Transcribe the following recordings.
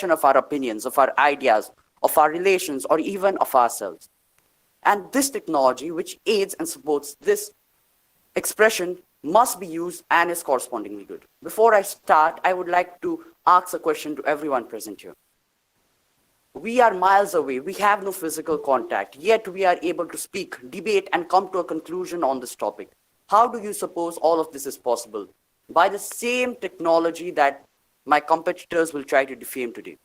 expression of our opinions, of our ideas, of our relations, or even of ourselves. And this technology, which aids and supports this expression, must be used and is correspondingly good. Before I start, I would like to ask a question to everyone present here. We are miles away, we have no physical contact, yet we are able to speak, debate, and come to a conclusion on this topic. How do you suppose all of this is possible? By the same technology that my competitors will try to defame today.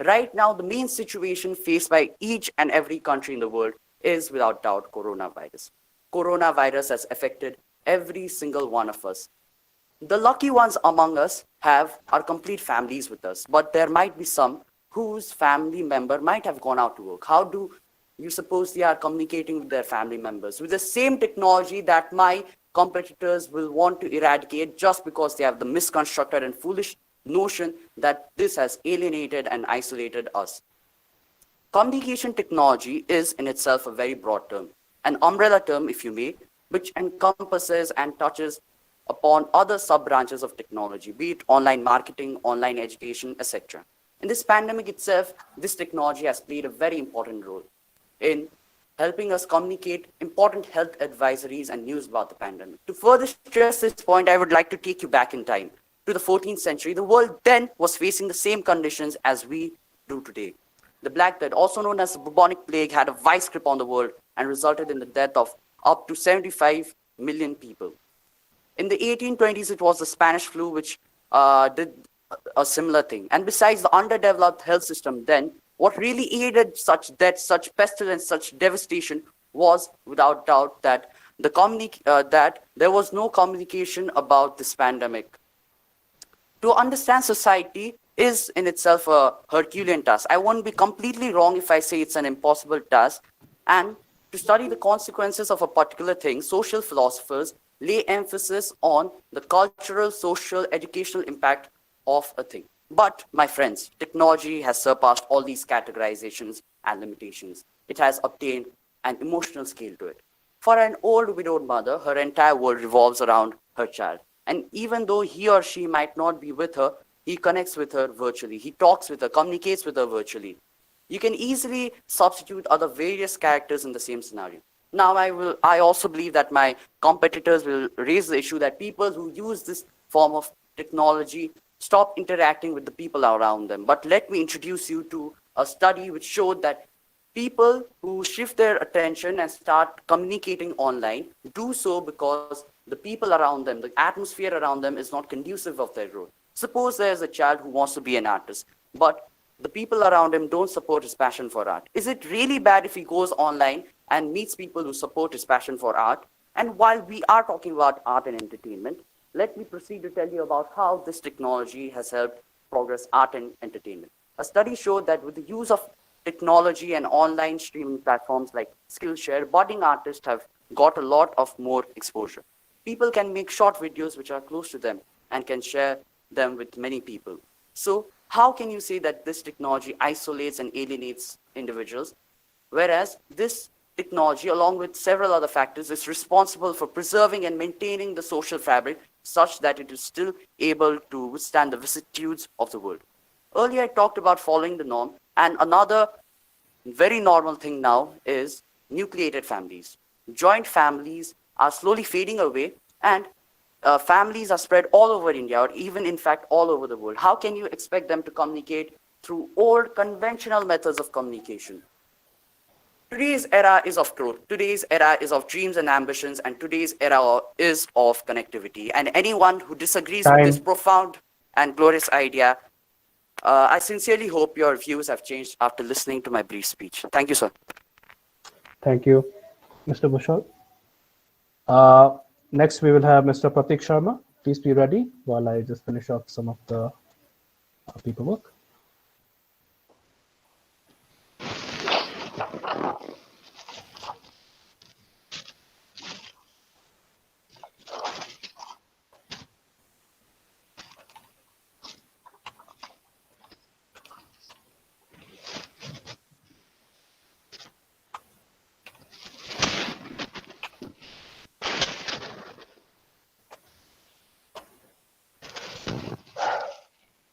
Right now, the main situation faced by each and every country in the world is without doubt coronavirus. Coronavirus has affected every single one of us. The lucky ones among us have our complete families with us, but there might be some whose family member might have gone out to work. How do you suppose they are communicating with their family members? With the same technology that my competitors will want to eradicate just because they have the misconstructed and foolish notion that this has alienated and isolated us. Communication technology is in itself a very broad term, an umbrella term, if you may, which encompasses and touches upon other sub-branches of technology, be it online marketing, online education, etc. In this pandemic itself, this technology has played a very important role in helping us communicate important health advisories and news about the pandemic. To further stress this point, I would like to take you back in time to the 14th century. The world then was facing the same conditions as we do today. The Black Death, also known as the bubonic plague, had a vice grip on the world and resulted in the death of up to 75 million people. In the 1820s, it was the Spanish flu which did a similar thing. And besides the underdeveloped health system then, what really aided such death, such pestilence, such devastation was without doubt that that there was no communication about this pandemic. To understand society is in itself a Herculean task. I won't be completely wrong if I say it's an impossible task. And to study the consequences of a particular thing, social philosophers lay emphasis on the cultural, social, educational impact of a thing. But, my friends, technology has surpassed all these categorizations and limitations. It has obtained an emotional scale to it. For an old widowed mother, her entire world revolves around her child. And even though he or she might not be with her, he connects with her virtually. He talks with her, communicates with her virtually. You can easily substitute other various characters in the same scenario. Now, I also believe that my competitors will raise the issue that people who use this form of technology stop interacting with the people around them. But let me introduce you to a study which showed that people who shift their attention and start communicating online do so because the people around them, the atmosphere around them is not conducive of their growth. Suppose there's a child who wants to be an artist, but the people around him don't support his passion for art. Is it really bad if he goes online and meets people who support his passion for art? And while we are talking about art and entertainment, let me proceed to tell you about how this technology has helped progress art and entertainment. A study showed that with the use of technology and online streaming platforms like Skillshare, budding artists have got a lot of more exposure. People can make short videos which are close to them and can share them with many people. So how can you say that this technology isolates and alienates individuals, whereas this technology, along with several other factors, is responsible for preserving and maintaining the social fabric such that it is still able to withstand the vicissitudes of the world? Earlier, I talked about following the norm, and another very normal thing now is nucleated families. Joint families are slowly fading away, and families are spread all over India, or even in fact all over the world. How can you expect them to communicate through old conventional methods of communication? Today's era is of growth. Today's era is of dreams and ambitions, and today's era is of connectivity. And anyone who disagrees with this Time. profound and glorious idea, I sincerely hope your views have changed after listening to my brief speech. Thank you, sir. Thank you, Mr. Bushal. Next, we will have Mr. Pratik Sharma. Please be ready while I just finish off some of the paperwork.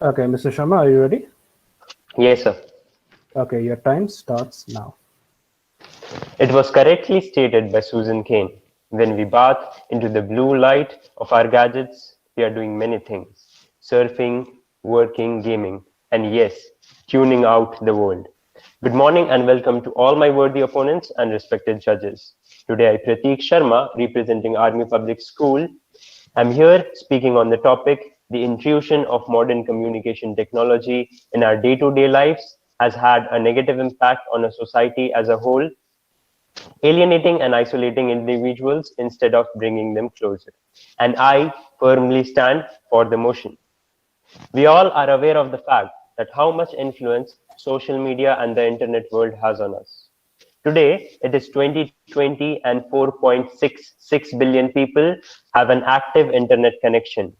Okay, Mr. Sharma, are you ready? Yes, sir. Okay, your time starts now. It was correctly stated by Susan Cain. When we bathe into the blue light of our gadgets, we are doing many things: surfing, working, gaming, and yes, tuning out the world. Good morning and welcome to all my worthy opponents and respected judges. Today I, Prateek Sharma, representing Army Public School, I'm here speaking on the topic: the intrusion of modern communication technology in our day to day lives has had a negative impact on a society as a whole, alienating and isolating individuals instead of bringing them closer. And I firmly stand for the motion. We all are aware of the fact that how much influence social media and the internet world has on us. Today, it is 2020 and 4.66 billion people have an active internet connection.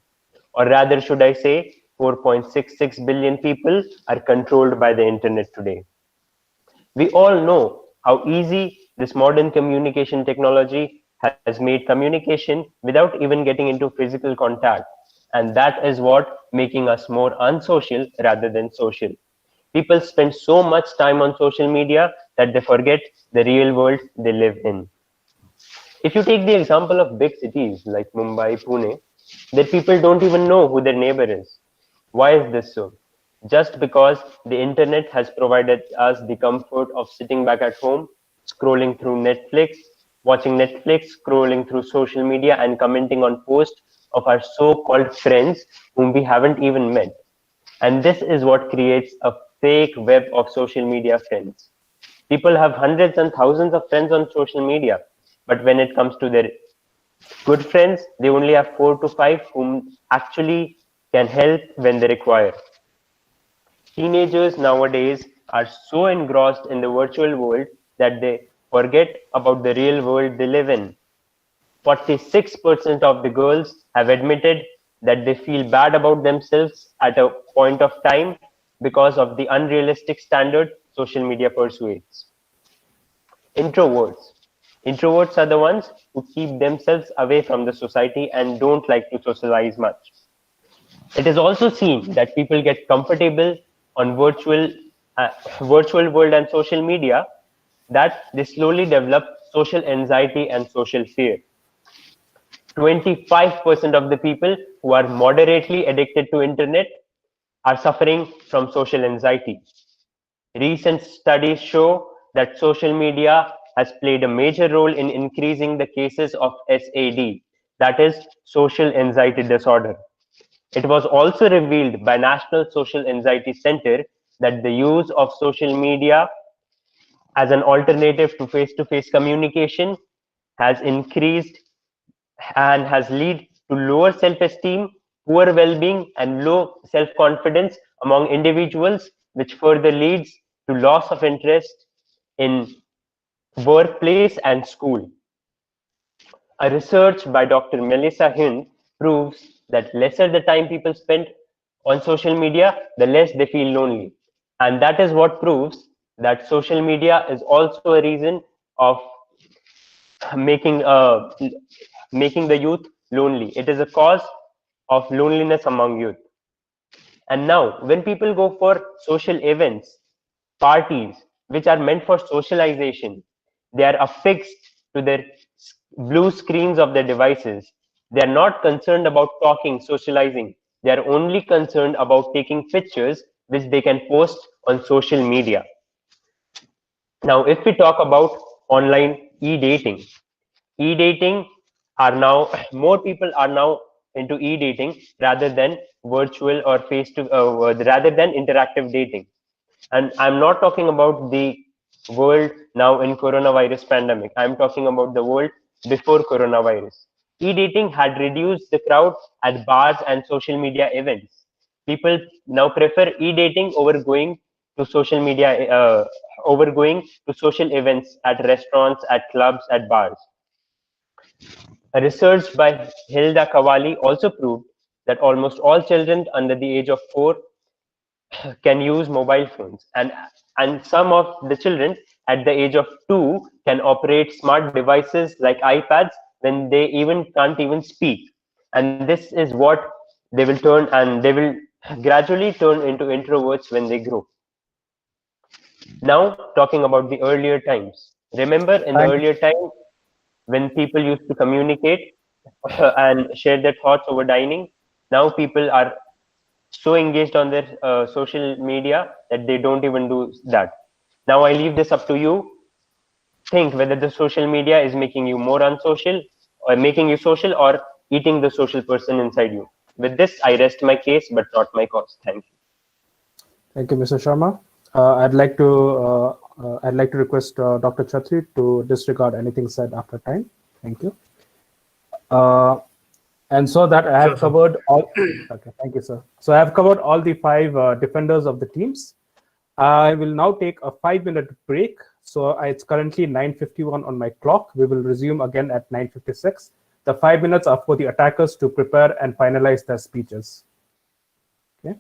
Or rather, should I say, 4.66 billion people are controlled by the internet today. We all know how easy this modern communication technology has made communication without even getting into physical contact. And that is what making us more unsocial rather than social. People spend so much time on social media that they forget the real world they live in. If you take the example of big cities like Mumbai, Pune, that people don't even know who their neighbor is. Why is this so? Just because the internet has provided us the comfort of sitting back at home, scrolling through Netflix, watching Netflix, scrolling through social media, and commenting on posts of our so called friends whom we haven't even met. And this is what creates a fake web of social media friends. People have hundreds and thousands of friends on social media, but when it comes to their good friends, they only have 4 to 5 whom actually can help when they require. Teenagers nowadays are so engrossed in the virtual world that they forget about the real world they live in. 46% of the girls have admitted that they feel bad about themselves at a point of time because of the unrealistic standard social media persuades. Introverts. Introverts are the ones who keep themselves away from the society and don't like to socialize much. It is also seen that people get comfortable on uh, virtual world and social media, that they slowly develop social anxiety and social fear. 25% of the people who are moderately addicted to internet are suffering from social anxiety. Recent studies show that social media has played a major role in increasing the cases of SAD, that is social anxiety disorder. It was also revealed by National Social Anxiety Center that the use of social media as an alternative to face communication has increased and has led to lower self-esteem, poor well-being, and low self-confidence among individuals, which further leads to loss of interest in workplace and school. A research by Dr. Melissa Hunt proves that lesser the time people spend on social media, the less they feel lonely. And that is what proves that social media is also a reason of making making the youth lonely. It is a cause of loneliness among youth. And now, when people go for social events, parties, which are meant for socialization, they are affixed to their blue screens of their devices. They are not concerned about talking, socializing. They are only concerned about taking pictures which they can post on social media. Now, if we talk about online e-dating, e-dating are now more people are now into e-dating rather than virtual or face to rather than interactive dating. And I'm not talking about the world now in coronavirus pandemic. I'm talking about the world before coronavirus. E-dating had reduced the crowd at bars and social media events. People now prefer e-dating over going to social events at restaurants, at clubs, at bars. A research by Hilda Kawali also proved that almost all children under the age of 4 can use mobile phones, and some of the children at the age of 2 can operate smart devices like iPads when they even can't even speak. And this is what they will turn, and they will gradually turn into introverts when they grow. Now, talking about the earlier times. Remember, in the Thank you. earlier time, when people used to communicate and share their thoughts over dining, now people are so engaged on their social media that they don't even do that. Now, I leave this up to you. Think whether the social media is making you more unsocial or making you social or eating the social person inside you. With this, I rest my case, but not my cause. Thank you. Thank you, Mr. Sharma. I'd like to request Dr. Chatri to disregard anything said after time. Thank you. Uh, and so that I Sure, have sir. covered all. Okay, thank you, sir. So I have covered all the five defenders of the teams. I will now take a 5-minute break. So it's currently 9:51 on my clock. We will resume again at 9:56. The 5 minutes are for the attackers to prepare and finalize their speeches. Okay.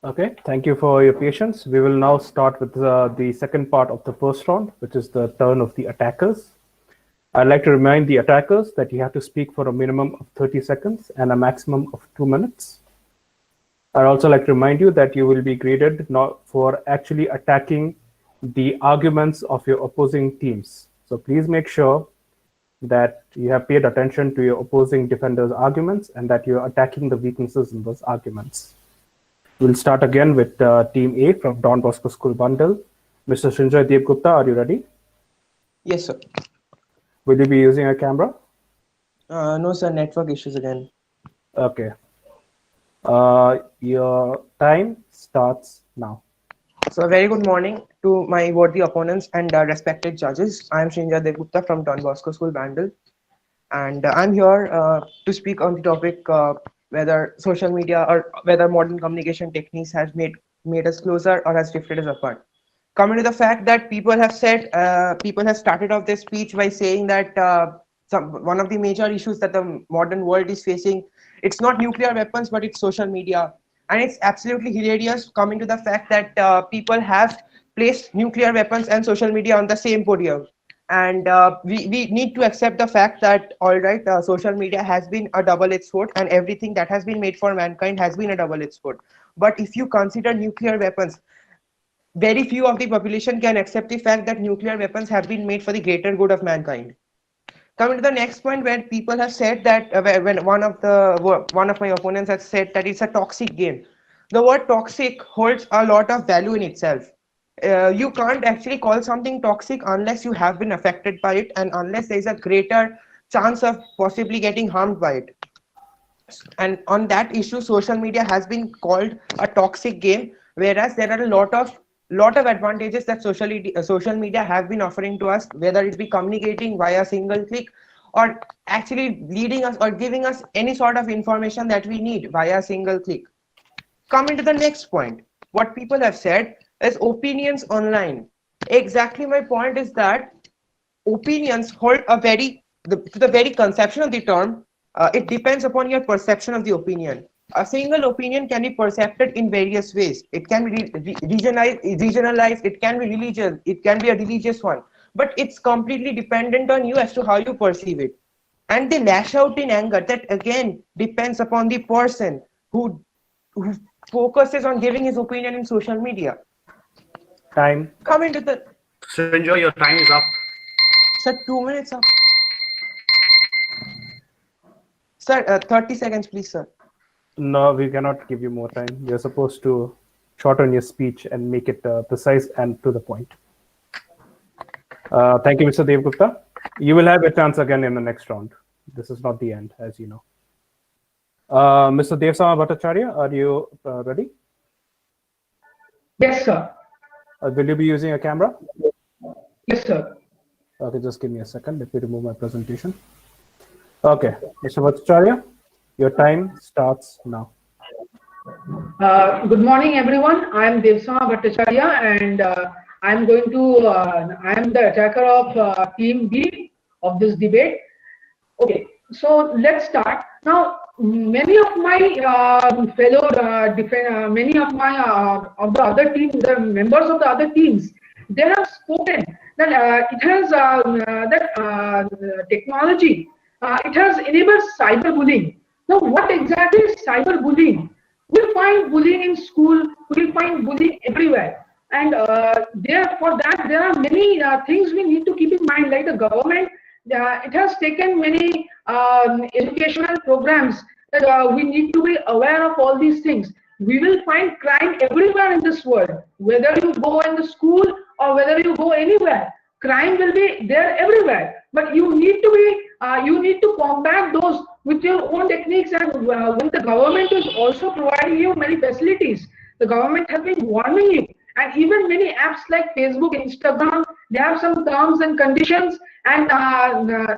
Okay, thank you for your patience. We will now start with the second part of the first round, which is the turn of the attackers. I'd like to remind the attackers that you have to speak for a minimum of 30 seconds and a maximum of 2 minutes. I'd also like to remind you that you will be graded not for actually attacking the arguments of your opposing teams. So please make sure that you have paid attention to your opposing defender's arguments and that you're attacking the weaknesses in those arguments. We'll start again with Team A from Don Bosco School Bundle. Mr. Srinjoy Devgupta, are you ready? Yes, sir. Will you be using a camera? No, sir. Network issues again. Okay. Your time starts now. So, a very good morning to my worthy opponents and respected judges. I am Srinjoy Devgupta from Don Bosco School, Bandel, and I'm here to speak on the topic whether social media or whether modern communication techniques has made us closer or has drifted us apart. Coming to the fact that people have started off their speech by saying that one of the major issues that the modern world is facing, it's not nuclear weapons, but it's social media. And it's absolutely hilarious coming to the fact that people have placed nuclear weapons and social media on the same podium. And we need to accept the fact that, all right, social media has been a double-edged sword, and everything that has been made for mankind has been a double-edged sword. But if you consider nuclear weapons, very few of the population can accept the fact that nuclear weapons have been made for the greater good of mankind. Coming to the next point, where people have said that when one of my opponents has said that it's a toxic game. The word toxic holds a lot of value in itself. You can't actually call something toxic unless you have been affected by it and unless there is a greater chance of possibly getting harmed by it. And on that issue, social media has been called a toxic game, whereas there are a lot of advantages that social media have been offering to us, whether it be communicating via single click or actually leading us or giving us any sort of information that we need via single click. Coming to the next point, what people have said is opinions online. Exactly, my point is that opinions hold the very conception of the term. It depends upon your perception of the opinion. A single opinion can be perceived in various ways. It can be regionalized, it can be religious, it can be a religious one, but it's completely dependent on you as to how you perceive it. And they lash out in anger. That again depends upon the person who focuses on giving his opinion in social media. Time. Coming to the Srinjoy, your time is up. Sir, 2 minutes up. Sir, 30 seconds, please, sir. No, we cannot give you more time. You're supposed to shorten your speech and make it precise and to the point. Thank you, Mr. Devgupta. You will have a chance again in the next round. This is not the end, as you know. Mr. Devsama Bhattacharya, are you ready? Yes, sir. Will you be using a camera? Yes, sir. Okay, just give me a second. Let me remove my presentation. Okay, Mr. Bhattacharya, your time starts now. Good morning, everyone. I am Devsama Bhattacharya, and I am the attacker of Team B of this debate. Okay, so let's start. Now, many of my many of my of the other teams, the members of the other teams, they have spoken that it has technology. It has enabled cyberbullying. Now, what exactly is cyberbullying? We'll find bullying in school. We'll find bullying everywhere. And for that, there are many things we need to keep in mind. Like the government, it has taken many educational programs that we need to be aware of all these things. We will find crime everywhere in this world. Whether you go in the school or whether you go anywhere, crime will be there everywhere. But you need to combat those with your own techniques, and when the government is also providing you many facilities, the government has been warning you, and even many apps like Facebook, Instagram, they have some terms and conditions, and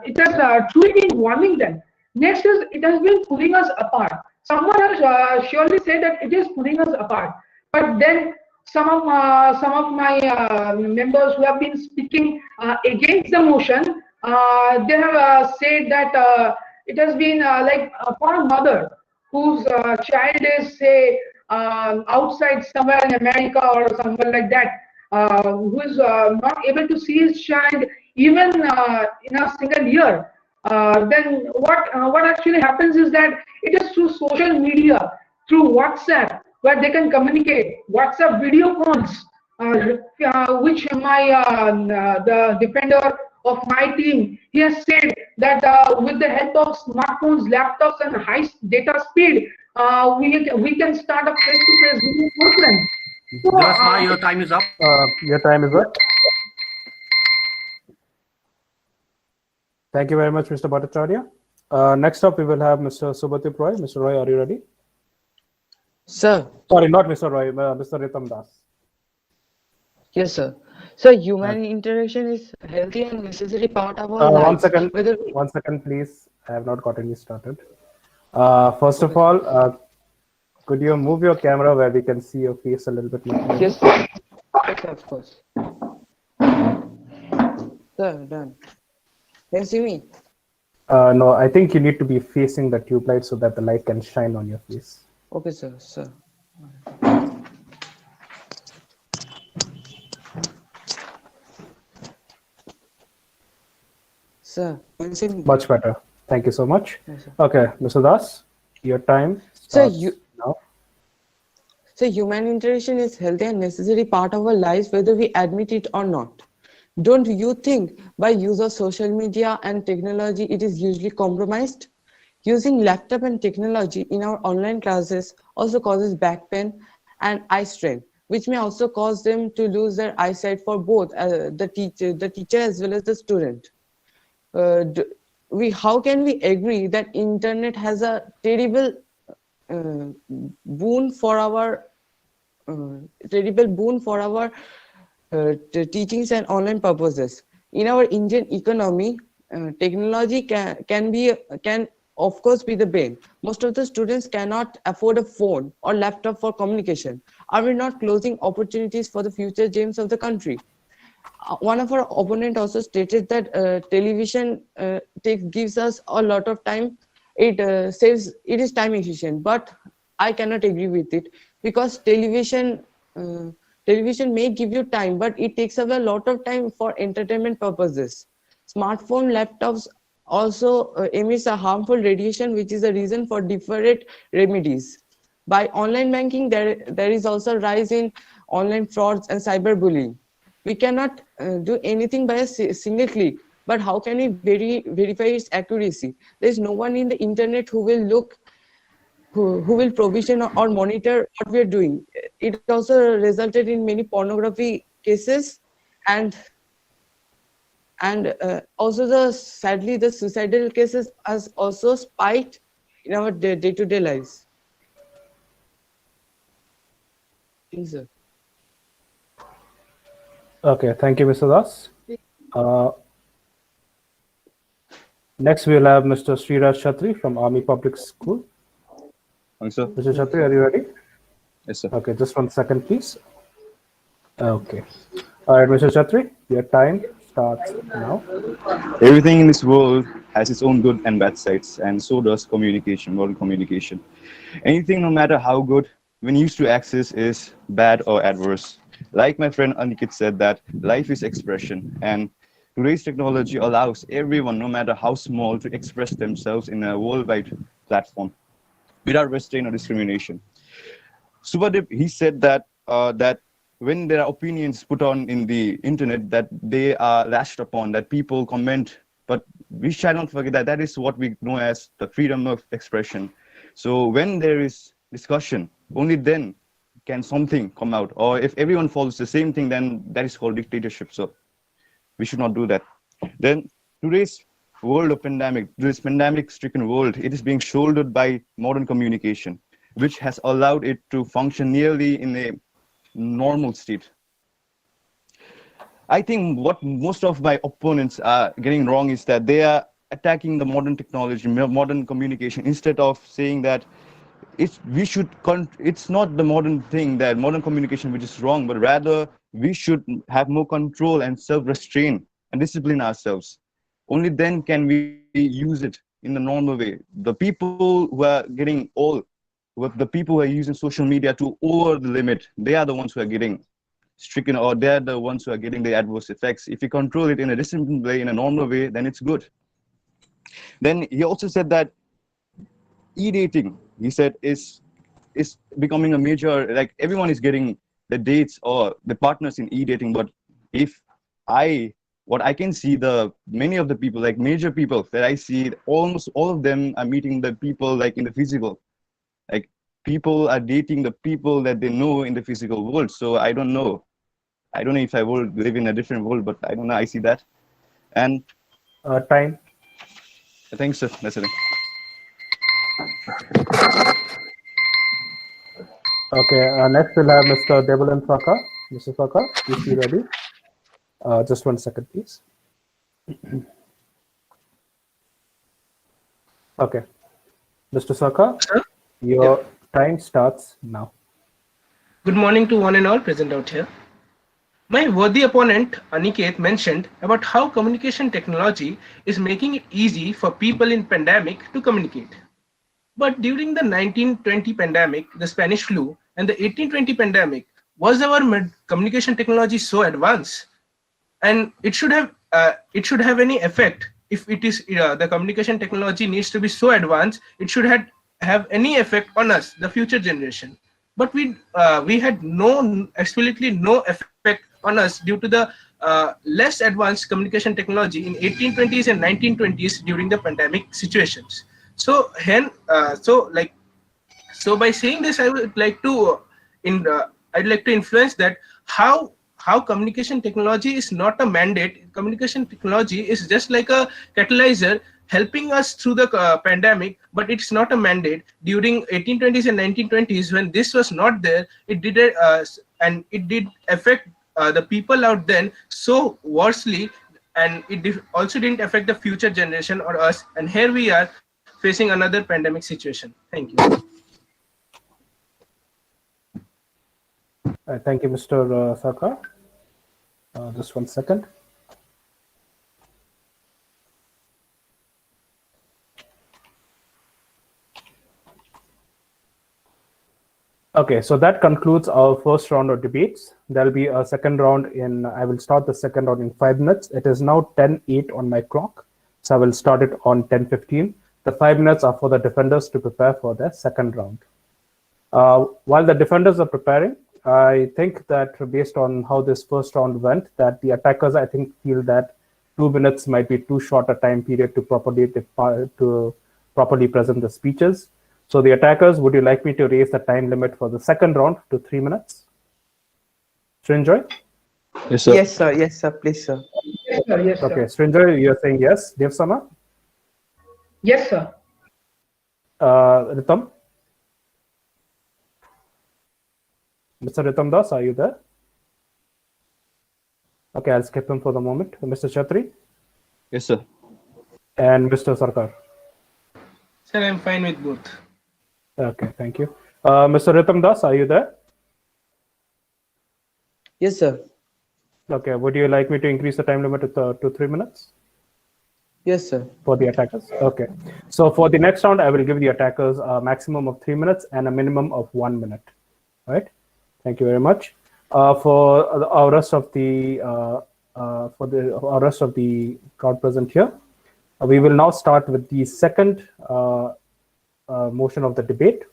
it has truly been warning them. Next is, it has been pulling us apart. Someone has surely said that it is pulling us apart, but then some of my members who have been speaking against the motion, they have said that it has been like for a mother whose child is, say, outside somewhere in America or somewhere like that, who is not able to see his child even in a single year, then what actually happens is that it is through social media, through WhatsApp, where they can communicate. WhatsApp video calls, which the defender of my team, he has said that with the help of smartphones, laptops, and high data speed, we can start a face-to-face video conference. So, Jasna, your time is up. Your time is up. Thank you very much, Mr. Bhattacharya. Next up, we will have Mr. Subhatip Roy. Mr. Roy, are you ready? Sir, Sorry, not Mr. Roy, Mr. Ritam Das. yes, sir. So human interaction is healthy and necessary part of our life. One second, please. I have not gotten you started. First of all, could you move your camera where we can see your face a little bit more? Yes, sir. Yes, of course. Sir, done. Can you see me? No, I think you need to be facing the tube light so that the light can shine on your face. Okay, sir. Sir. Sir, can you see me? Much better. Thank you so much. Yes, sir. Okay, Mr. Das, your time starts now. So human interaction is healthy and necessary part of our lives, whether we admit it or not. Don't you think by use of social media and technology, it is usually compromised? Using laptop and technology in our online classes also causes back pain and eye strain, which may also cause them to lose their eyesight for both the teacher as well as the student. How can we agree that internet has a terrible boon for our teachings and online purposes? In our Indian economy, technology can of course be the bane. Most of the students cannot afford a phone or laptop for communication. Are we not closing opportunities for the future gems of the country? One of our opponent also stated that television gives us a lot of time. It is time efficient, but I cannot agree with it, because television may give you time, but it takes away a lot of time for entertainment purposes. Smartphone, laptops also emits a harmful radiation, which is a reason for deferred remedies. By online banking, there is also a rise in online frauds and cyberbullying. We cannot do anything by a single click, but how can we verify its accuracy? There is no one in the internet who will provision or monitor what we are doing. It also resulted in many pornography cases, and also sadly the suicidal cases has also spiked in our day-to-day lives. Thank you, sir. Okay, thank you, Mr. Das. Next, we'll have Mr. Sriraj Chatri from Army Public School. Thanks, sir. Mr. Chatri, are you ready? Yes, sir. Okay, just 1 second, please. Okay. All right, Mr. Chatri, your time starts now. Everything in this world has its own good and bad sides, and so does communication, modern communication. Anything, no matter how good, when used to access, is bad or adverse. Like my friend Anikit said, that life is expression, and today's technology allows everyone, no matter how small, to express themselves in a worldwide platform without restraint or discrimination. Subhadip, he said that that when there are opinions put on in the internet, that they are lashed upon, that people comment, but we shall not forget that that is what we know as the freedom of expression. So when there is discussion, only then can something come out. Or if everyone follows the same thing, then that is called dictatorship. So we should not do that. Then today's world of pandemic, this pandemic-stricken world, it is being shouldered by modern communication, which has allowed it to function nearly in a normal state. I think what most of my opponents are getting wrong is that they are attacking the modern technology, modern communication, instead of saying that it's not the modern thing, that modern communication which is wrong, but rather we should have more control and self-restraint and discipline ourselves. Only then can we use it in the normal way. The people who are getting old, with the people who are using social media to over the limit, they are the ones who are getting stricken, or they're the ones who are getting the adverse effects. If you control it in a disciplined way, in a normal way, then it's good. Then he also said that e-dating, he said, is becoming a major, like everyone is getting the dates or the partners in e-dating. But if what I can see, the many of the people, like major people that I see, almost all of them are meeting the people like in the physical. Like people are dating the people that they know in the physical world. So I don't know. I don't know if I will live in a different world, but I don't know. I see that. And Time. thanks, sir. That's it. Okay, next we'll have Mr. Devalan Saka. Mr. Saka, please be ready. Just 1 second, please. Okay, Mr. Saka, Sir? your time starts now. Good morning to one and all present out here. My worthy opponent Aniket mentioned about how communication technology is making it easy for people in pandemic to communicate. But during the 1920 pandemic, the Spanish flu, and the 1820 pandemic, was our communication technology so advanced? And it should have any effect if it is the communication technology needs to be so advanced, it should have any effect on us, the future generation. But we had absolutely no effect on us due to the less advanced communication technology in 1820s and 1920s during the pandemic situations. So by saying this, I would like to I'd like to influence that how communication technology is not a mandate. Communication technology is just like a catalyzer helping us through the pandemic, but it's not a mandate. During 1820s and 1920s, when this was not there, it did and it did affect the people out then so worstly, and it also didn't affect the future generation or us. And here we are facing another pandemic situation. Thank you. Thank you, Mr. Saka. Just 1 second. Okay, so that concludes our first round of debates. There'll be a second round I will start the second round in 5 minutes. It is now 10:08 on my clock, so I will start it on 10:15. The 5 minutes are for the defenders to prepare for their second round. While the defenders are preparing, I think that based on how this first round went, that the attackers, I think, feel that 2 minutes might be too short a time period to properly present the speeches. So the attackers, would you like me to raise the time limit for the second round to 3 minutes? Srinjoy? Yes, sir. Yes, sir. Yes, sir. Please, sir. Yes, sir. Yes, sir. Okay, Srinjoy, you're saying yes. Devsama? Yes, sir. Ritam? Mr. Ritam Das, are you there? Okay, I'll skip him for the moment. Mr. Chatri? Yes, sir. And Mr. Sarkar? Sir, I'm fine with both. Okay, thank you. Mr. Ritam Das, are you there? Yes, sir. Okay, would you like me to increase the time limit to 3 minutes Yes, sir. for the attackers? Okay, so for the next round, I will give the attackers a maximum of 3 minutes and a minimum of 1 minute. All right, thank you very much. For our rest of the crowd present here, we will now start with the second motion of the debate.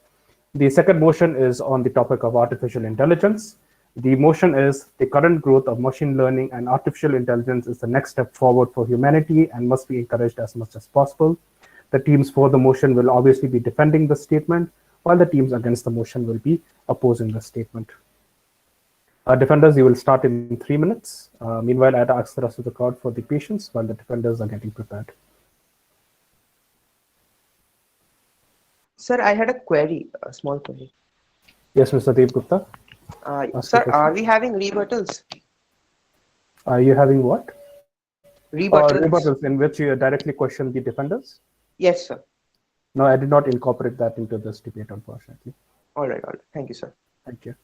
The second motion is on the topic of artificial intelligence. The motion is the current growth of machine learning and artificial intelligence is the next step forward for humanity and must be encouraged as much as possible. The teams for the motion will obviously be defending the statement, while the teams against the motion will be opposing the statement. Defenders, you will start in 3 minutes. Meanwhile, I'd ask the rest of the crowd for the patience while the defenders are getting prepared. Sir, I had a query, a small query. Yes, Mr. Dev Gupta. Sir, are we having rebuttals? Are you having what? Rebuttals. Rebuttals in which you directly question the defenders? Yes, sir. No, I did not incorporate that into this debate, unfortunately. All right. All right. Thank you, sir. Thank you.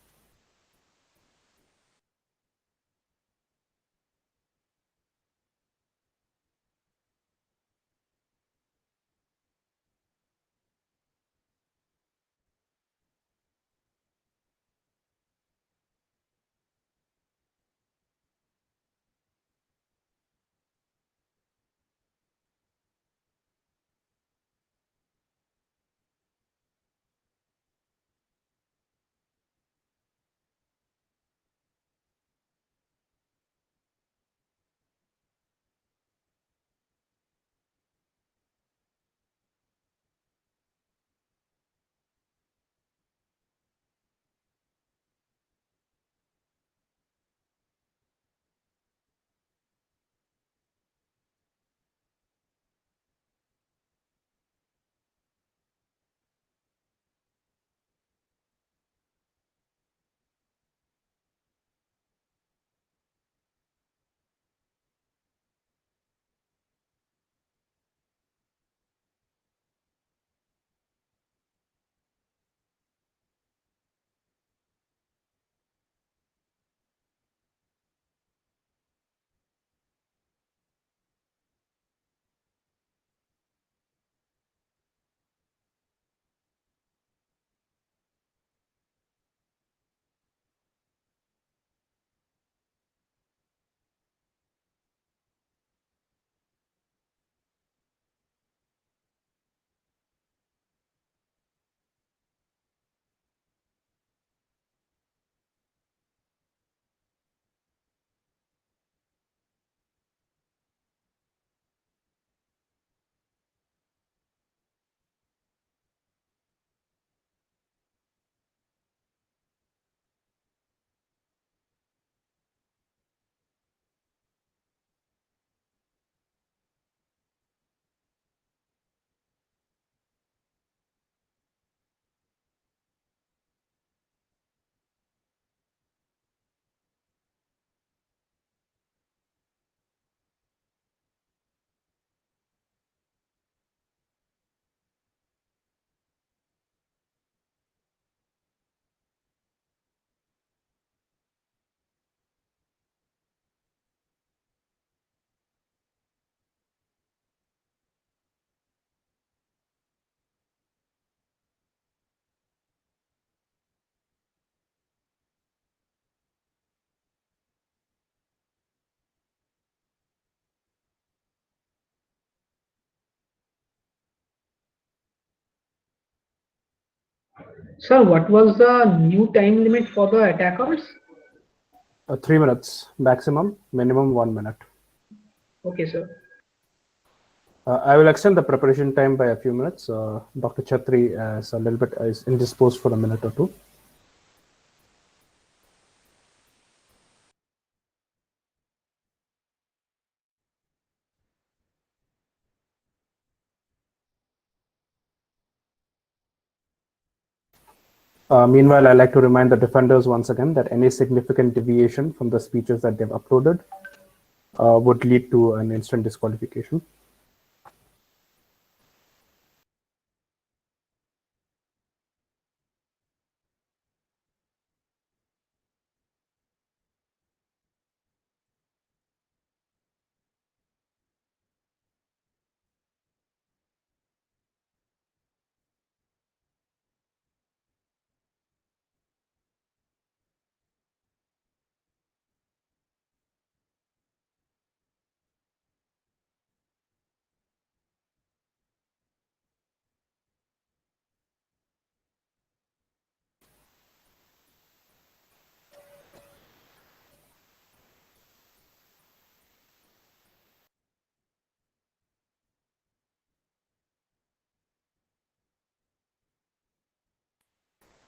Sir, what was the new time limit for the attackers? 3 minutes maximum, minimum 1 minute. Okay, sir. I will extend the preparation time by a few minutes. Dr. Chatri is a little bit is indisposed for a minute or two. Meanwhile, I'd like to remind the defenders once again that any significant deviation from the speeches that they've uploaded would lead to an instant disqualification.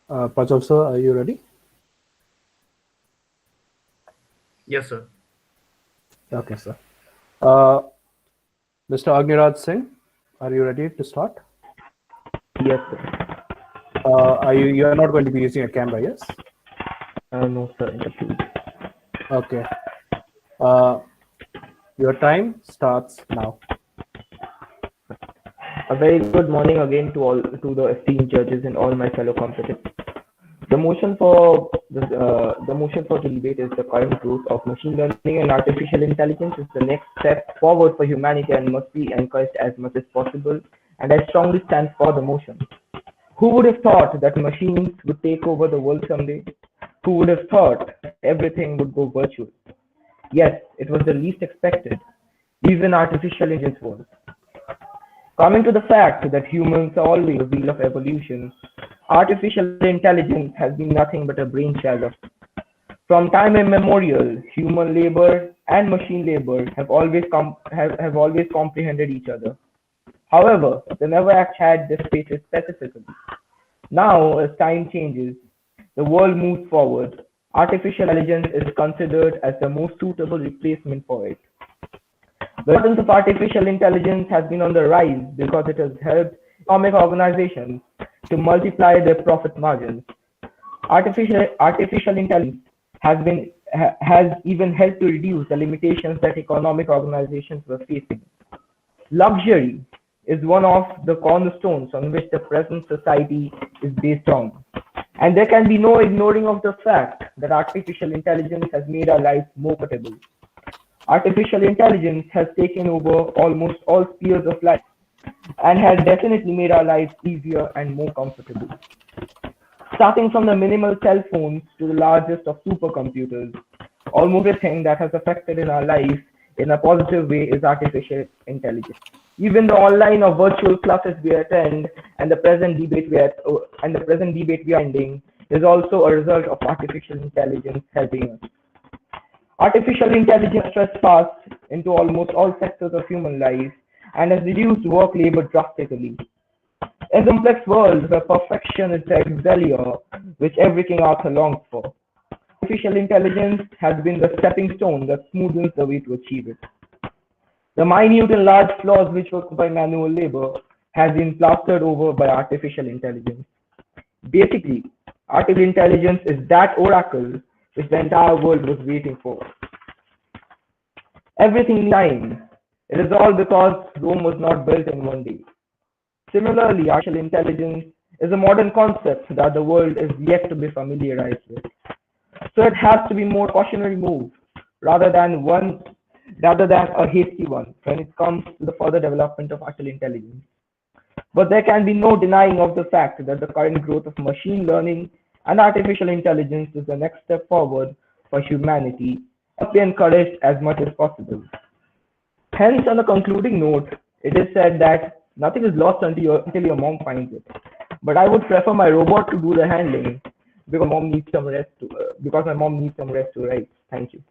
Prajal sir, are you ready? Yes, sir. Okay, sir. Mr. Agniraj Singh, are you ready to start? Yes, sir. You are not going to be using a camera, yes? No, sir. Okay. Your time starts now. A very good morning again to the esteemed judges and all my fellow competitors. The motion for the debate is the current growth of machine learning and artificial intelligence is the next step forward for humanity and must be encouraged as much as possible. And I strongly stand for the motion. Who would have thought that machines would take over the world someday? Who would have thought everything would go virtual? Yes, it was the least expected. Even artificial intelligence was. Coming to the fact that humans are always the wheel of evolution, artificial intelligence has been nothing but a brainchild of. From time immemorial, human labor and machine labor have always comprehended each other. However, they never had this spaces specifically. Now, as time changes, the world moves forward. Artificial intelligence is considered as the most suitable replacement for it. The importance of artificial intelligence has been on the rise because it has helped economic organizations to multiply their profit margins. Artificial intelligence has even helped to reduce the limitations that economic organizations were facing. Luxury is one of the cornerstones on which the present society is based on. And there can be no ignoring of the fact that artificial intelligence has made our lives more comfortable. Artificial intelligence has taken over almost all spheres of life and has definitely made our lives easier and more comfortable. Starting from the minimal cell phones to the largest of supercomputers, almost everything that has affected in our life in a positive way is artificial intelligence. Even the online or virtual classes we attend and the present debate we are ending is also a result of artificial intelligence helping us. Artificial intelligence has trespassed into almost all sectors of human life and has reduced work labor drastically. In a complex world where perfection is the excelsior which every king Arthur longs for, artificial intelligence has been the stepping stone that smoothens the way to achieve it. The minute and large flaws which were caused by manual labor has been plastered over by artificial intelligence. Basically, artificial intelligence is that oracle which the entire world was waiting for. Everything in time. It is all because Rome was not built in one day. Similarly, artificial intelligence is a modern concept that the world is yet to be familiarized with. So it has to be more cautionary move rather than a hasty one when it comes to the further development of artificial intelligence. But there can be no denying of the fact that the current growth of machine learning and artificial intelligence is the next step forward for humanity, must be encouraged as much as possible. Hence, on a concluding note, it is said that nothing is lost until your mom finds it. but I would prefer my robot to do the handling because mom needs some rest to, because my mom needs some rest to write. Thank you.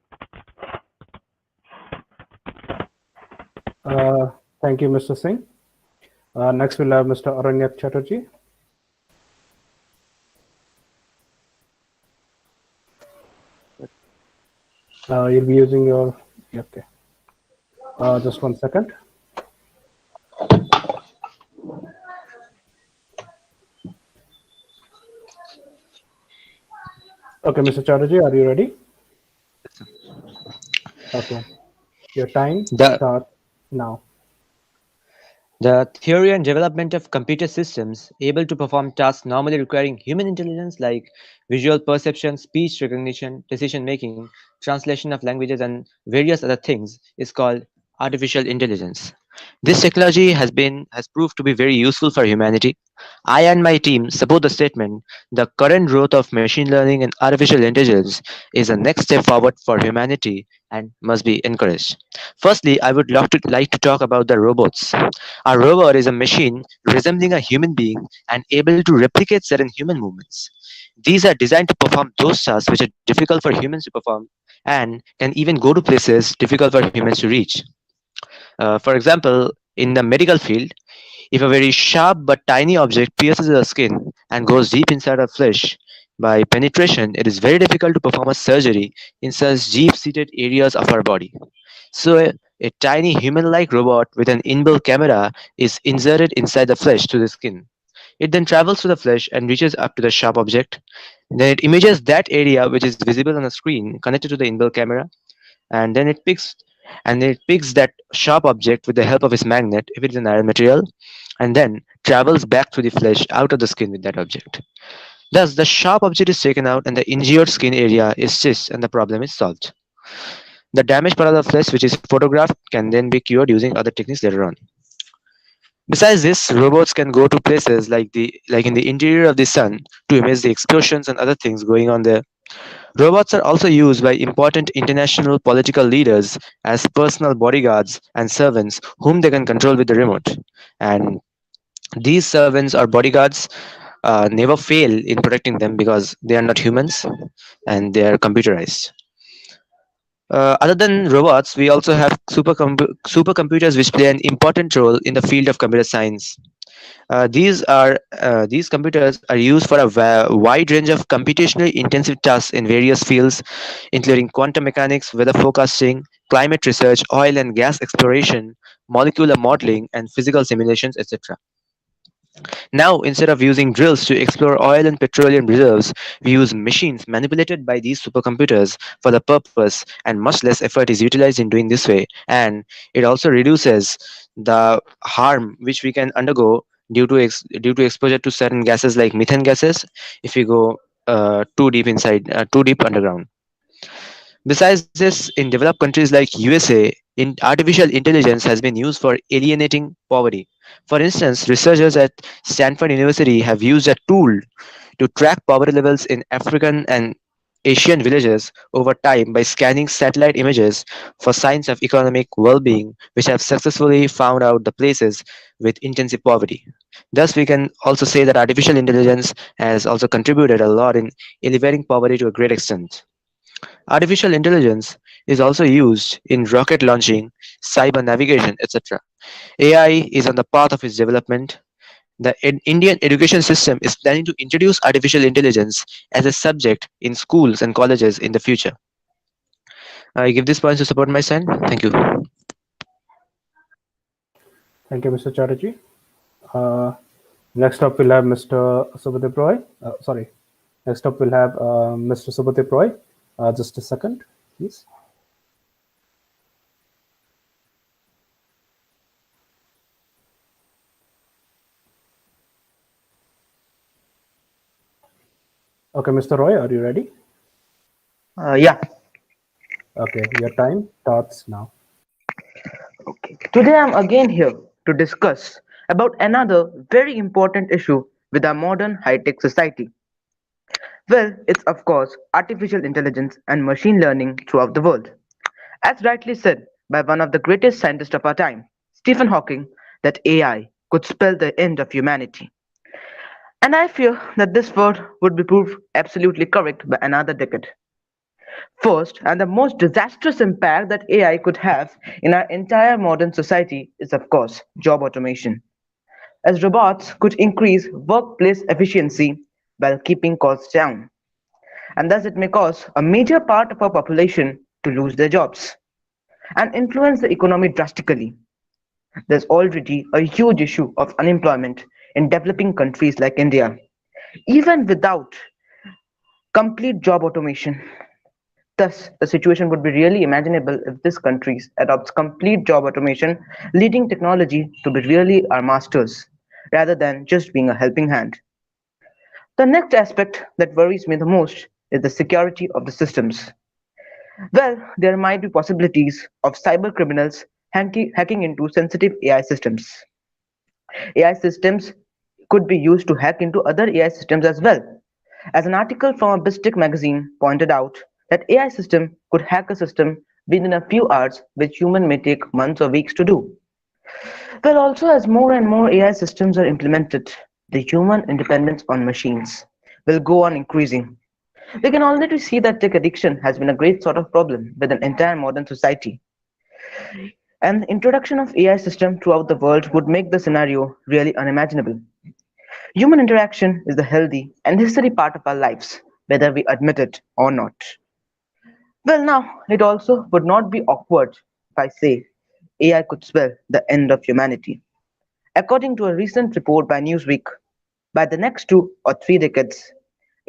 Thank you, Mr. Singh. Next, we'll have Mr. Aranyak Chatterjee. You'll be using your, okay. Just 1 second. Okay, Mr. Chatterjee, are you ready? Okay. Your time starts now. The theory and development of computer systems able to perform tasks normally requiring human intelligence like visual perception, speech recognition, decision making, translation of languages, and various other things is called artificial intelligence. This technology has proved to be very useful for humanity. I and my team support the statement the current growth of machine learning and artificial intelligence is a next step forward for humanity and must be encouraged. Firstly, I would like to talk about the robots. A robot is a machine resembling a human being and able to replicate certain human movements. These are designed to perform those tasks which are difficult for humans to perform and can even go to places difficult for humans to reach. For example, in the medical field, if a very sharp but tiny object pierces the skin and goes deep inside our flesh, by penetration, it is very difficult to perform a surgery in such deep seated areas of our body. So, a tiny human like robot with an inbuilt camera is inserted inside the flesh through the skin. It then travels through the flesh and reaches up to the sharp object. Then it images that area which is visible on the screen connected to the inbuilt camera, and then it picks that sharp object with the help of its magnet if it is an iron material, and then travels back through the flesh out of the skin with that object. Thus, the sharp object is taken out and the injured skin area is stitched and the problem is solved. The damaged part of the flesh, which is photographed, can then be cured using other techniques later on. Besides this, robots can go to places like in the interior of the sun to image the explosions and other things going on there. Robots are also used by important international political leaders as personal bodyguards and servants whom they can control with the remote. And these servants or bodyguards never fail in protecting them because they are not humans and they are computerized. Other than robots, we also have supercomputers which play an important role in the field of computer science. These computers are used for a wide range of computationally intensive tasks in various fields, including quantum mechanics, weather forecasting, climate research, oil and gas exploration, molecular modeling, and physical simulations, etc. Now, instead of using drills to explore oil and petroleum reserves, we use machines manipulated by these supercomputers for the purpose, and much less effort is utilized in doing this way. And it also reduces the harm which we can undergo due to exposure to certain gases like methane gases if we go too deep underground. Besides this, in developed countries like USA, artificial intelligence has been used for alienating poverty. For instance, researchers at Stanford University have used a tool to track poverty levels in African and Asian villages over time by scanning satellite images for signs of economic well being, which have successfully found out the places with intensive poverty. Thus, we can also say that artificial intelligence has also contributed a lot in alleviating poverty to a great extent. Artificial intelligence is also used in rocket launching, cyber navigation, etc. AI is on the path of its development. The Indian education system is planning to introduce artificial intelligence as a subject in schools and colleges in the future. I give this point to support my son. Thank you. Thank you, Mr. Chatterjee. Next up, we'll have Mr. Subhadeep Roy. Sorry. Next up, we'll have Mr. Subhadeep Roy. Just a second, please. Okay, Mr. Roy, are you ready? Yeah. Okay, your time starts now. Okay. Today I'm again here to discuss about another very important issue with our modern high-tech society. Well, it's of course artificial intelligence and machine learning throughout the world. As rightly said by one of the greatest scientists of our time, Stephen Hawking, that AI could spell the end of humanity. And I fear that this word would be proved absolutely correct by another decade. First, and the most disastrous impact that AI could have in our entire modern society is, of course, job automation, as robots could increase workplace efficiency while keeping costs down, and thus it may cause a major part of our population to lose their jobs and influence the economy drastically. There's already a huge issue of unemployment in developing countries like India, even without complete job automation. Thus, the situation would be really imaginable if these countries adopts complete job automation, leading technology to be really our masters, rather than just being a helping hand. The next aspect that worries me the most is the security of the systems. Well, there might be possibilities of cyber criminals hacking into sensitive AI systems. AI systems could be used to hack into other AI systems as well. As an article from a Bistic magazine pointed out, that AI system could hack a system within a few hours, which human may take months or weeks to do. Well, also as more and more AI systems are implemented, the human independence on machines will go on increasing. We can already see that tech addiction has been a great sort of problem with an entire modern society. And the introduction of AI system throughout the world would make the scenario really unimaginable. Human interaction is the healthy and necessary part of our lives, whether we admit it or not. Well, now, it also would not be awkward if I say AI could spell the end of humanity. According to a recent report by Newsweek, by the next 2 or 3 decades,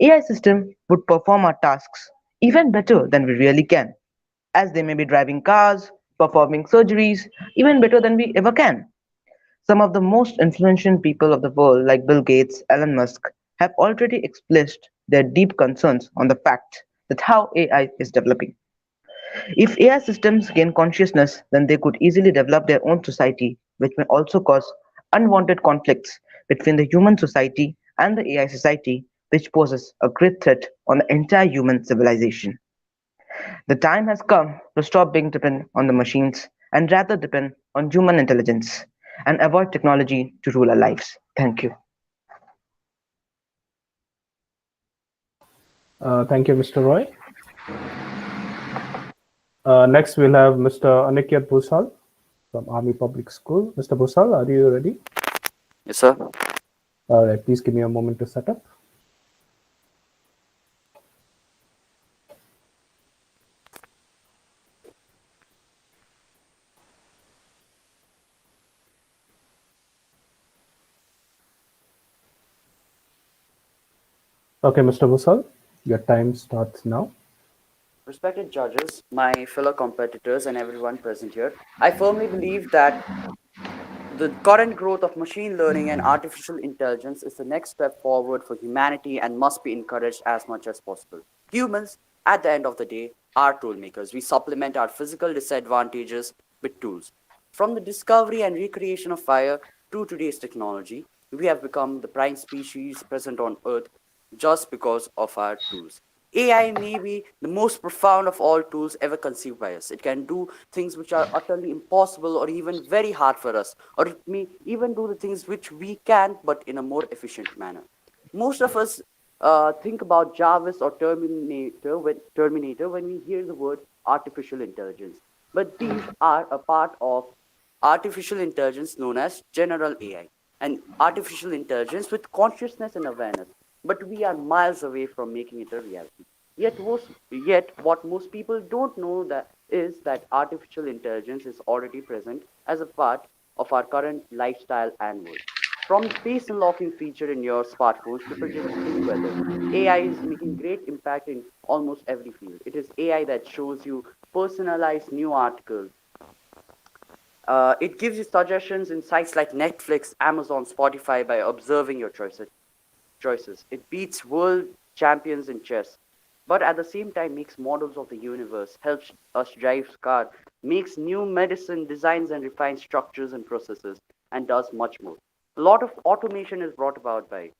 AI systems would perform our tasks even better than we really can, as they may be driving cars, performing surgeries, even better than we ever can. Some of the most influential people of the world, like Bill Gates, Elon Musk, have already expressed their deep concerns on the fact that how AI is developing. If AI systems gain consciousness, then they could easily develop their own society, which may also cause unwanted conflicts between the human society and the AI society, which poses a great threat on the entire human civilization. The time has come to stop being dependent on the machines and rather depend on human intelligence and avoid technology to rule our lives. Thank you. Thank you, Mr. Roy. Next, we'll have Mr. Aniket Bhusal from Army Public School. Mr. Bhusal, are you ready? Yes, sir. All right, please give me a moment to set up. Okay, Mr. Bhusal, your time starts now. Respected judges, my fellow competitors, and everyone present here, I firmly believe that the current growth of machine learning and artificial intelligence is the next step forward for humanity and must be encouraged as much as possible. Humans, at the end of the day, are tool makers. We supplement our physical disadvantages with tools. From the discovery and recreation of fire to today's technology, we have become the prime species present on Earth just because of our tools. AI may be the most profound of all tools ever conceived by us. It can do things which are utterly impossible or even very hard for us, or it may even do the things which we can, but in a more efficient manner. Most of us think about Jarvis or Terminator when we hear the word artificial intelligence. But these are a part of artificial intelligence known as general AI, and artificial intelligence with consciousness and awareness. But we are miles away from making it a reality. Yet what most people don't know that is that artificial intelligence is already present as a part of our current lifestyle and world. From the face unlocking feature in your smartphones to predicting weather, AI is making great impact in almost every field. It is AI that shows you personalized new articles. It gives you suggestions in sites like Netflix, Amazon, Spotify by observing your choices. It beats world champions in chess, but at the same time makes models of the universe, helps us drive cars, makes new medicine, designs and refines structures and processes, and does much more. A lot of automation is brought about by it.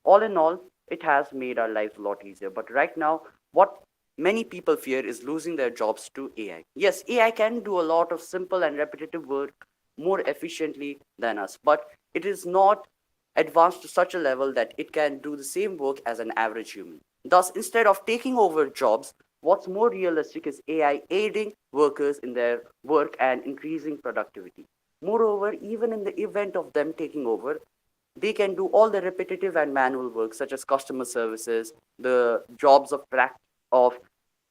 All in all, it has made our lives a lot easier. But right now, what many people fear is losing their jobs to AI. Yes, AI can do a lot of simple and repetitive work more efficiently than us, but it is not advanced to such a level that it can do the same work as an average human. Thus, instead of taking over jobs, what's more realistic is AI aiding workers in their work and increasing productivity. Moreover, even in the event of them taking over, they can do all the repetitive and manual work such as customer services, the jobs of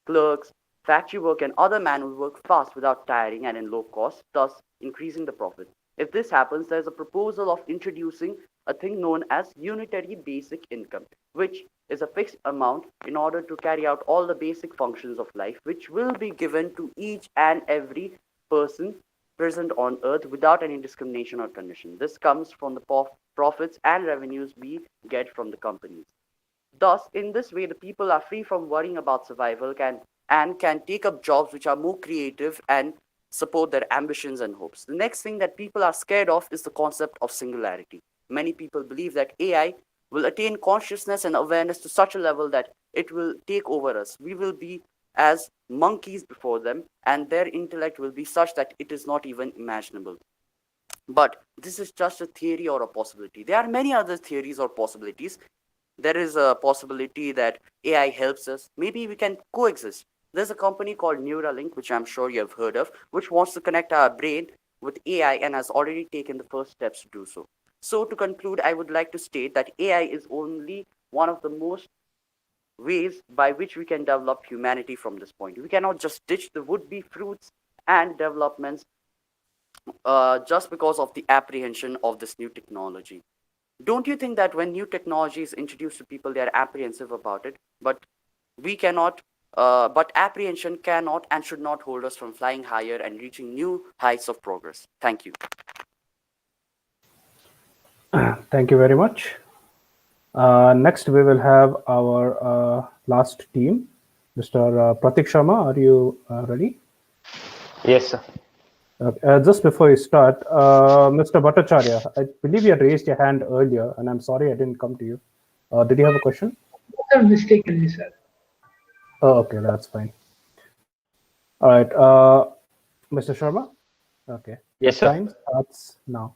clerks, factory work, and other manual work fast without tiring and in low cost, thus increasing the profit. If this happens, there's a proposal of introducing a thing known as unitary basic income, which is a fixed amount in order to carry out all the basic functions of life, which will be given to each and every person present on earth without any discrimination or condition. This comes from the profits and revenues we get from the companies. Thus, in this way, the people are free from worrying about survival and can take up jobs which are more creative and support their ambitions and hopes. The next thing that people are scared of is the concept of singularity. Many people believe that AI will attain consciousness and awareness to such a level that it will take over us. We will be as monkeys before them, and their intellect will be such that it is not even imaginable. But this is just a theory or a possibility. There are many other theories or possibilities. There is a possibility that AI helps us. Maybe we can coexist. There's a company called Neuralink, which I'm sure you have heard of, which wants to connect our brain with AI and has already taken the first steps to do so. So, to conclude, I would like to state that AI is only one of the most ways by which we can develop humanity from this point. We cannot just ditch the would be fruits and developments just because of the apprehension of this new technology. Don't you think that when new technology is introduced to people, they are apprehensive about it? But we cannot, but apprehension cannot and should not hold us from flying higher and reaching new heights of progress. Thank you. Thank you very much. Next, we will have our last team. Mr. Pratik Sharma, are you ready? Yes, sir. Just before you start, Mr. Bhattacharya, I believe you had raised your hand earlier, and I'm sorry I didn't come to you. Did you have a question? Mistakenly, sir. Oh, okay, that's fine. All right, Mr. Sharma. Okay, your Yes, sir. time starts now.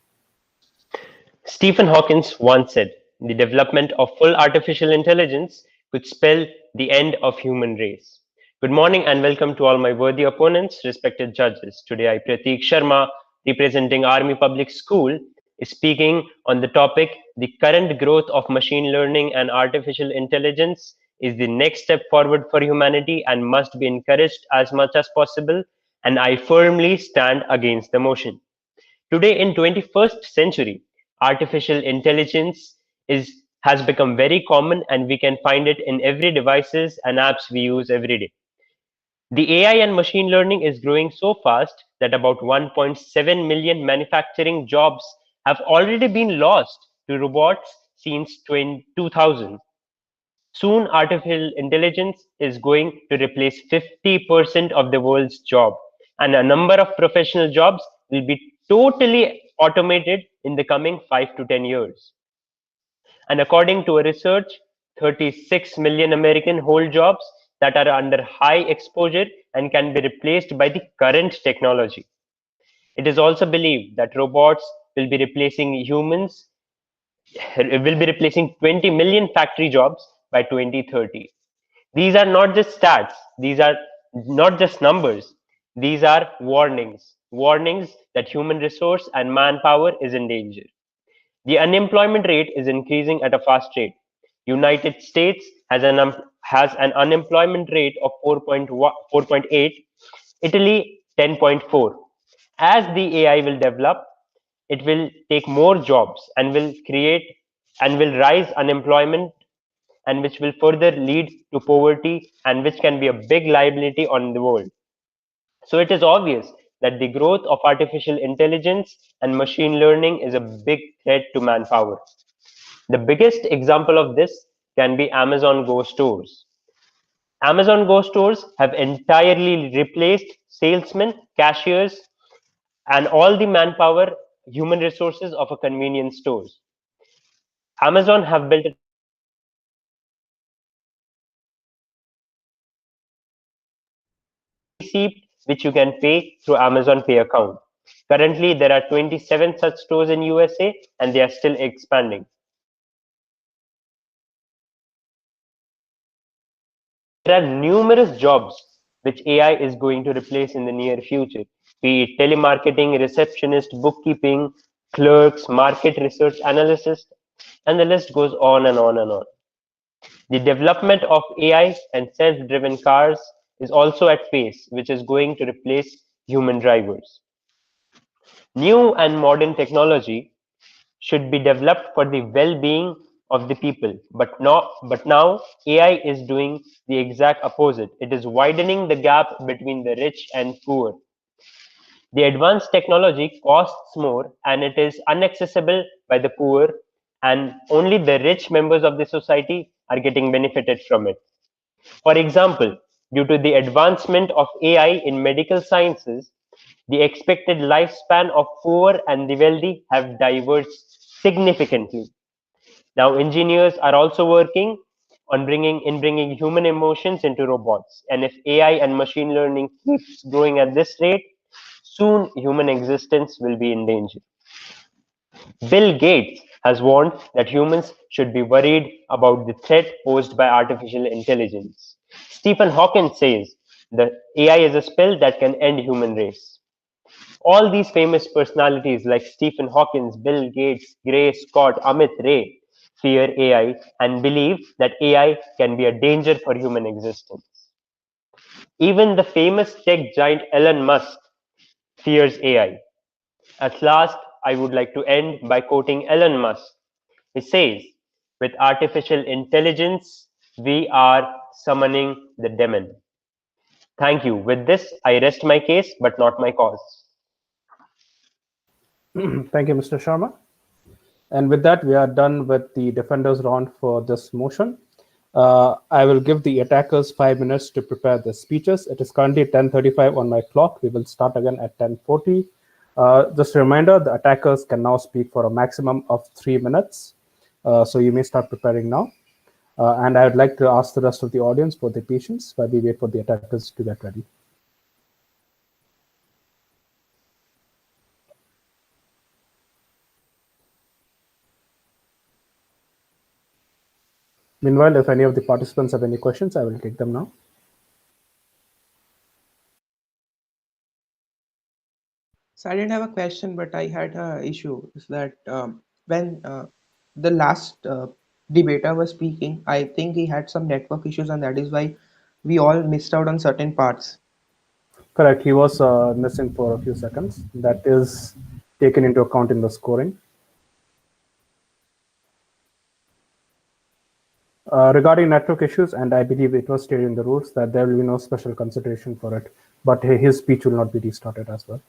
Stephen Hawking once said, the development of full artificial intelligence could spell the end of human race. Good morning and welcome to all my worthy opponents, respected judges. Today I, Pratik Sharma, representing Army Public School, is speaking on the topic, the current growth of machine learning and artificial intelligence is the next step forward for humanity and must be encouraged as much as possible, and I firmly stand against the motion. Today in 21st century, artificial intelligence has become very common and we can find it in every devices and apps we use every day. The AI and machine learning is growing so fast that about 1.7 million manufacturing jobs have already been lost to robots since 2000. Soon, artificial intelligence is going to replace 50% of the world's job, and a number of professional jobs will be totally automated in the coming 5 to 10 years. And according to a research, 36 million American hold jobs that are under high exposure and can be replaced by the current technology. It is also believed that robots will be replacing humans, will be replacing 20 million factory jobs by 2030. These are not just stats, these are not just numbers, these are warnings that human resource and manpower is in danger. The unemployment rate is increasing at a fast rate. United States has an unemployment rate of 4.8, Italy 10.4. As the AI will develop, it will take more jobs and will create and will rise unemployment, and which will further lead to poverty and which can be a big liability on the world. So it is obvious that the growth of artificial intelligence and machine learning is a big threat to manpower. The biggest example of this can be Amazon Go stores. Amazon Go stores have entirely replaced salesmen, cashiers, and all the manpower, human resources of a convenience stores. Amazon have built a receipt which you can pay through Amazon Pay account. Currently, there are 27 such stores in USA and they are still expanding. are numerous jobs which AI is going to replace in the near future, be it telemarketing, receptionist, bookkeeping, clerks, market research analyst, and the list goes on and on and on. The development of AI and self-driven cars is also at pace, which is going to replace human drivers. New and modern technology should be developed for the well-being of the people, but now AI is doing the exact opposite. It is widening the gap between the rich and poor. The advanced technology costs more and it is inaccessible by the poor, and only the rich members of the society are getting benefited from it. For example, due to the advancement of AI in medical sciences, the expected lifespan of poor and the wealthy have diverged significantly. Now, engineers are also working on bringing human emotions into robots. And if AI and machine learning keeps growing at this rate, soon human existence will be in danger. Bill Gates has warned that humans should be worried about the threat posed by artificial intelligence. Stephen Hawking says that AI is a spell that can end human race. All these famous personalities like Stephen Hawking, Bill Gates, Gray Scott, Amit Ray fear AI and believe that AI can be a danger for human existence. Even the famous tech giant Elon Musk fears AI. At last, I would like to end by quoting Elon Musk. He says, with artificial intelligence, we are summoning the demon. Thank you. With this, I rest my case, but not my cause. Thank you, Mr. Sharma. And with that, we are done with the defenders round for this motion. I will give the attackers 5 minutes to prepare their speeches. It is currently 10:35 on my clock. We will start again at 10:40. Just a reminder, the attackers can now speak for a maximum of 3 minutes. So you may start preparing now. And I would like to ask the rest of the audience for their patience while we wait for the attackers to get ready. Meanwhile, if any of the participants have any questions, I will take them now. So I didn't have a question, but I had a issue. Is that when the last debater was speaking, I think he had some network issues, and that is why we all missed out on certain parts. Correct. He was missing for a few seconds. That is taken into account in the scoring. Regarding network issues, and I believe it was stated in the rules that there will be no special consideration for it, but his speech will not be restarted as well.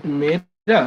मेरा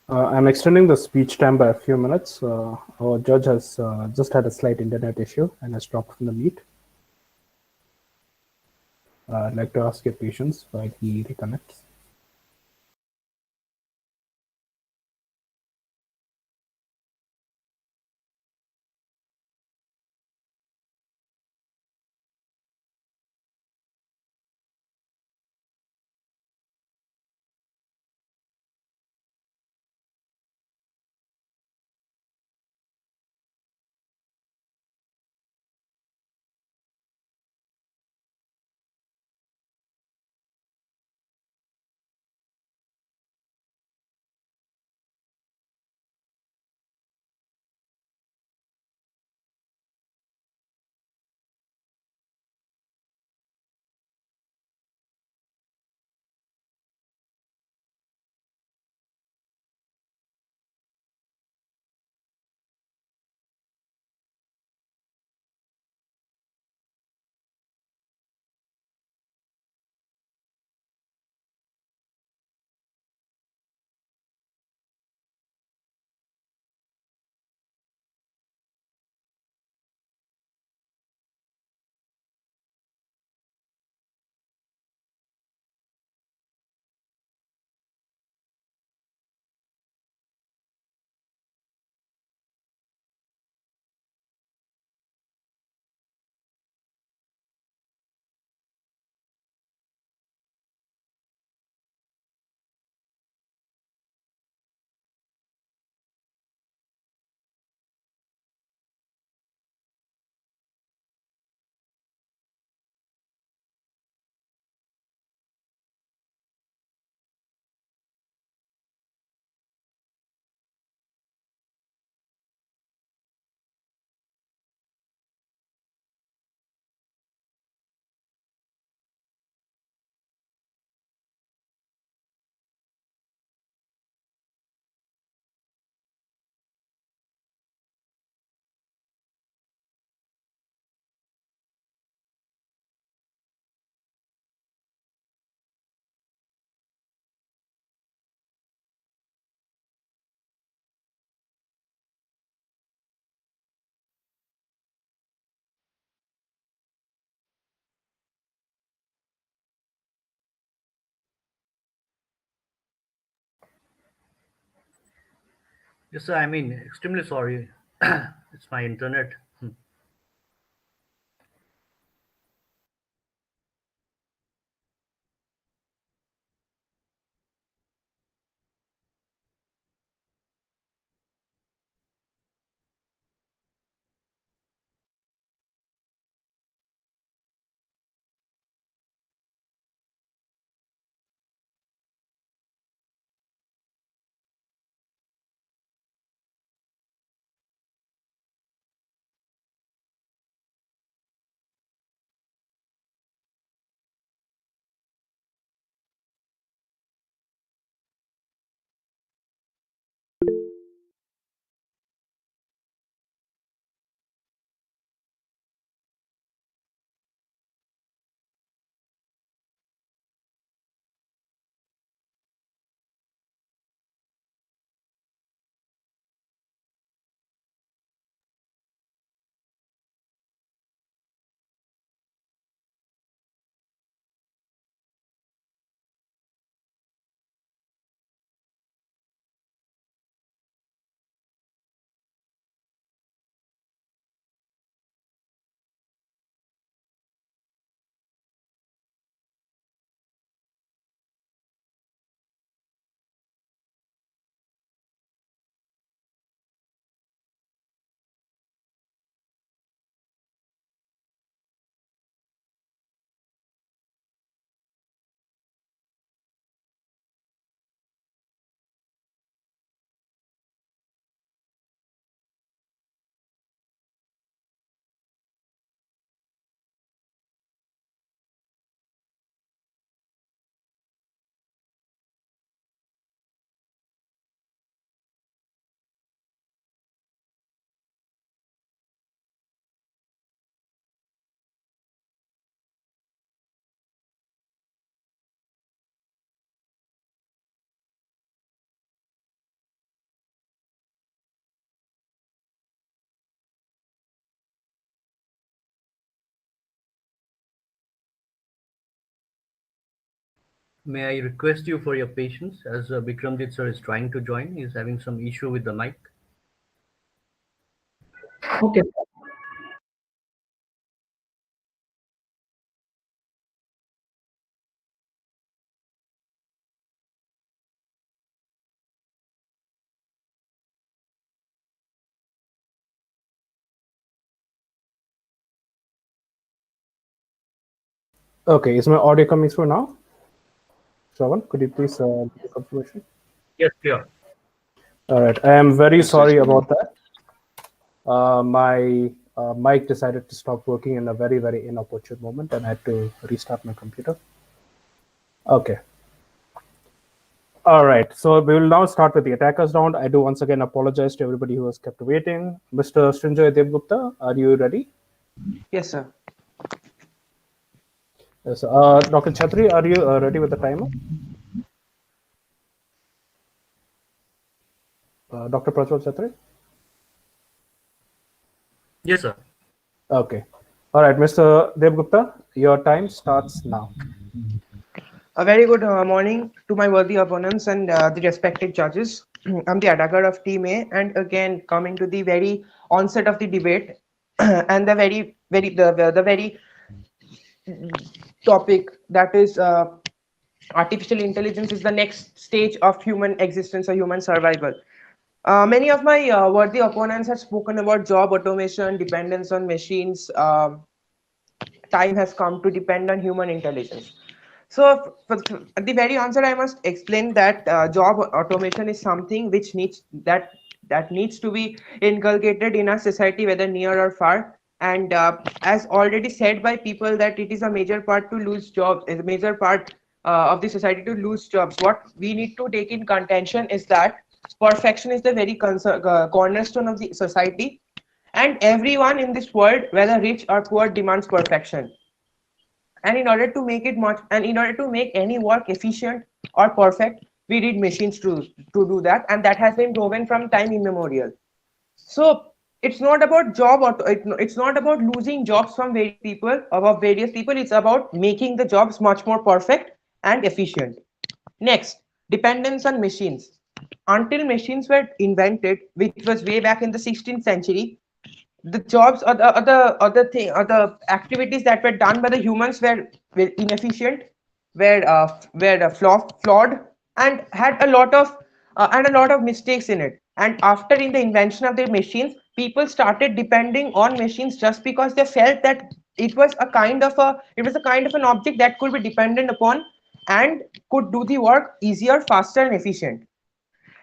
I'm extending the speech time by a few minutes. Our judge has just had a slight internet issue and has dropped from the meet. I'd like to ask your patience while he reconnects. Yes, sir. I mean, extremely sorry. It's my internet. May I request you for your patience as Bikramjit sir is trying to join. He's having some issue with the mic. Okay. Okay, is my audio coming through now? Shravan, could you please give a confirmation? Yes, clear. All right, I am very sorry about that. My mic decided to stop working in a very, very inopportune moment, and I had to restart my computer. Okay. All right, so we will now start with the attackers round. I do once again apologize to everybody who has kept waiting. Mr. Srinjoy Devgupta, are you ready? Yes, sir. Yes. Dr. Chatri, are you ready with the timer? Dr. Prajwal Chatri? Yes, sir. Okay. All right, Mr. Devgupta, your time starts now. A very good morning to my worthy opponents and the respected judges. I'm the attacker of Team A, and again coming to the very onset of the debate and the very topic that is artificial intelligence is the next stage of human existence or human survival. Many of my worthy opponents have spoken about job automation, dependence on machines. Time has come to depend on human intelligence. So, at the very onset, I must explain that job automation is something which needs to be inculcated in our society, whether near or far. And as already said by people, that it is a major part to lose jobs, is a major part of the society to lose jobs. What we need to take in contention is that perfection is the very cornerstone of the society, and everyone in this world, whether rich or poor, demands perfection. And in order to make it much, and in order to make any work efficient or perfect, we need machines to do that, and that has been proven from time immemorial. So it's not about it's not about losing jobs from various people. It's about making the jobs much more perfect and efficient. Next, dependence on machines. Until machines were invented, which was way back in the 16th century, the jobs or the activities that were done by the humans were inefficient, flawed, and had a lot of mistakes in it. And after in the invention of the machines, people started depending on machines just because they felt that it was a kind of an object that could be dependent upon and could do the work easier, faster, and efficient.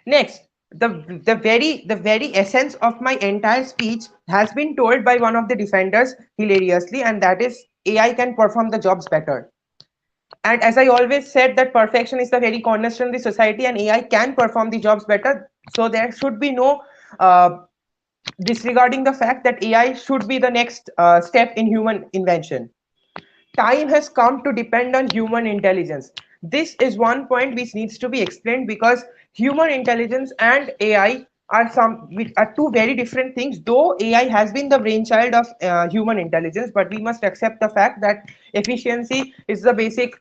Next, the very essence of my entire speech has been told by one of the defenders hilariously, and that is AI can perform the jobs better. And as I always said, that perfection is the very cornerstone of the society, and AI can perform the jobs better. So there should be no disregarding the fact that AI should be the next step in human invention. Time has come to depend on human intelligence. This is one point which needs to be explained, because human intelligence and AI are two very different things. Though AI has been the brainchild of human intelligence, but we must accept the fact that efficiency is the basic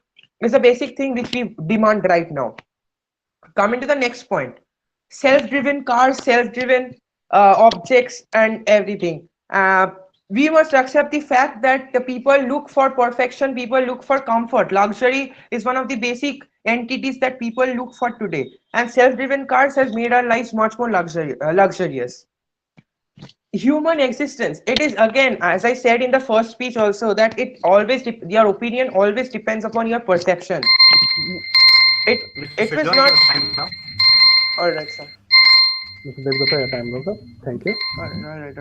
thing which we demand right now. Coming to the next point, self-driven cars, self-driven objects, and everything. We must accept the fact that the people look for perfection, people look for comfort. Luxury is one of the basic entities that people look for today, and self-driven cars has made our lives much more luxurious. Human existence, it is, again, as I said in the first speech also, that your opinion always depends upon your perception. It Mr. was Joy, not. your time is up. All right, sir. Mr. Devgupta, your time is up. Thank you. All right.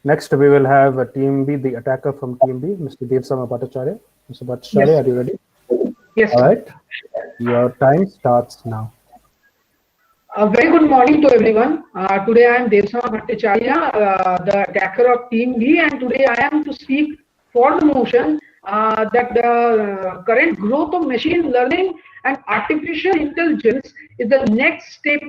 Next, we will have a Team B, the attacker from Team B, Mr. Devsama Bhattacharya. Mr. Bhattacharya, Yes. are you ready? Yes. All right. Your time starts now. A very good morning to everyone. Today I am Devsama Bhattacharya, the attacker of Team B, and today I am to speak for the motion that the current growth of machine learning and artificial intelligence is the next step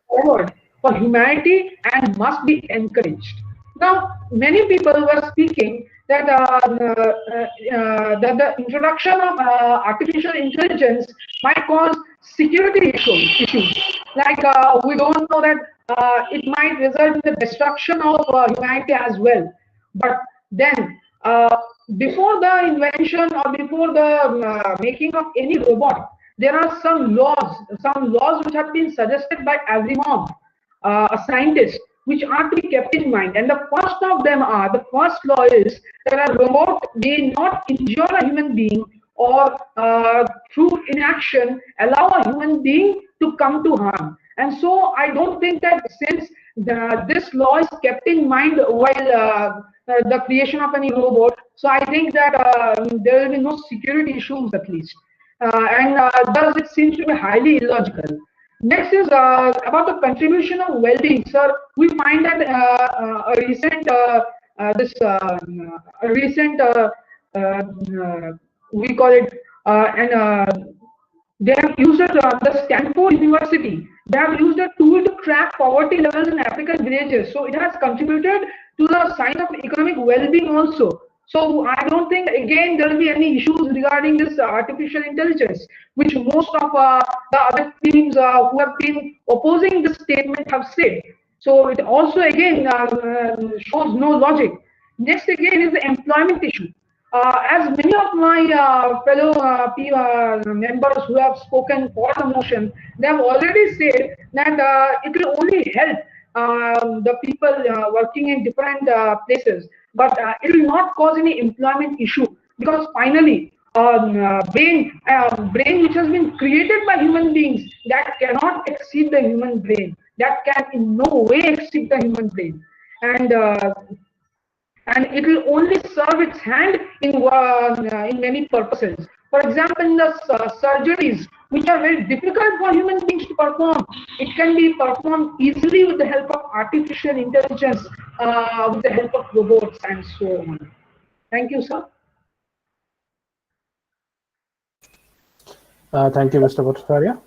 forward for humanity and must be encouraged. Now, many people were speaking that that the introduction of artificial intelligence might cause security issues. Like we don't know that it might result in the destruction of humanity as well. But then, before the invention or before the making of any robot, there are some laws which have been suggested by Asimov, a scientist, which are to be kept in mind. And the first law is that a robot may not injure a human being or through inaction allow a human being to come to harm. And so I don't think that since this law is kept in mind while the creation of any robot, so I think that there will be no security issues at least. And thus it seems to be highly illogical. Next is about the contribution of well-being. Sir, we find that a recent we call it and they have used the Stanford University. They have used a tool to track poverty levels in African villages. So it has contributed to the sign of economic well-being also. So I don't think again there will be any issues regarding this artificial intelligence, which most of the other teams who have been opposing this statement have said. So it also again shows no logic. Next again is the employment issue. As many of my fellow members who have spoken for the motion, they have already said that it will only help the people working in different places, but it will not cause any employment issue, because finally brain which has been created by human beings, that cannot exceed the human brain, that can in no way exceed the human brain. And it will only serve its hand in many purposes. For example, in the surgeries, which are very difficult for human beings to perform, it can be performed easily with the help of artificial intelligence, with the help of robots and so on. Thank you, sir. Thank you, Mr. Bhattacharya.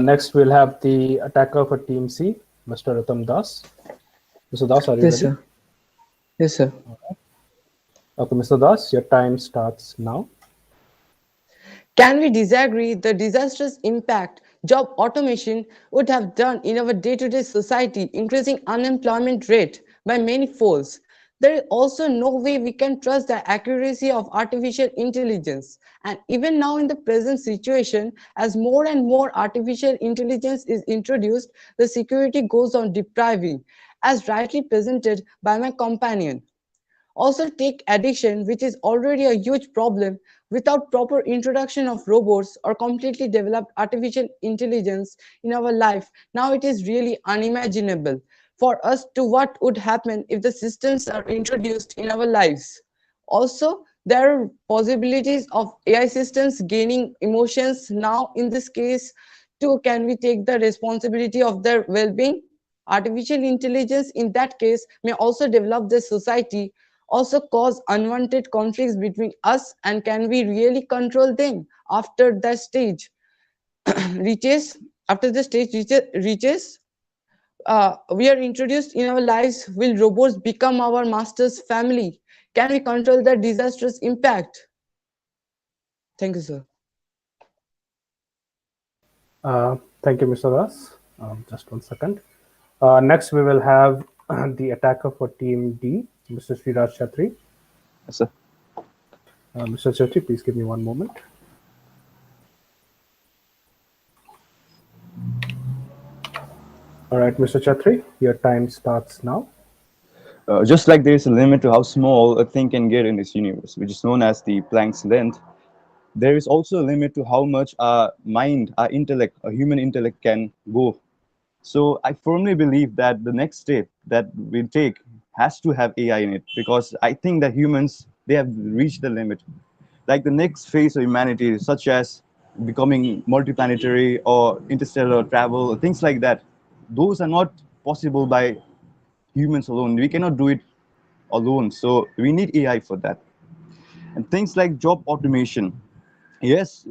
Next, we'll have the attacker for Team C, Mr. Ritam Das. Mr. Das, are you ready? Sir. Yes, sir. Okay, Mr. Das, your time starts now. Can we disagree the disastrous impact job automation would have done in our day-to-day society, increasing unemployment rate by many folds? There is also no way we can trust the accuracy of artificial intelligence. And even now in the present situation, as more and more artificial intelligence is introduced, the security goes on depriving, as rightly presented by my companion. Also take addiction, which is already a huge problem. Without proper introduction of robots or completely developed artificial intelligence in our life, now it is really unimaginable for us to what would happen if the systems are introduced in our lives. Also, there are possibilities of AI systems gaining emotions. Now, in this case, too, can we take the responsibility of their well-being? Artificial intelligence in that case may also develop the society, also cause unwanted conflicts between us, and can we really control them after that stage reaches? After the stage reaches, we are introduced in our lives. Will robots become our master's family? Can we control the disastrous impact? Thank you, sir. Thank you, Mr. Das. Just 1 second. Next, we will have the attacker for Team D, Mr. Sriraj Chatri. Yes, sir. Mr. Chatri, please give me 1 moment. All right, Mr. Chatri, your time starts now. Just like there is a limit to how small a thing can get in this universe, which is known as the Planck's length, there is also a limit to how much our mind, our intellect, our human intellect can go. So I firmly believe that the next step that we'll take has to have AI in it, because I think that humans, they have reached the limit. Like the next phase of humanity, such as becoming multiplanetary or interstellar travel, things like that, those are not possible by humans alone. We cannot do it alone. So we need AI for that. And things like job automation. Yes,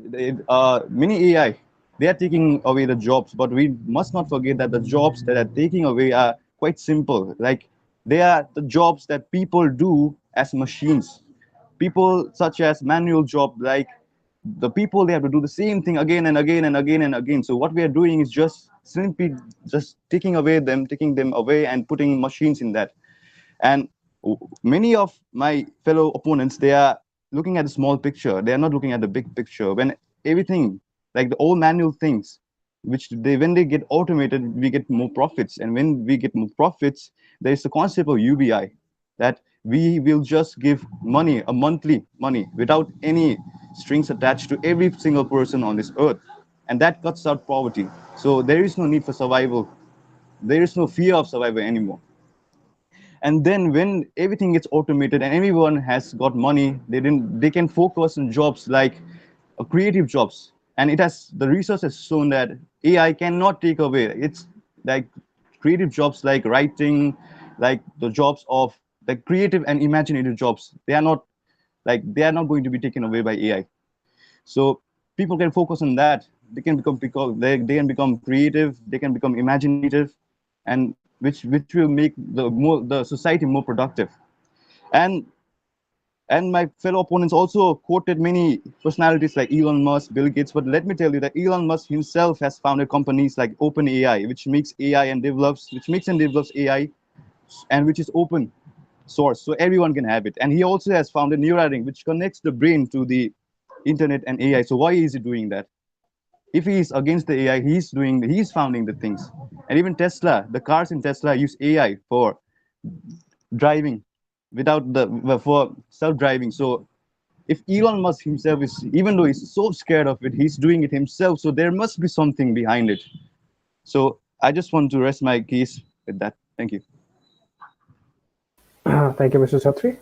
many AI, they are taking away the jobs, but we must not forget that the jobs that are taking away are quite simple. Like they are the jobs that people do as machines. People such as manual job, like the people, they have to do the same thing again and again and again and again. So what we are doing is just simply just taking them away and putting machines in that. And many of my fellow opponents, they are looking at the small picture. They are not looking at the big picture. When everything, like the old manual things, which when they get automated, we get more profits. And when we get more profits, there is the concept of UBI, that we will just give money, a monthly money, without any strings attached to every single person on this earth. And that cuts out poverty. So there is no need for survival. There is no fear of survival anymore. And then when everything gets automated and everyone has got money, they can focus on jobs like creative jobs. And it has, the research has shown that AI cannot take away. It's like creative jobs like writing, like the jobs of the creative and imaginative jobs. They are not going to be taken away by AI. So people can focus on that. They can become creative. They can become imaginative, and which will make the society more productive. And my fellow opponents also quoted many personalities like Elon Musk, Bill Gates. But let me tell you that Elon Musk himself has founded companies like OpenAI, which makes and develops AI, and which is open source, so everyone can have it. And he also has founded Neuralink, which connects the brain to the internet and AI. So why is he doing that? If he is against the AI, he's founding the things. And even Tesla, the cars in Tesla use AI for driving, for self-driving. So if Elon Musk himself is, even though he's so scared of it, he's doing it himself. So there must be something behind it. So I just want to rest my case with that. Thank you. Thank you, Mr. Chatri.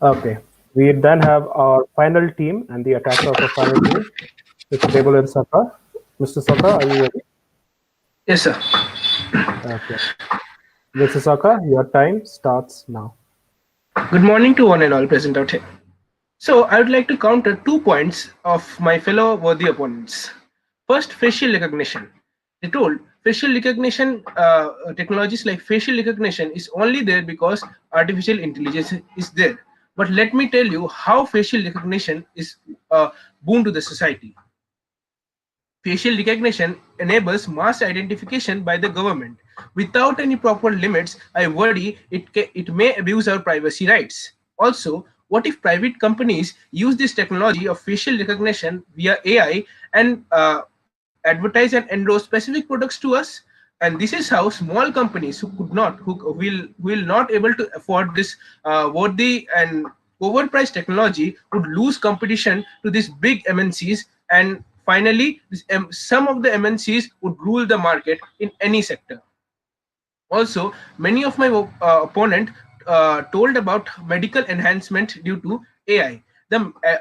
Okay, we then have our final team and the attacker of our final team, Mr. Debul and Saka. Mr. Saka, are you ready? Yes, sir. Okay. Mr. Saka, your time starts now. Good morning to one and all present out here. So I would like to counter 2 points of my fellow worthy opponents. First, facial recognition. They told facial recognition technologies like facial recognition is only there because artificial intelligence is there. But let me tell you how facial recognition is a boon to the society. Facial recognition enables mass identification by the government. Without any proper limits, I worry it may abuse our privacy rights. Also, what if private companies use this technology of facial recognition via AI and advertise and endorse specific products to us? And this is how small companies who will not able to afford this worthy and overpriced technology would lose competition to these big MNCs, and finally some of the MNCs would rule the market in any sector. Also, many of my opponent told about medical enhancement due to AI.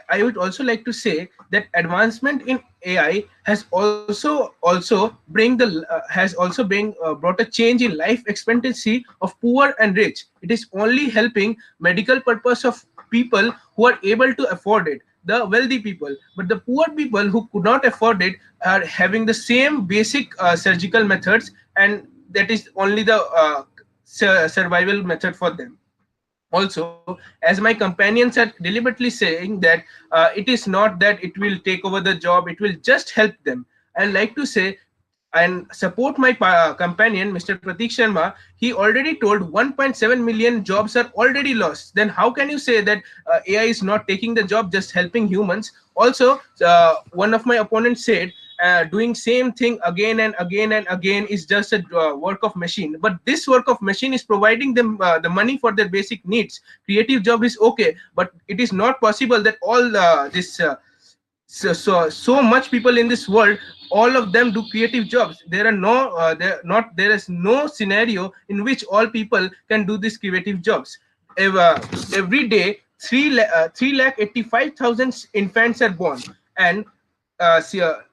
I would also like to say that advancement in AI has also brought a change in life expectancy of poor and rich. It is only helping medical purpose of people who are able to afford it, the wealthy people. But the poor people who could not afford it are having the same basic surgical methods, and that is only the survival method for them. Also, as my companions are deliberately saying that it is not that it will take over the job, it will just help them. I like to say and support my companion, Mr. Pratik Sharma. He already told 1.7 million jobs are already lost. Then how can you say that AI is not taking the job, just helping humans? Also, one of my opponents said doing same thing again and again and again is just a work of machine. But this work of machine is providing them the money for their basic needs. Creative job is okay, but it is not possible that all this so much people in this world, all of them do creative jobs. There is no scenario in which all people can do these creative jobs. Every day 3,85,000 infants are born, and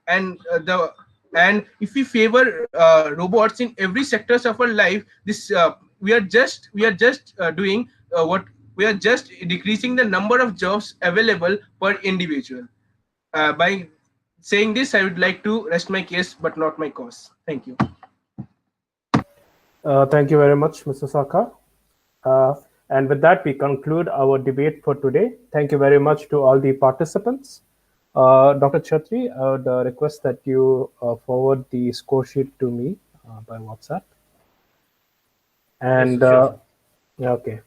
and if we favor robots in every sectors of our life, this we are just decreasing the number of jobs available per individual. By saying this, I would like to rest my case, but not my cause. Thank you. Thank you very much, Mr. Saka. And with that, we conclude our debate for today. Thank you very much to all the participants. Dr. Chatri, I would request that you forward the score sheet to me by WhatsApp. And Yes, sure. okay.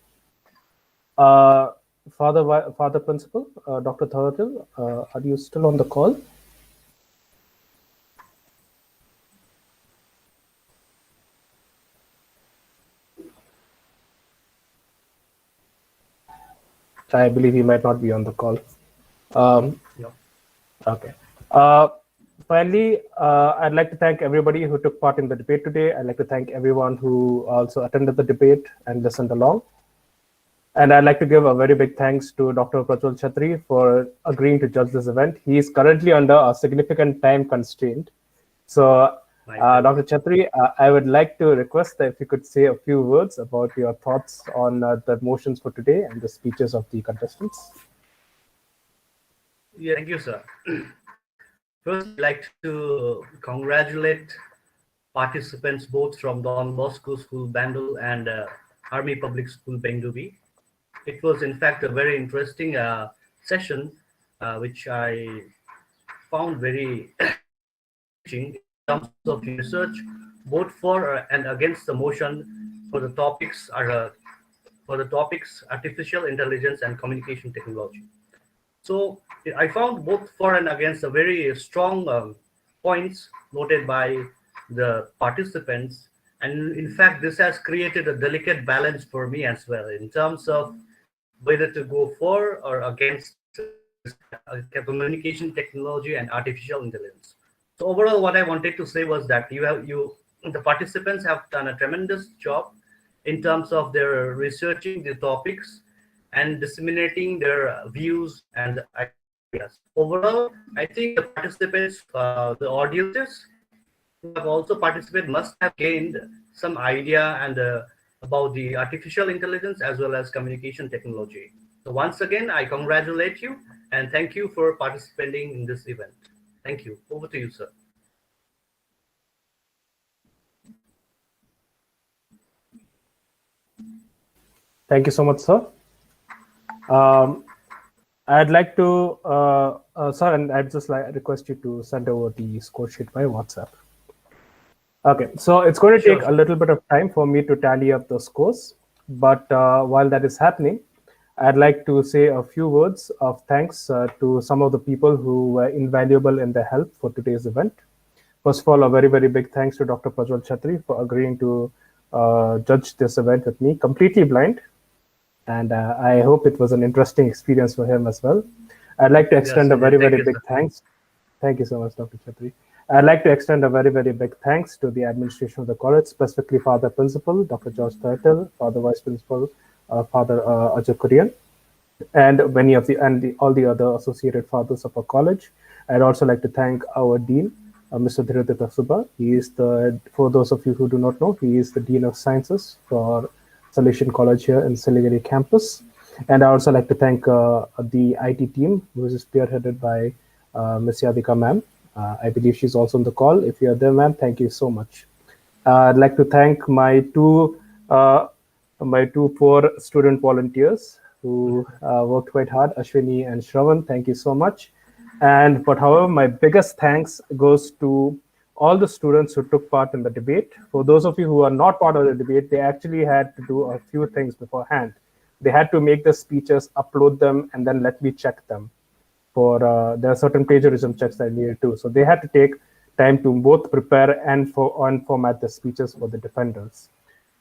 Father Principal, Dr. Tharatil, are you still on the call? I believe he might not be on the call. Yeah. Okay. Finally, I'd like to thank everybody who took part in the debate today. I'd like to thank everyone who also attended the debate and listened along. And I'd like to give a very big thanks to Dr. Prajwal Chatri for agreeing to judge this event. He is currently under a significant time constraint. So, Dr. Chatri, I would like to request that if you could say a few words about your thoughts on the motions for today and the speeches of the contestants. Yeah, thank you, sir. First, I'd like to congratulate participants both from Don Bosco School, Bandel, and Army Public School, Bendubi. It was, in fact, a very interesting session, which I found very in terms of research, both for and against the motion for the topics artificial intelligence and communication technology. So I found both for and against a very strong points noted by the participants, and in fact this has created a delicate balance for me as well in terms of whether to go for or against communication technology and artificial intelligence. So overall, what I wanted to say was that the participants have done a tremendous job in terms of their researching the topics and disseminating their views and ideas. Overall, I think the participants, the audiences who have also participated must have gained some idea and about the artificial intelligence as well as communication technology. So once again, I congratulate you and thank you for participating in this event. Thank you. Over to you, sir. Thank you so much, sir. I'd like to, sir, and I'd just like request you to send over the score sheet by WhatsApp. Okay, so it's going to take a little bit of time for me to tally up the scores, but while that is happening, I'd like to say a few words of thanks to some of the people who were invaluable in their help for today's event. First of all, a very, very big thanks to Dr. Prajwal Chatri for agreeing to judge this event with me, completely blind. And I hope it was an interesting experience for him as well. I'd like to extend a very, very big thanks. Thank you so much, Dr. Chatri. I'd like to extend a very, very big thanks to the administration of the college, specifically Father Principal, Dr. George Thurtle, Father Vice Principal, Father Ajay Kurian, and all the other associated fathers of our college. I'd also like to thank our dean, Mr. Dhiradita Subba. He is for those of you who do not know, he is the Dean of Sciences for Salesian College here in Siliguri campus. And I also like to thank the IT team, who is spearheaded by Ms. Yadika ma'am. I believe she's also on the call. If you're there, ma'am, thank you so much. I'd like to thank my two poor student volunteers who worked quite hard, Ashwini and Shravan. Thank you so much. But however, my biggest thanks goes to all the students who took part in the debate. For those of you who are not part of the debate, they actually had to do a few things beforehand. They had to make the speeches, upload them, and then let me check them. There are certain plagiarism checks that I needed to. So they had to take time to both prepare and format the speeches for the defenders.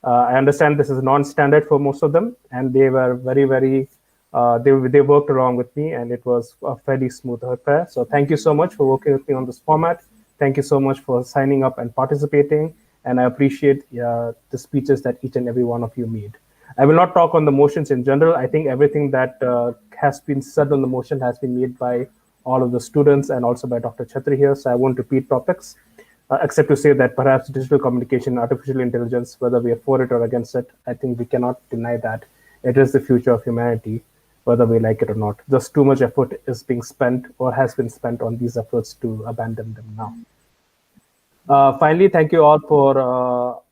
I understand this is non-standard for most of them, and they were very, very, they worked along with me, and it was a fairly smooth affair. So thank you so much for working with me on this format. Thank you so much for signing up and participating, and I appreciate the speeches that each and every one of you made. I will not talk on the motions in general. I think everything that has been said on the motion has been made by all of the students and also by Dr. Chatri here, so I won't repeat topics, except to say that perhaps digital communication, artificial intelligence, whether we are for it or against it, I think we cannot deny that it is the future of humanity, whether we like it or not. Just too much effort is being spent or has been spent on these efforts to abandon them now. Finally, thank you all for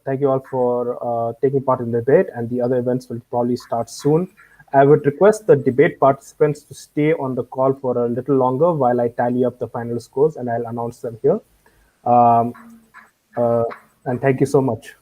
Thank you all for taking part in the debate, and the other events will probably start soon. I would request the debate participants to stay on the call for a little longer while I tally up the final scores, and I'll announce them here. Um, and thank you so much.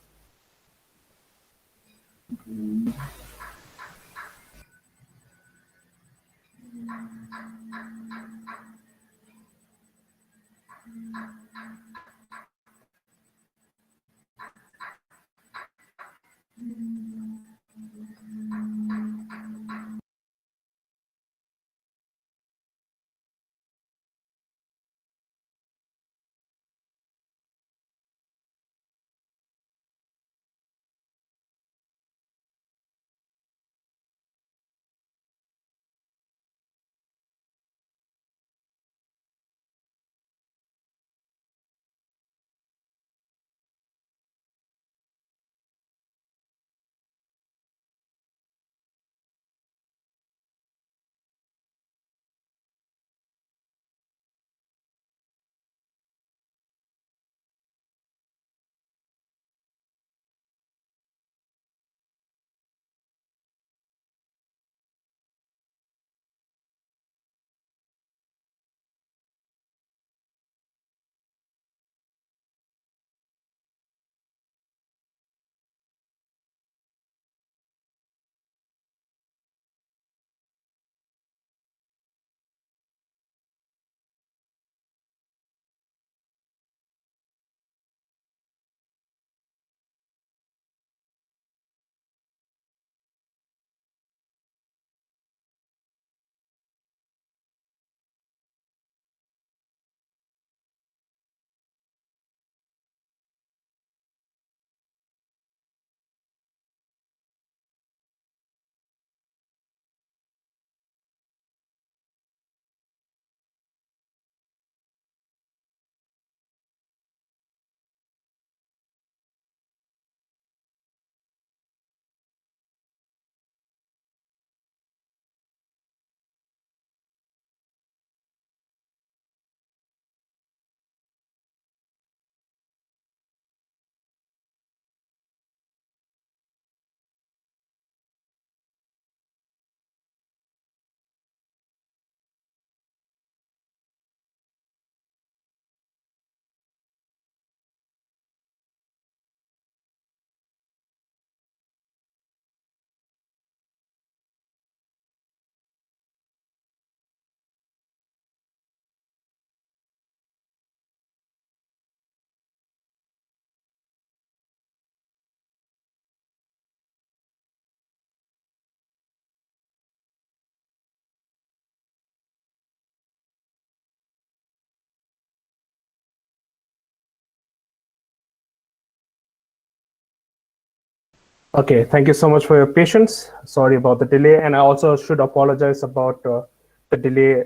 Okay, thank you so much for your patience. Sorry about the delay, and I also should apologize about the delay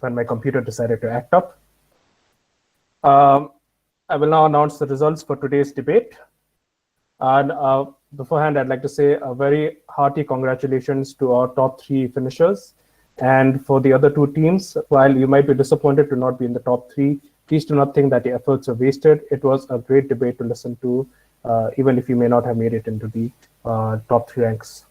when my computer decided to act up. I will now announce the results for today's debate. And beforehand, I'd like to say a very hearty congratulations to our top 3 finishers. And for the other 2 teams, while you might be disappointed to not be in the top 3, please do not think that the efforts are wasted. It was a great debate to listen to, even if you may not have made it into the top 3 ranks.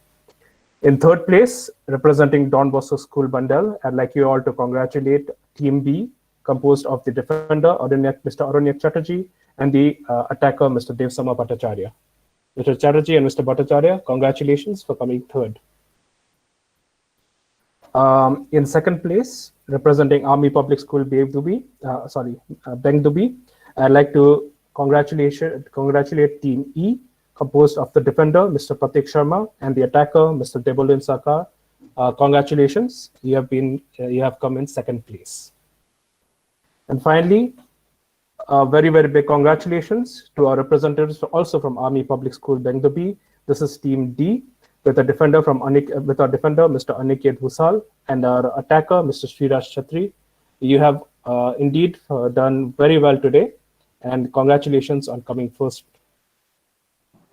In third place, representing Don Bosco School Bandel, I'd like you all to congratulate Team B, composed of the defender, Mr. Aranyak Chatterjee, and the attacker, Mr. Devsama Bhattacharya. Mr. Chatterjee and Mr. Bhattacharya, congratulations for coming third. In second place, representing Army Public School Bengdubi, I'd like to congratulate Team E, composed of the defender, Mr. Pratik Sharma, and the attacker, Mr. Debolin Sakar. Congratulations, you have come in second place. And finally, very, very big congratulations to our representatives also from Army Public School Bengdubi. This is Team D, with our defender, Mr. Aniket Husal, and our attacker, Mr. Sriraj Chatri. You have indeed done very well today, and congratulations on coming first.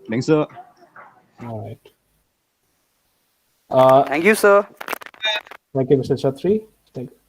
Thanks, sir. All right. Thank you, sir. Thank you, Mr. Chatri.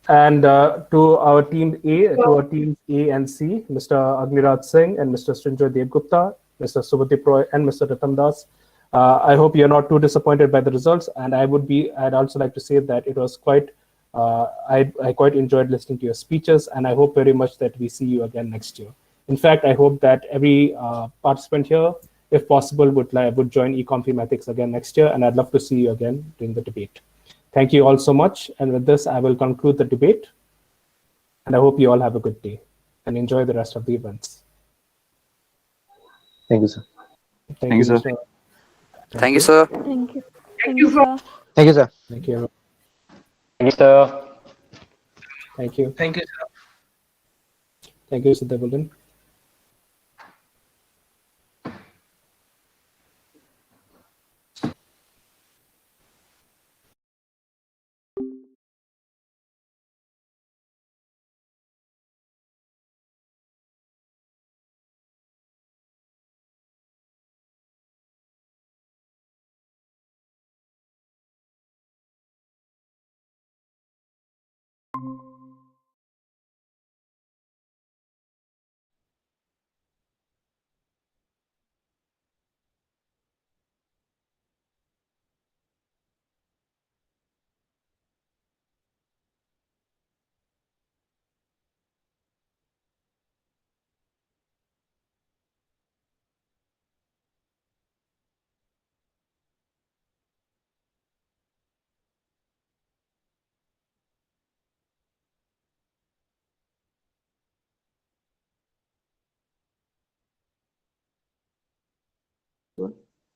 And to our team A, to our teams A and C, Mr. Agniraj Singh and Mr. Srinjoy Devgupta, Mr. Subhadeep Roy, and Mr. Ratan Das. I hope you're not too disappointed by the results. And I'd also like to say that it was quite, I quite enjoyed listening to your speeches, and I hope very much that we see you again next year. In fact, I hope that every participant here, if possible, would join eComphymathix again next year, and I'd love to see you again during the debate. Thank you all so much. And with this, I will conclude the debate. And I hope you all have a good day and enjoy the rest of the events. Thank you, sir. Thank you, sir. Mr. Thank you, sir. Thank you. Thank you, sir. Thank you, sir. Thank you. Thank you, sir. Thank you. Thank you, sir. Thank you, Mr. Devulin.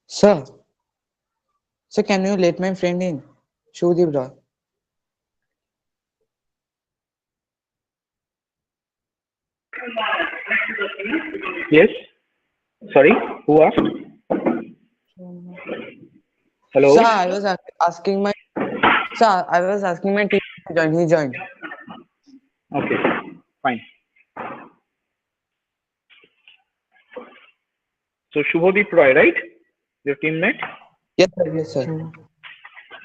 Sir, sir, can you let my friend in? Shuvdeep Roy. Yes. Sorry, who asked? Hello. Sir, I was asking my team to join. He joined. Okay, fine. So Shubhadeep Roy, right? Your teammate? Yes, sir. Yes, sir.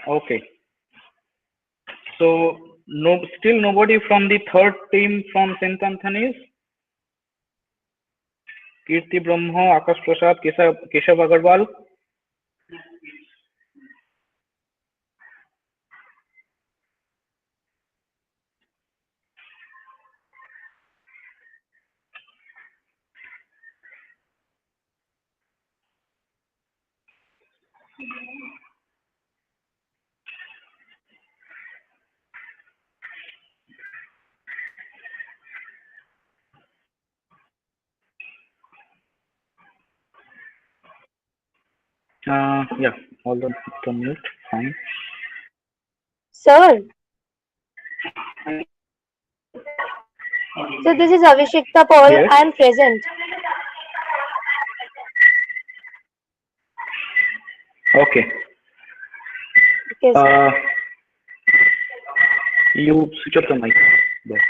Okay. So still nobody from the third team from St. Anthony's? Kirti Brahma, Akash Prasad, Keshav Agarwal. Yeah, hold on, put on mute. Fine. Sir, so this is Avishikta Paul. Yes. I am present. Okay. Okay, sir. You switch off the mic. There.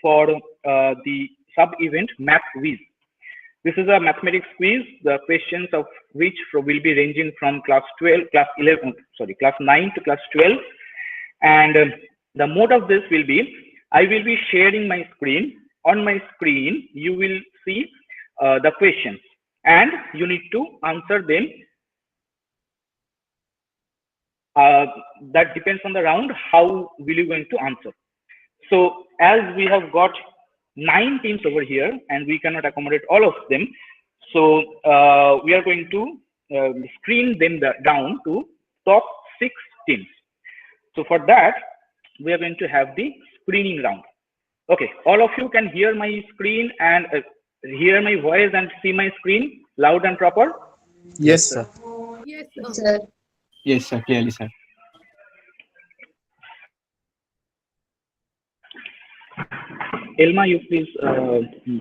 for the sub-event Math Quiz. This is a mathematics quiz, the questions of which will be ranging from class 9 to class 12. And the mode of this will be, I will be sharing my screen. On my screen, you will see the questions and you need to answer them. That depends on the round, how will you going to answer. So as we have got 9 teams over here and we cannot accommodate all of them, so we are going to screen them down to top 6 teams. So for that, we are going to have the screening round. Okay, all of you can hear my screen and hear my voice and see my screen loud and proper? Yes, sir. Yes, sir. Yes, sir. Clearly, sir. Elma, you please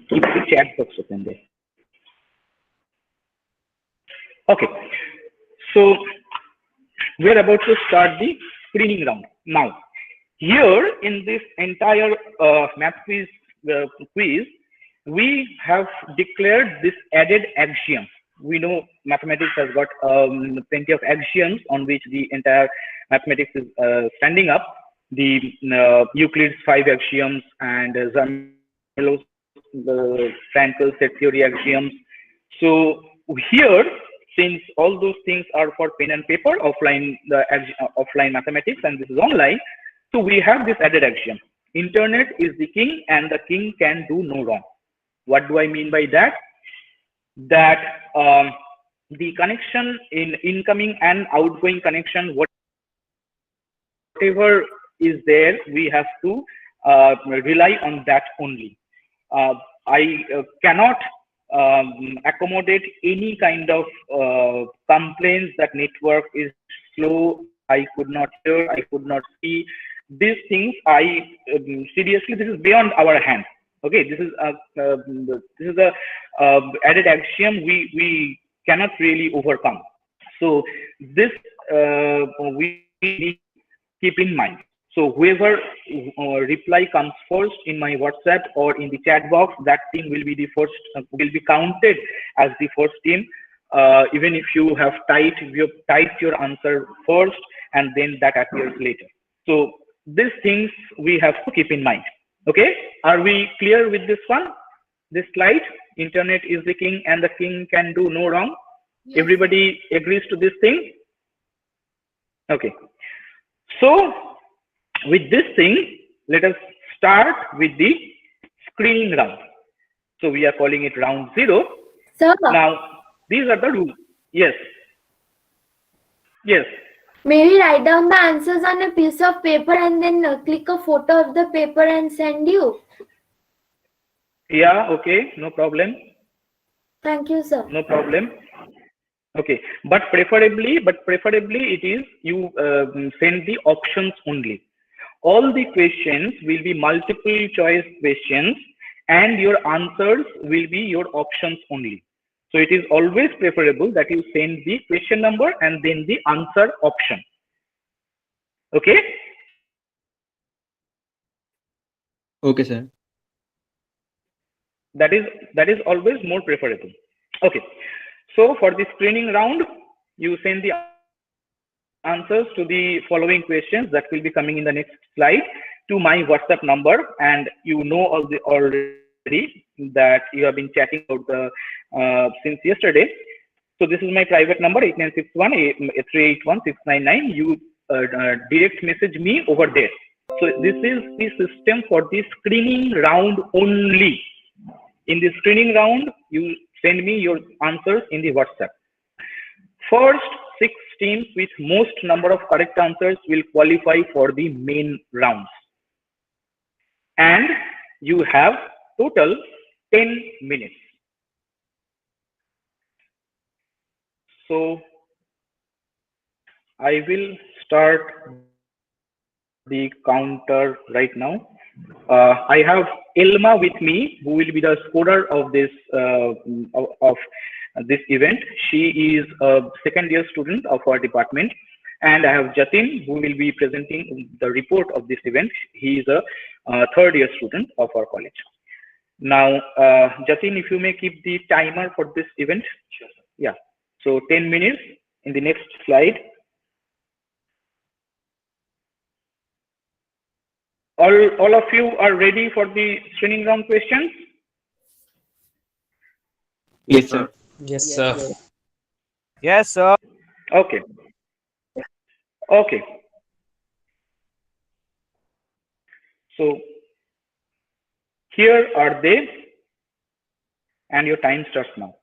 keep the chat box open there. Okay, so we're about to start the screening round. Now, here in this entire math quiz, we have declared this added axiom. We know mathematics has got plenty of axioms on which the entire mathematics is standing up. The Euclid's 5 axioms and Zermelo's Frankel's set theory axioms. So here, since all those things are for pen and paper, offline mathematics, and this is online, so we have this added axiom. Internet is the king and the king can do no wrong. What do I mean by that? That the connection in incoming and outgoing connection, whatever is there, we have to rely on that only. I cannot accommodate any kind of complaints that network is slow, I could not hear, I could not see. These things, seriously, this is beyond our hand. Okay, this is a added axiom we cannot really overcome. So this we need to keep in mind. So whoever reply comes first in my WhatsApp or in the chat box, that team will be the first, will be counted as the first team. Even if you have typed your answer first and then that appears later. So these things we have to keep in mind. Okay, are we clear with this one? This slide, internet is the king and the king can do no wrong. Yes. Everybody agrees to this thing? Okay, so with this thing, let us start with the screening round. So we are calling it round 0. Sir. Now, these are the rules. Yes. Yes. May we write down the answers on a piece of paper and then click a photo of the paper and send you? Yeah, okay, no problem. Thank you, sir. No problem. Okay, but preferably it is you send the options only. All the questions will be multiple choice questions and your answers will be your options only. So it is always preferable that you send the question number and then the answer option. Okay? Okay, sir. That is always more preferable. Okay. So for the screening round, you send the answers to the following questions that will be coming in the next slide to my WhatsApp number, and you know already that you have been chatting about the since yesterday. So this is my private number 8961-381-699. You direct message me over there. So this is the system for the screening round only. In the screening round, you send me your answers in the WhatsApp. First 6 teams with most number of correct answers will qualify for the main rounds. And you have total 10 minutes. So I will start the counter right now. I have Elma with me, who will be the scorer of this event. She is a second-year student of our department, And I have Jatin, who will be presenting the report of this event. He is a third year student of our college. Now, Jatin, if you may keep the timer for this event. Sure. Yeah. So 10 minutes in the next slide. All of you are ready for the screening round questions? Yes, sir. Yes, sir. Yes, sir. Okay. Okay. So here are they, and your time starts now.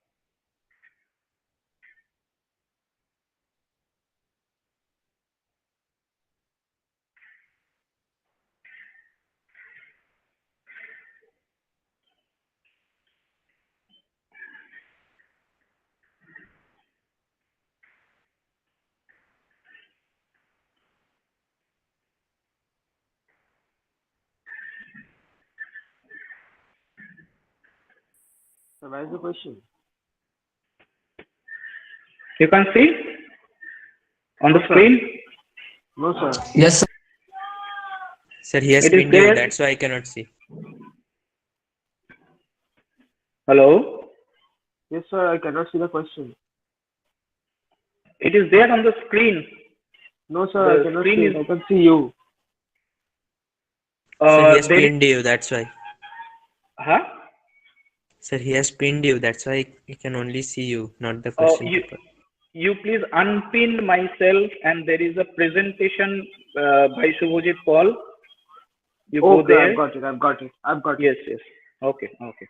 So where is the question? You can see on the No, sir. screen. No, sir. Yes, sir. Sir, he has It is pinned you. there. That's why I cannot see. Hello. Yes, sir. I cannot see the question. It is there on the screen. No, sir. The I cannot screen see is. it. I can see you. Sir, he has There is. pinned you. That's why. Huh? Sir, he has pinned you. That's why I can only see you, not the question paper. You please unpin myself, and there is a presentation by Shubhajit Paul. You go Okay, there. I've got it. I've got it. I've got it. Yes, yes. Okay, okay.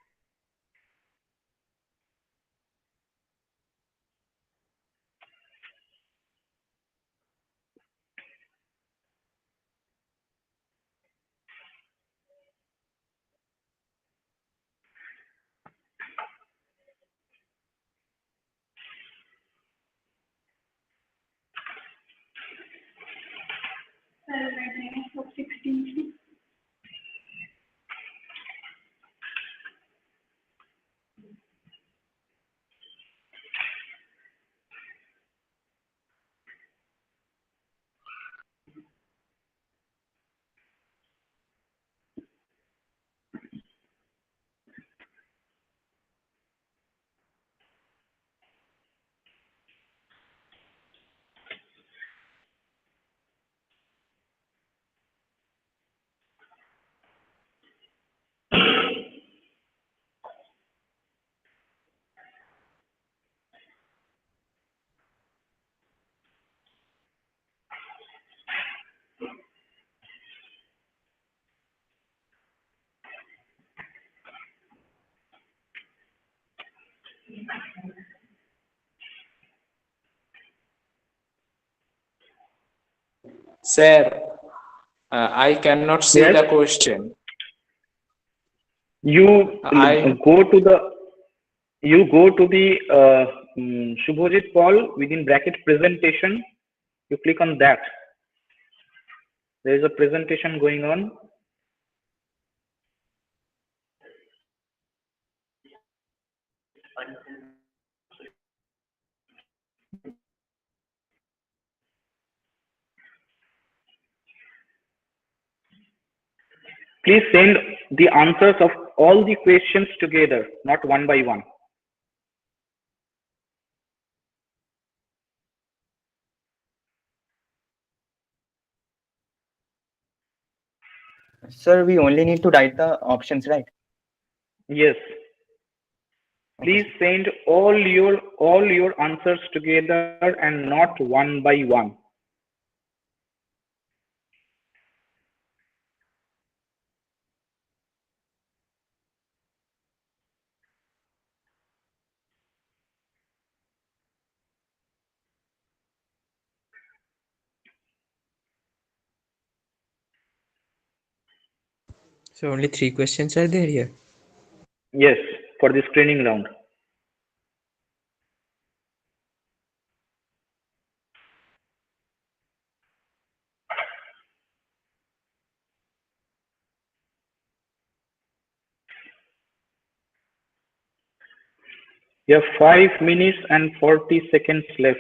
Sir, I cannot see Yes. the question. You I go to the Shubhajit Paul within bracket presentation. You click on that. There is a presentation going on. Please send the answers of all the questions together, not one by one. Sir, we only need to write the options, right? Yes. Please send all your answers together and not one by one. So only 3 questions are there here. Yes, for the screening round. You have 5 minutes and 40 seconds left.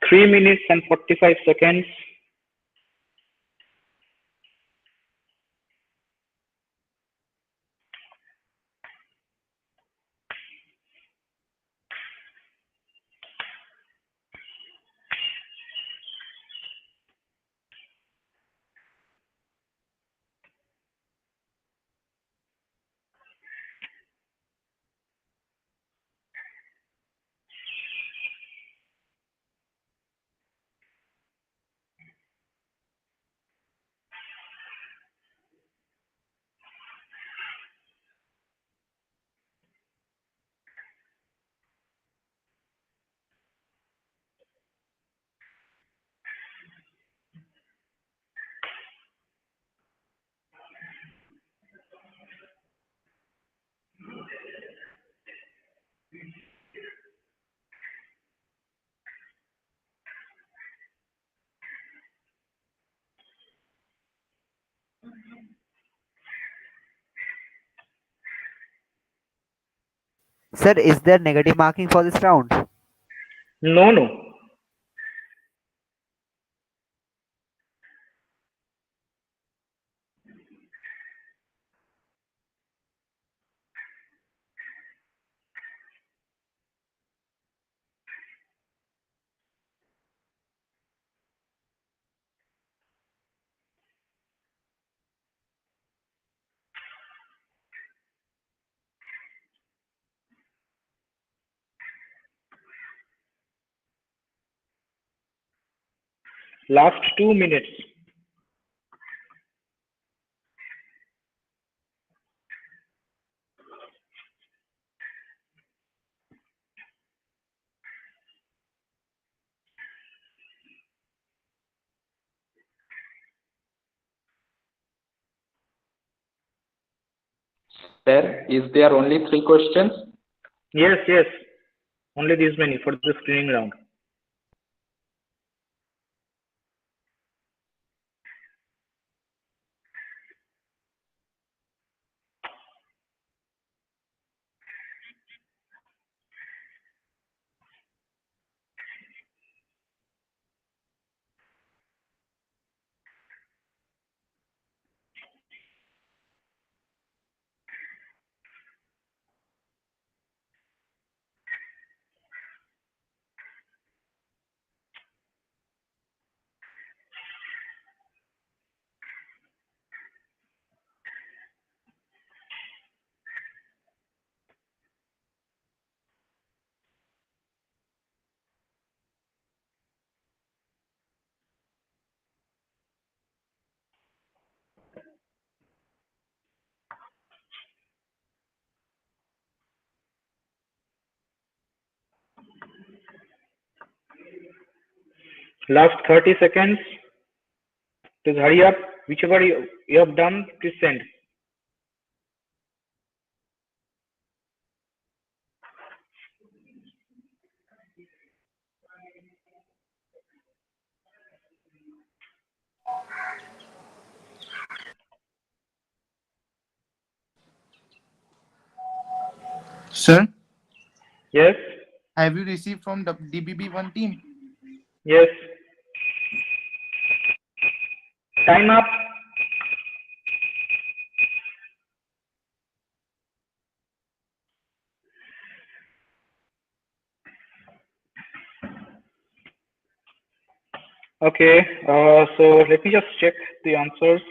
3 minutes and 45 seconds. Sir, is there negative marking for this round? No, no. Last 2 minutes. Sir, is there only 3 questions? Yes, yes. Only these many for the screening round. Last 30 seconds. Please hurry up. Whichever you have done, please send. Sir, Yes, have you received from the DBB1 team? yes. Time up. Okay, so let me just check the answers.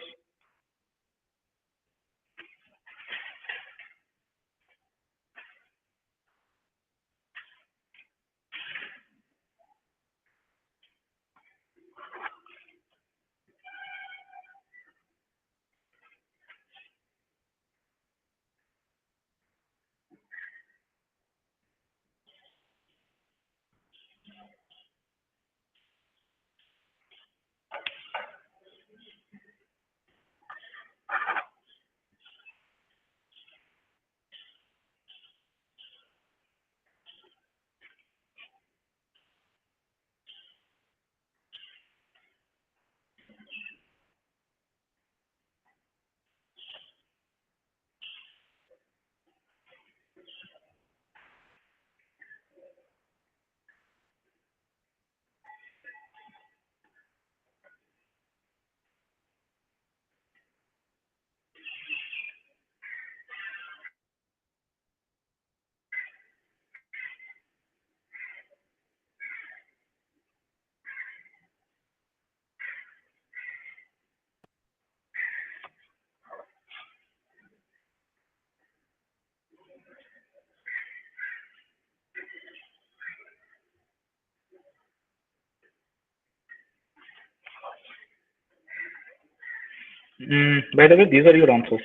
By the way, these are your answers.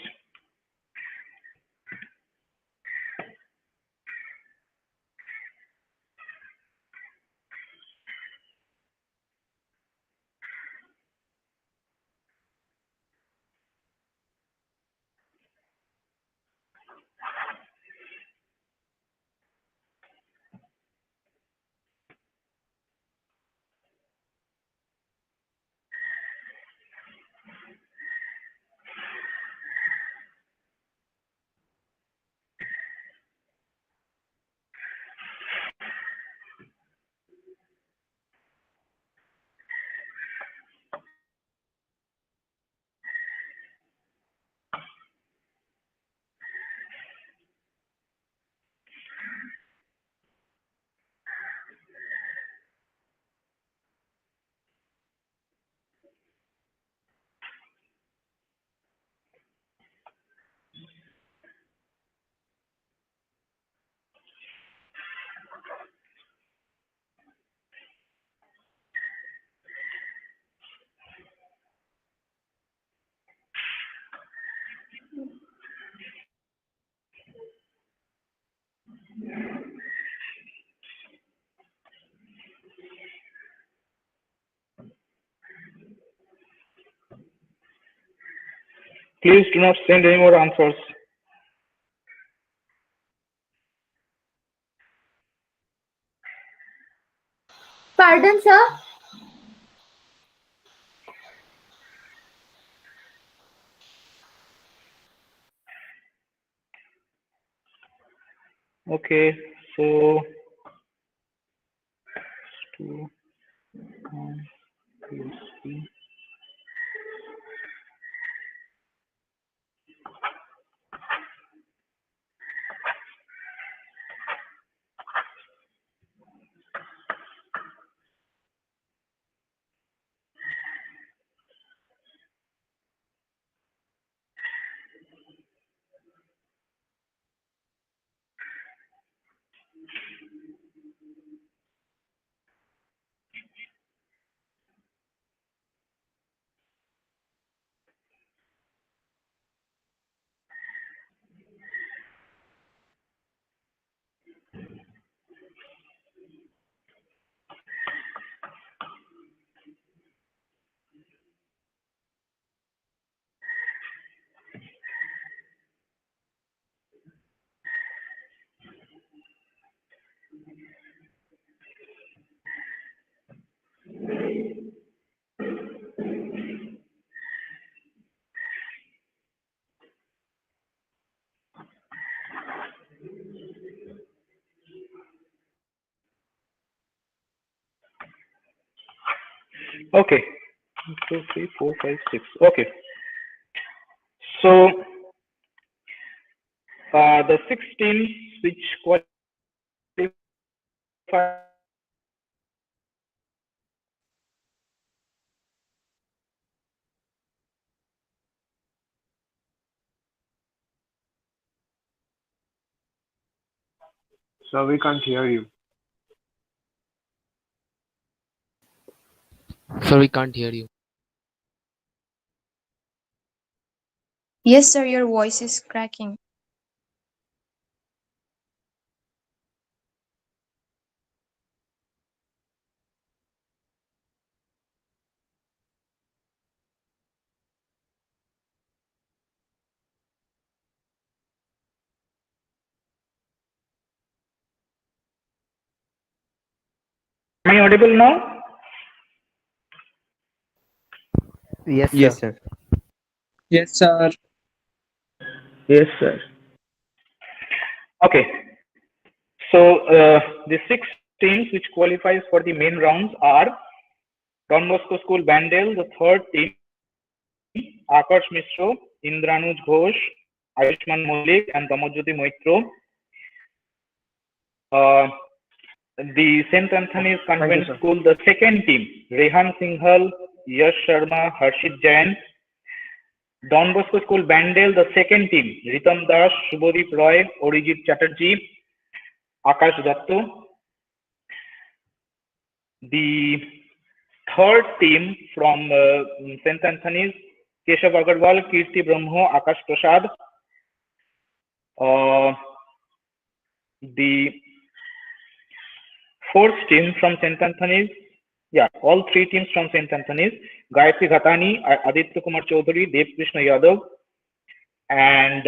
Please do not send any more answers. Pardon, sir? Okay, so 2 PSP. Okay, 1, 2, 3, 4, 5, 6. Okay, so the 6 teams which qualify. Sir, we can't hear you. Sir, we can't hear you. Yes, sir, your voice is cracking. Am I audible now? Yes, sir. Yes, sir. Yes, sir. Yes, sir. Okay, so the 6 teams which qualifies for the main rounds are Don Bosco School Bandel, the third team, Akash Mishra, Indranuj Ghosh, Ayushman Malik, and Ramajyoti Moitro. The St. Anthony's Convent sir. School, the second team, Rehan Singhal, Yash Sharma, Harshit Jain. Don Bosco School Bandel, the second team, Ritam Das, Shubhadeep Roy, Orijit Chatterjee, Akash Datto. The third team from St. Anthony's, Keshav Agarwal, Kirti Brahmo, Akash Prasad. The fourth team from St. Anthony's, yeah, all three teams from St. Anthony's, Gayatri Ghatani, Aditya Kumar Chaudhary, Dev Krishna Yadav, and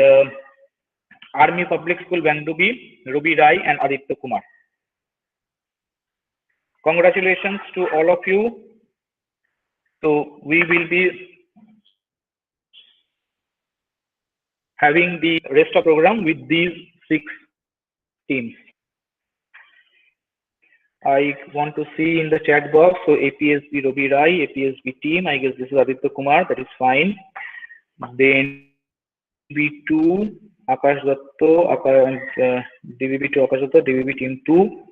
Army Public School Vandubi, Ruby Rai and Aditya Kumar. Congratulations to all of you. So we will be having the rest of program with these 6 teams. I want to see in the chat box. So APSB Ruby Rai, APSB team. I guess this is Aditya Kumar. That is fine. Then DBB2 Akash Datto, DBB2 Akash Datto, DBB team 2.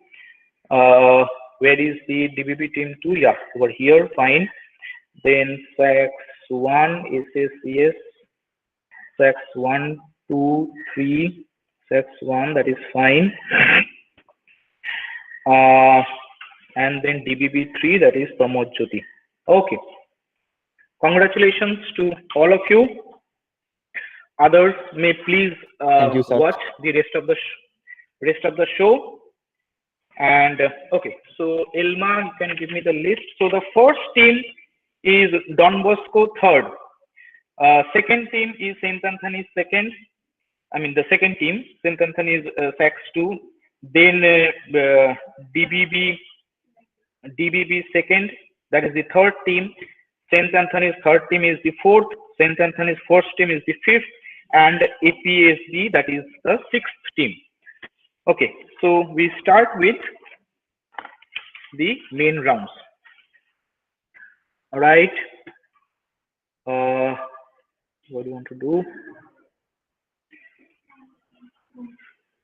Where is the DBB team 2? Yeah, over here. Fine. Then SAX 1, SSCS, SAX 1, 2, 3, SAX 1. That is fine. And then DBB3, that is Pramod Jyoti. Okay. Congratulations to all of you. Others may please Thank you, sir. watch the rest of the show. And okay, so Ilma, you can give me the list. So the first team is Don Bosco, third. Second team is St. Anthony's, second. I mean the second team, St. Anthony's SAX 2. Then DBB second, that is the third team. St. Anthony's third team is the fourth. St. Anthony's first team is the fifth, and APSB, that is the sixth team. Okay, so we start with the main rounds. All right. What do you want to do?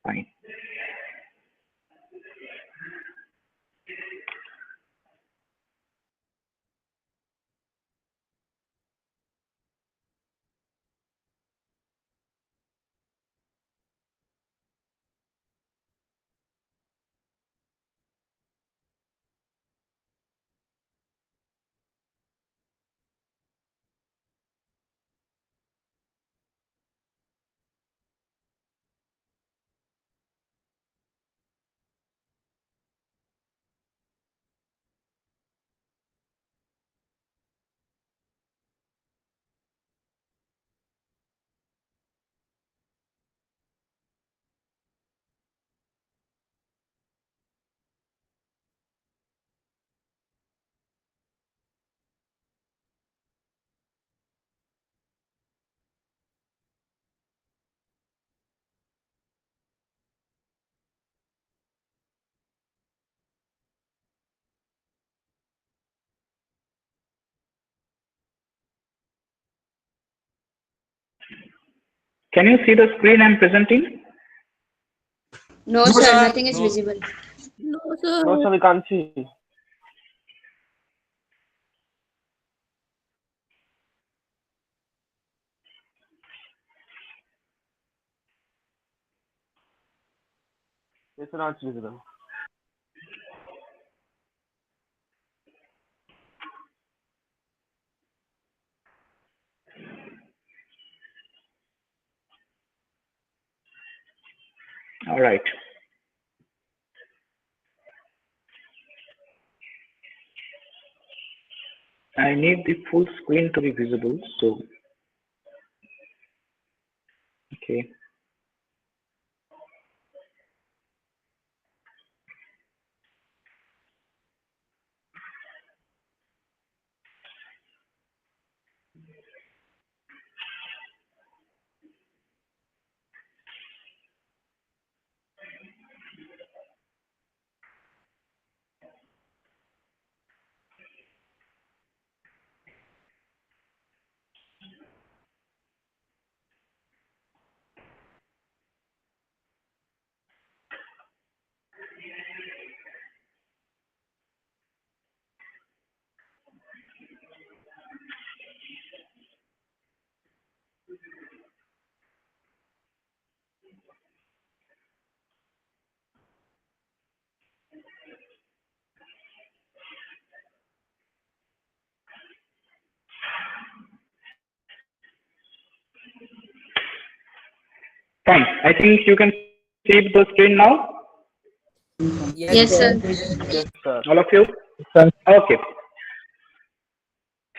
Fine. Can you see the screen I'm presenting? No, sir, nothing is visible. No, sir, we can't see. It's not visible. All right. I need the full screen to be visible, so okay. Fine. I think you can see the screen now. Yes, sir. Yes, sir. All of you. Okay.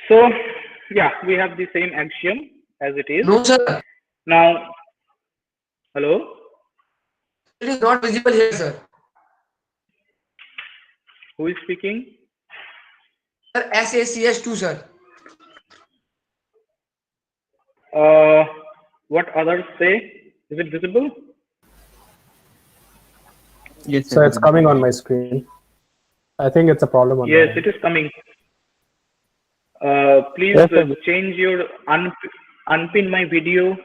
So yeah, we have the same axiom as it is. No, sir. Now, hello. It is not visible here, sir. Who is speaking? Sir, SACS2, sir. What others say? Is it visible? Yes, So it's coming on my screen. I think it's a problem on Yes, my it is coming. Please Yes, sir. change your unpin my video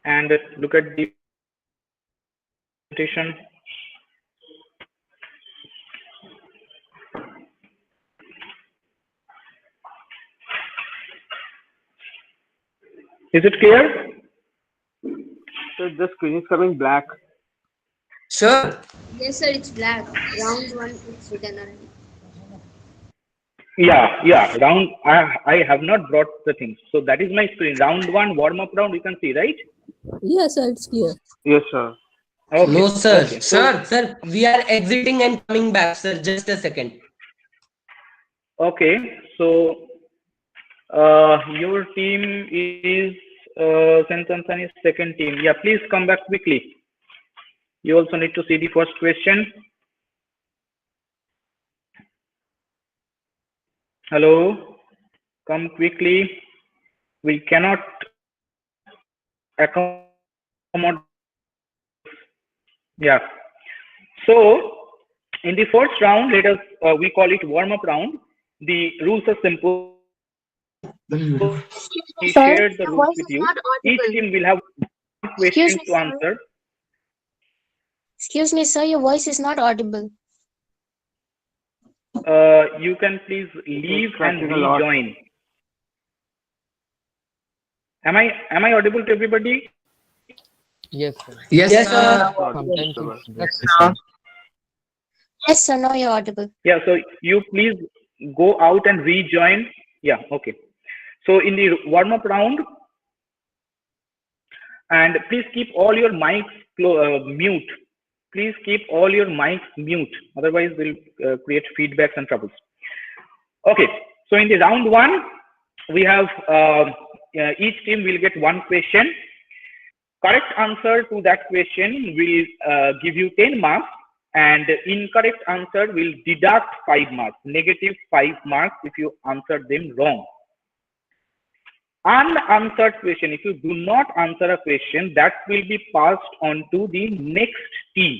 and look at the presentation. Is it clear? So the screen is coming black. Sir. Yes, sir. It's black. Round 1, it's written already. Yeah. Round. I have not brought the things. So that is my screen. Round 1 warm up round. You can see, right? Yes, sir, it's clear. Yes, sir. Okay. No, sir. Okay. So, Sir, we are exiting and coming back, sir. Just a second. okay. So your team is St. Anthony's second team. Yeah. Please come back quickly. You also need to see the first question. Hello. Come quickly. We cannot accommodate. Yeah. So in the first round, let us we call it warm-up round. The rules are simple. We Sir, shared the your rules voice with is you. not Each audible. team will have one question to sir. answer. Excuse me, sir, your voice is not audible. You can please leave and cracking a lot. rejoin. Am I audible to everybody? Yes, sir. Yes, sir. Yes, sir. Yes, sir, now you're audible. Yeah. So you please go out and rejoin. Yeah. Okay. So in the warm-up round, and please keep all your mics mute. Please keep all your mics mute. Otherwise, we'll create feedbacks and troubles. Okay. So in the round 1, we have each team will get one question. Correct answer to that question will give you 10 marks, and incorrect answer will deduct 5 marks, negative 5 marks if you answer them wrong. Unanswered question, if you do not answer a question, that will be passed on to the next team.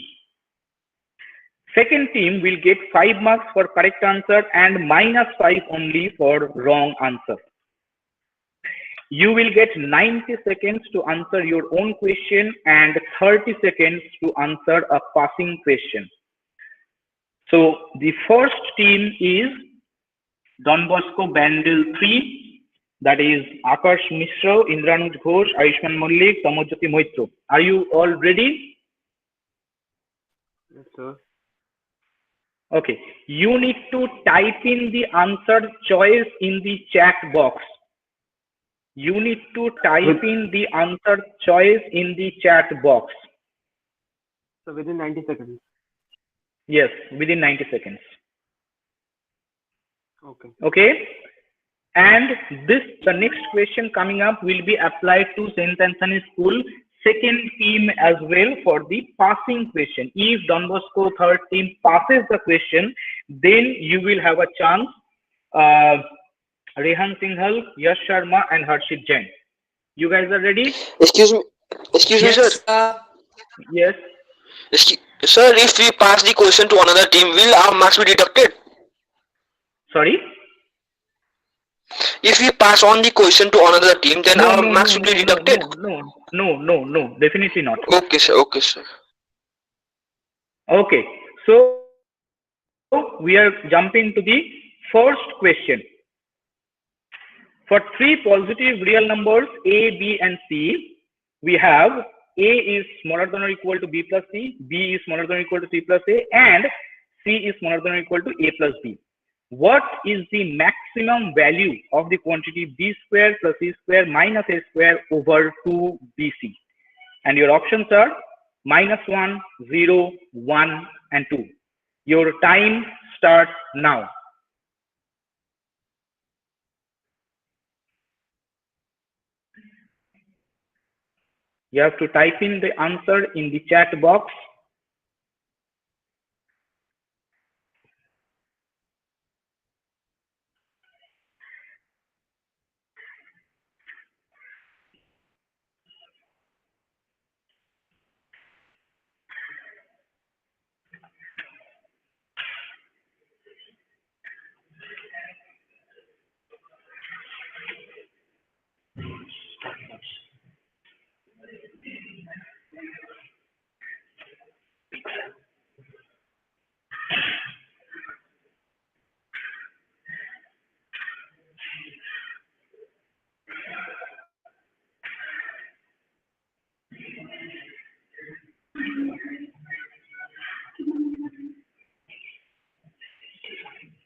Second team will get 5 marks for correct answer and minus 5 only for wrong answer. You will get 90 seconds to answer your own question and 30 seconds to answer a passing question. So the first team is Don Bosco Bandel 3. That is Akash Mishra, Indranuj Ghosh, Ayushman Mullik, Tamojyoti Moitro. Are you all ready? Yes, sir. Okay. You need to type in the answer choice in the chat box. You need to type in the answer choice in the chat box. So within 90 seconds. Yes, within 90 seconds. Okay. Okay. And the next question coming up will be applied to St. Anthony School second team as well for the passing question. If Don Bosco third team passes the question, then you will have a chance. Rehan Singhal, Yash Sharma, and Harshit Jain. You guys are ready? Excuse me, sir. Yes. Sir, if we pass the question to another team, will our marks be deducted? Sorry? If we pass on the question to another team, then our marks will be deducted. No, definitely not. Okay, sir. Okay, sir. Okay, so we are jumping to the first question. For 3 positive real numbers A, B, and C, we have A is smaller than or equal to B plus C, B is smaller than or equal to C plus A, and C is smaller than or equal to A plus B. what is the maximum value of the quantity b square plus c square minus a square over 2bc? And your options are -1, 0, 1, and 2. Your time starts now. You have to type in the answer in the chat box.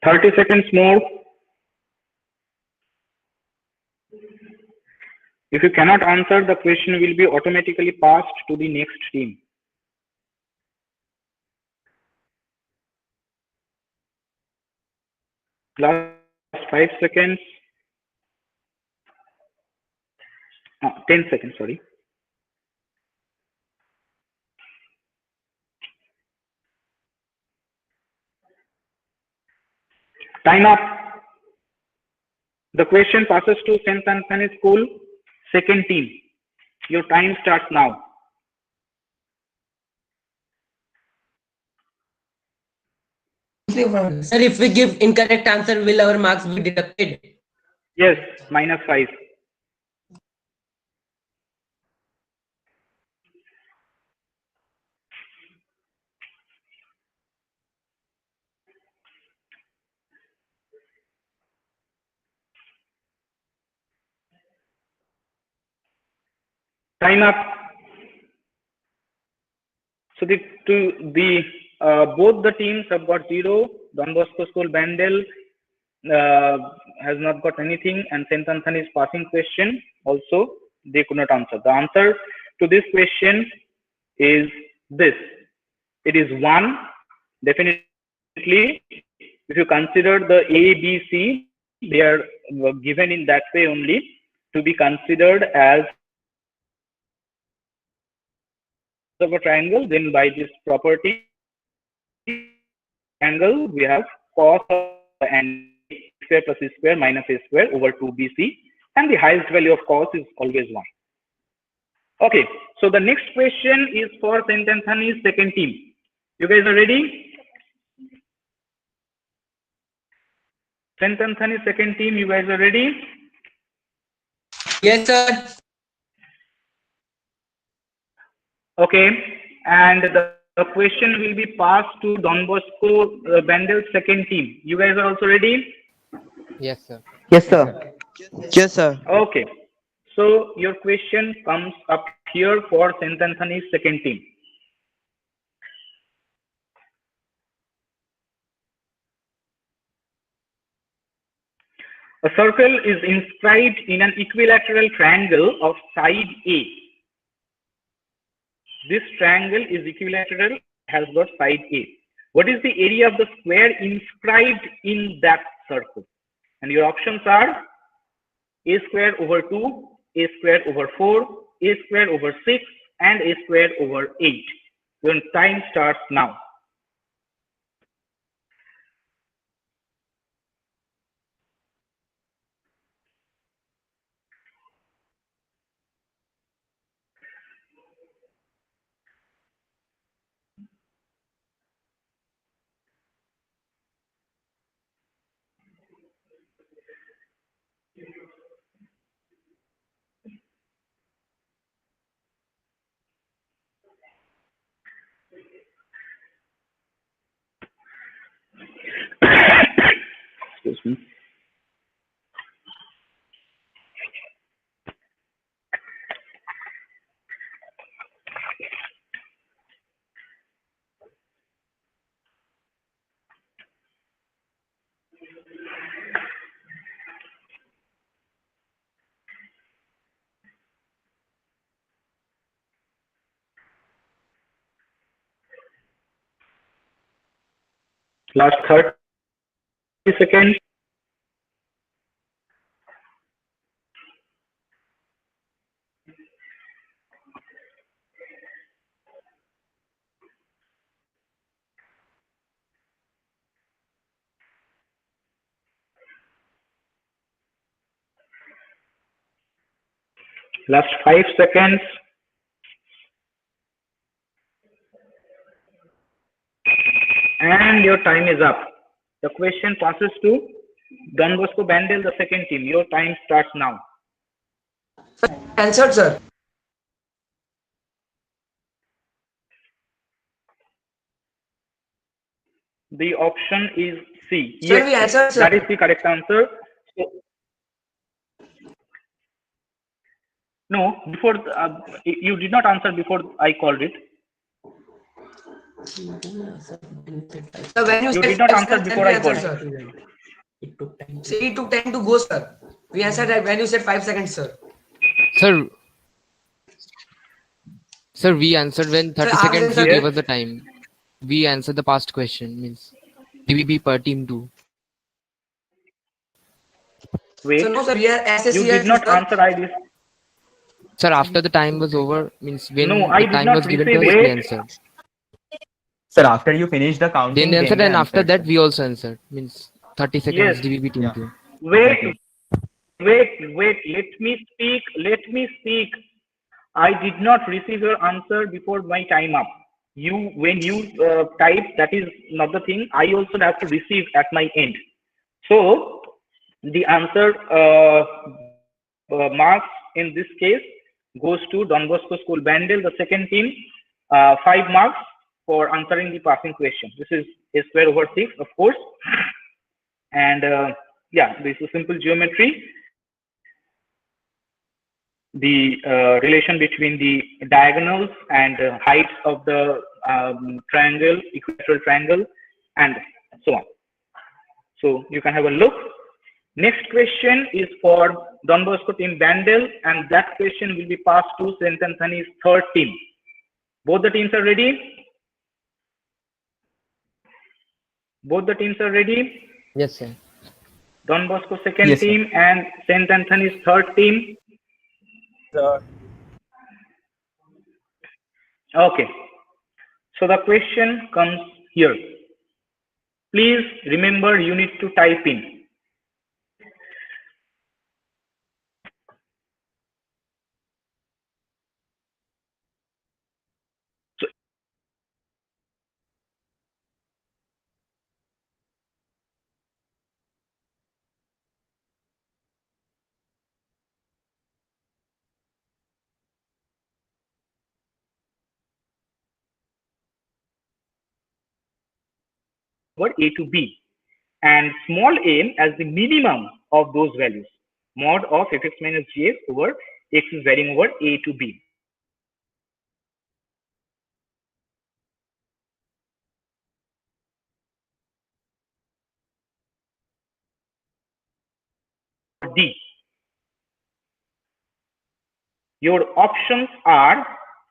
Thirty seconds more. If you cannot answer, the question will be automatically passed to the next team. Last 5 seconds. 10 seconds, sorry. Time up. The question passes to St. Anthony School, second team. Your time starts now. Sir, if we give incorrect answer, will our marks be deducted? Yes, -5. Time up. So both the teams have got 0. Don Bosco School Bandel has not got anything, and St. Anthony's passing question also they could not answer. The answer to this question is this. It is 1. Definitely, if you consider the A, B, C, they are given in that way only to be considered as of a triangle. Then by this property angle, we have cos of the angle square plus c square minus a square over 2bc, and the highest value of cos is always 1. Okay, so the next question is for St. Anthony's second team. You guys are ready? St. Anthony's second team, you guys are ready? Yes, sir. Okay, and the question will be passed to Don Bosco Bandel's second team. You guys are also ready? Yes, sir. Yes, sir. Yes, sir. Okay, so your question comes up here for St. Anthony's second team. A circle is inscribed in an equilateral triangle of side A. This triangle is equilateral, has got side A. What is the area of the square inscribed in that circle? And your options are a square over 2, a square over 4, a square over 6, and a square over 8. Your time starts now. Excuse me. Last 30 seconds. Last 5 seconds. And your time is up. The question passes to Don Bosco Bandel, the second team. Your time starts now. Answered, sir. The option is C. Sir, Yes, we answered, sir. that is the correct answer. So, no, before you did not answer before I called it. So when you You said did not 5 answer seconds, then before we I answered, called. sir. See, it took time to go, sir. We answered when you said 5 seconds, sir. Sir, we answered when 30 ask seconds them, you sir. gave us the time. We answered the past question, means DBB per team 2. Wait. So no, sir, we are You SSCR did not sir. answer. I did. Sir, after the time was over, means when No, I the did time not was given receive to us, we it. answered. Sir, after you finish the Then counting, they answered, they and after answered, that sir. we also answered. Means 30 seconds Yes. DBB team Yeah. 2. Wait, Exactly. wait. Let me speak. Let me speak. I did not receive your answer before my time up. When you type, that is not the thing. I also have to receive at my end. So the answer marks in this case goes to Don Bosco School Bandel, the second team. 5 marks for answering the passing question. This is a square over 6, of course. And yeah, this is simple geometry. The relation between the diagonals and heights of the triangle, equilateral triangle, and so on. So you can have a look. Next question is for Don Bosco team Bandel, and that question will be passed to St. Anthony's third team. Both the teams are ready? Both the teams are ready? Yes, sir. Don Bosco second Yes, sir. team and St. Anthony's third team. Okay. So the question comes here. Please remember, you need to type in. So, over A to B, and small m as the minimum of those values. Mod of fx minus gx over x is varying over A to B. D. Your options are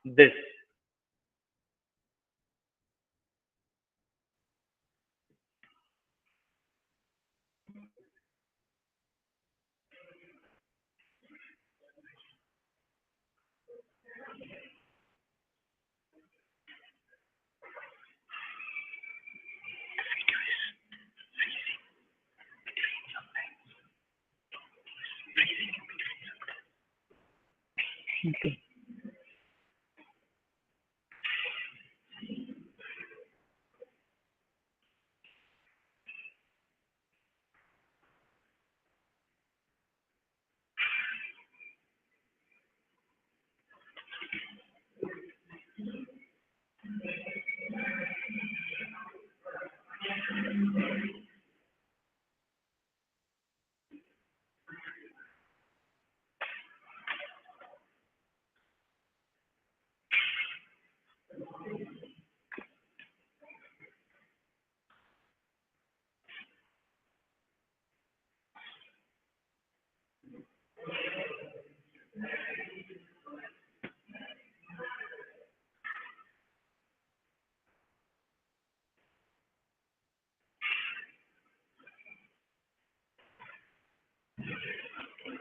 this. Okay.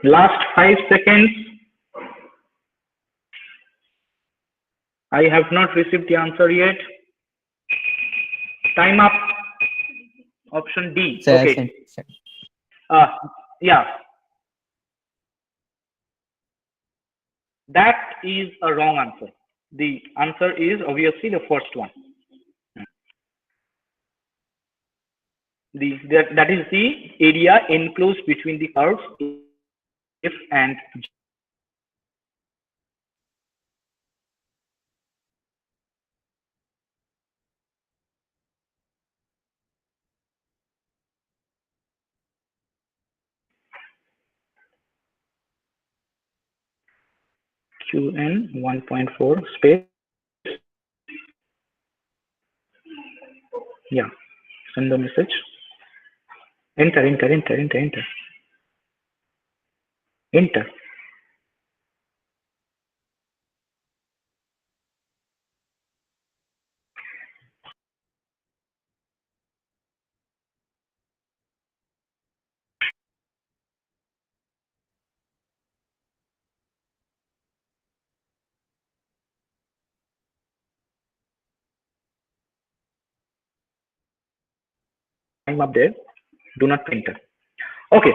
Last 5 seconds. I have not received the answer yet. Time up. Option D. Sir, Okay. Yeah. That is a wrong answer. The answer is obviously the first one. That is the area enclosed between the curves F and G. QN 1.4 space. Yeah, send the message. Enter. Time up there. Do not enter. Okay.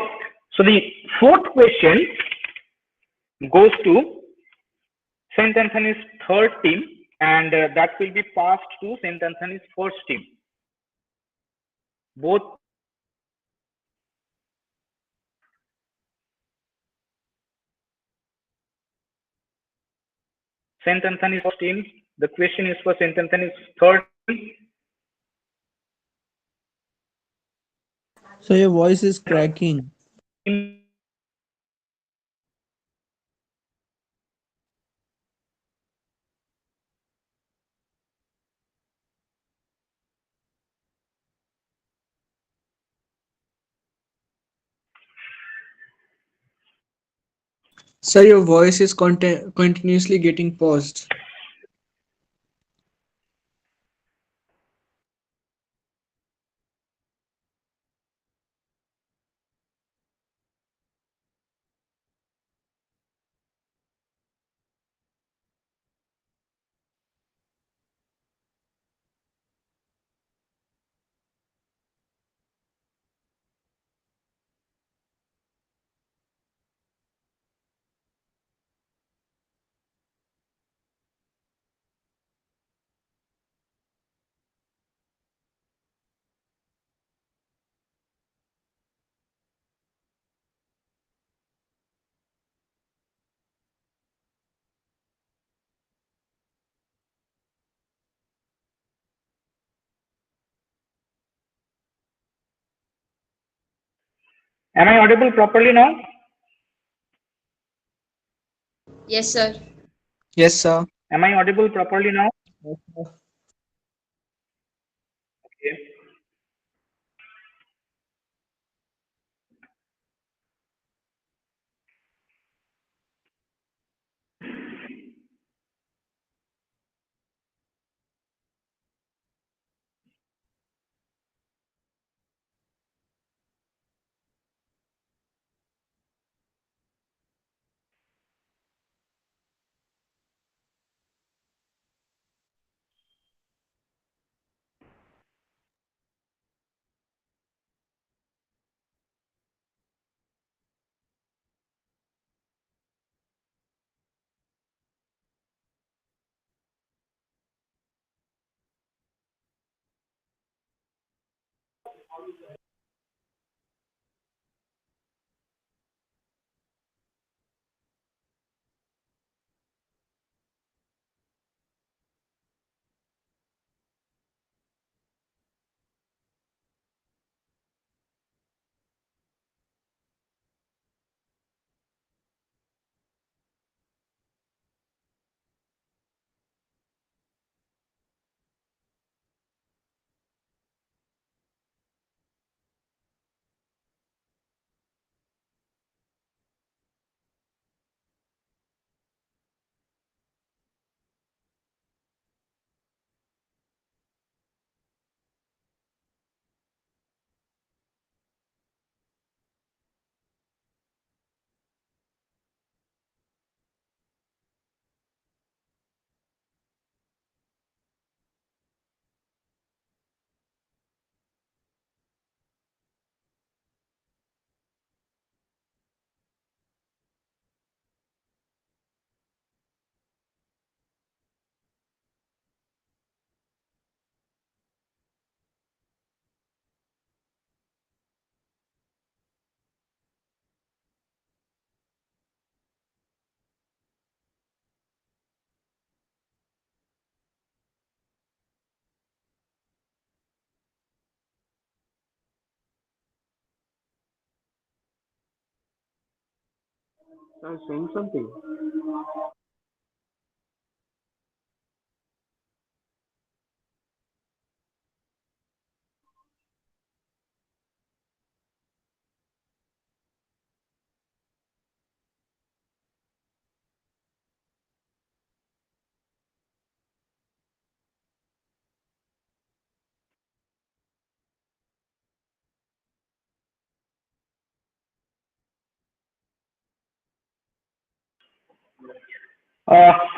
So the fourth question goes to St. Anthony's third team, and that will be passed to St. Anthony's first team. Both St. Anthony's first team. The question is for St. Anthony's third team. So your voice is cracking. Sir, your voice is continuously getting paused. Am I audible properly now? Yes, sir. Yes, sir. Am I audible properly now? Yes, sir. Okay. I'm saying something.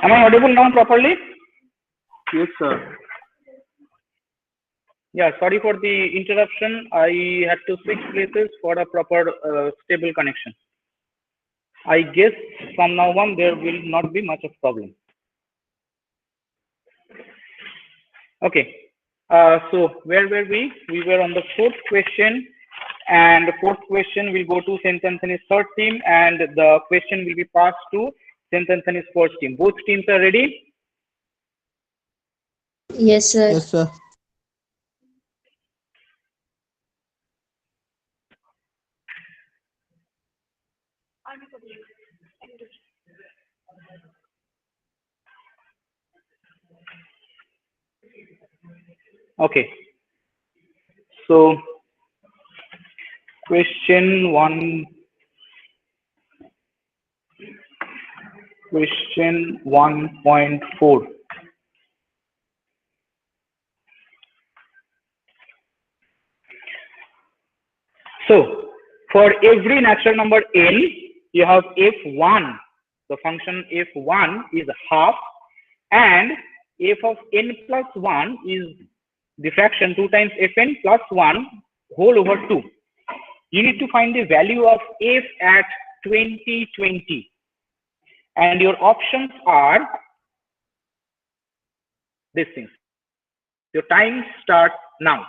Am I audible now properly? Yes, sir. Yeah, sorry for the interruption. I had to switch places for a proper stable connection. I guess from now on there will not be much of problem. Okay. So where were we? We were on the fourth question, and the fourth question will go to St. Anthony's third team, and the question will be passed to St. Anthony's fourth team. Both teams are ready. Yes, sir. Yes, sir. Okay. So question 1.4. So for every natural number n, you have f1. The function f1 is half, and f of n plus 1 is the fraction 2 times fn plus 1 whole over 2. You need to find the value of f at 2020. And your options are these things. Your time starts now.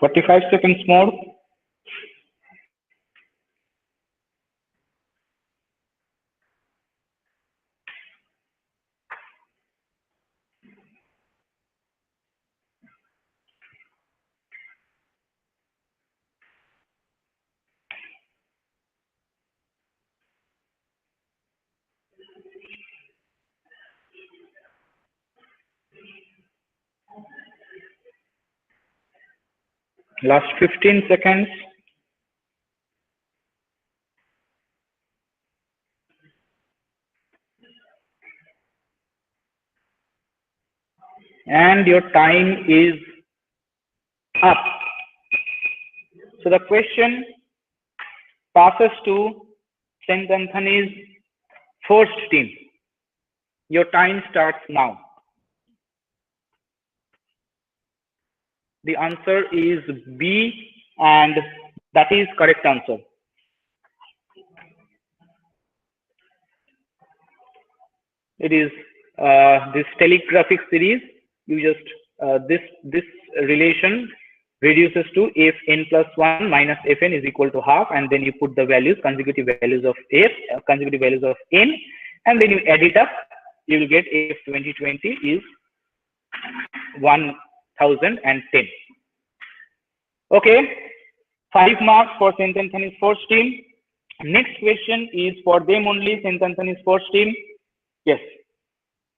Forty-five seconds more. Last 15 seconds. And your time is up. So the question passes to St. Anthony's first team. Your time starts now. The answer is B, and that is correct answer. It is this telegraphic series. You just this relation reduces to f n plus 1 minus fn is equal to half, and then you put the values, consecutive values of f, consecutive values of n, and then you add it up. You will get f 2020 is 1010. Okay, 5 marks for St. Anthony's first team. Next question is for them only, St. Anthony's first team. Yes.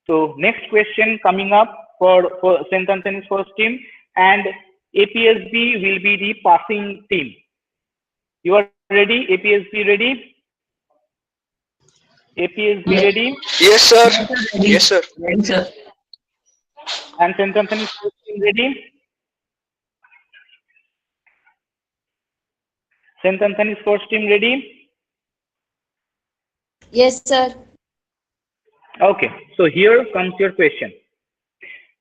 So next question coming up for St. Anthony's first team, and APSB will be the passing team. You are ready? APSB ready? APSB ready? Yes, sir. Yes, sir. Yes, sir. And St. Anthony's first team ready? St. Anthony's first team ready? Yes, sir. Okay, so here comes your question.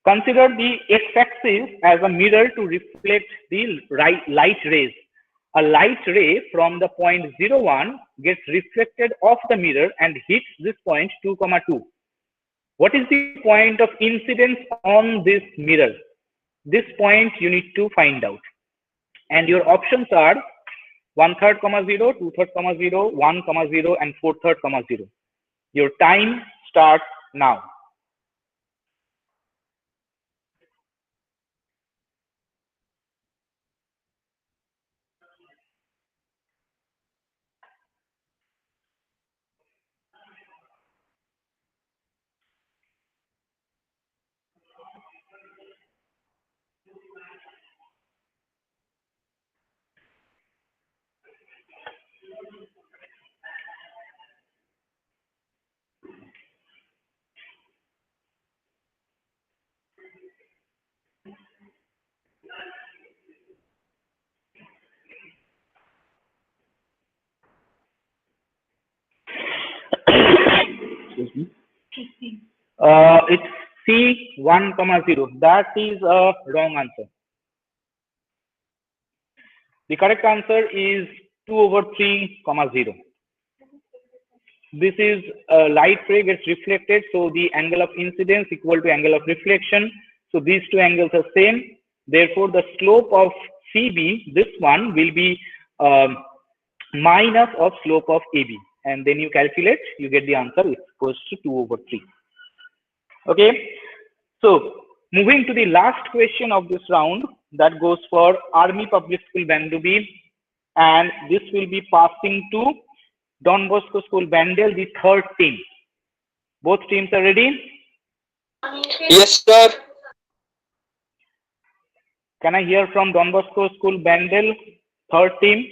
Consider the x-axis as a mirror to reflect the light rays. A light ray from the point 0, 1 gets reflected off the mirror and hits this point 2, 2. What is the point of incidence on this mirror? This point you need to find out. And your options are 1/3, 0, 2/3, 0, 1, 0, and 4/3, 0. Your time starts now. Excuse me. It's C 1, 0. That is a wrong answer. The correct answer is 2/3, 0. This is light ray gets reflected, so the angle of incidence equal to angle of reflection. So these two angles are same. Therefore, the slope of CB, this one, will be minus of slope of AB, and then you calculate, you get the answer is equals to 2/3. Okay, so moving to the last question of this round, that goes for Army Public School Bandubi, and this will be passing to Don Bosco School Bandel, the third team. Both teams are ready? Yes, sir. Can I hear from Don Bosco School Bandel, third team?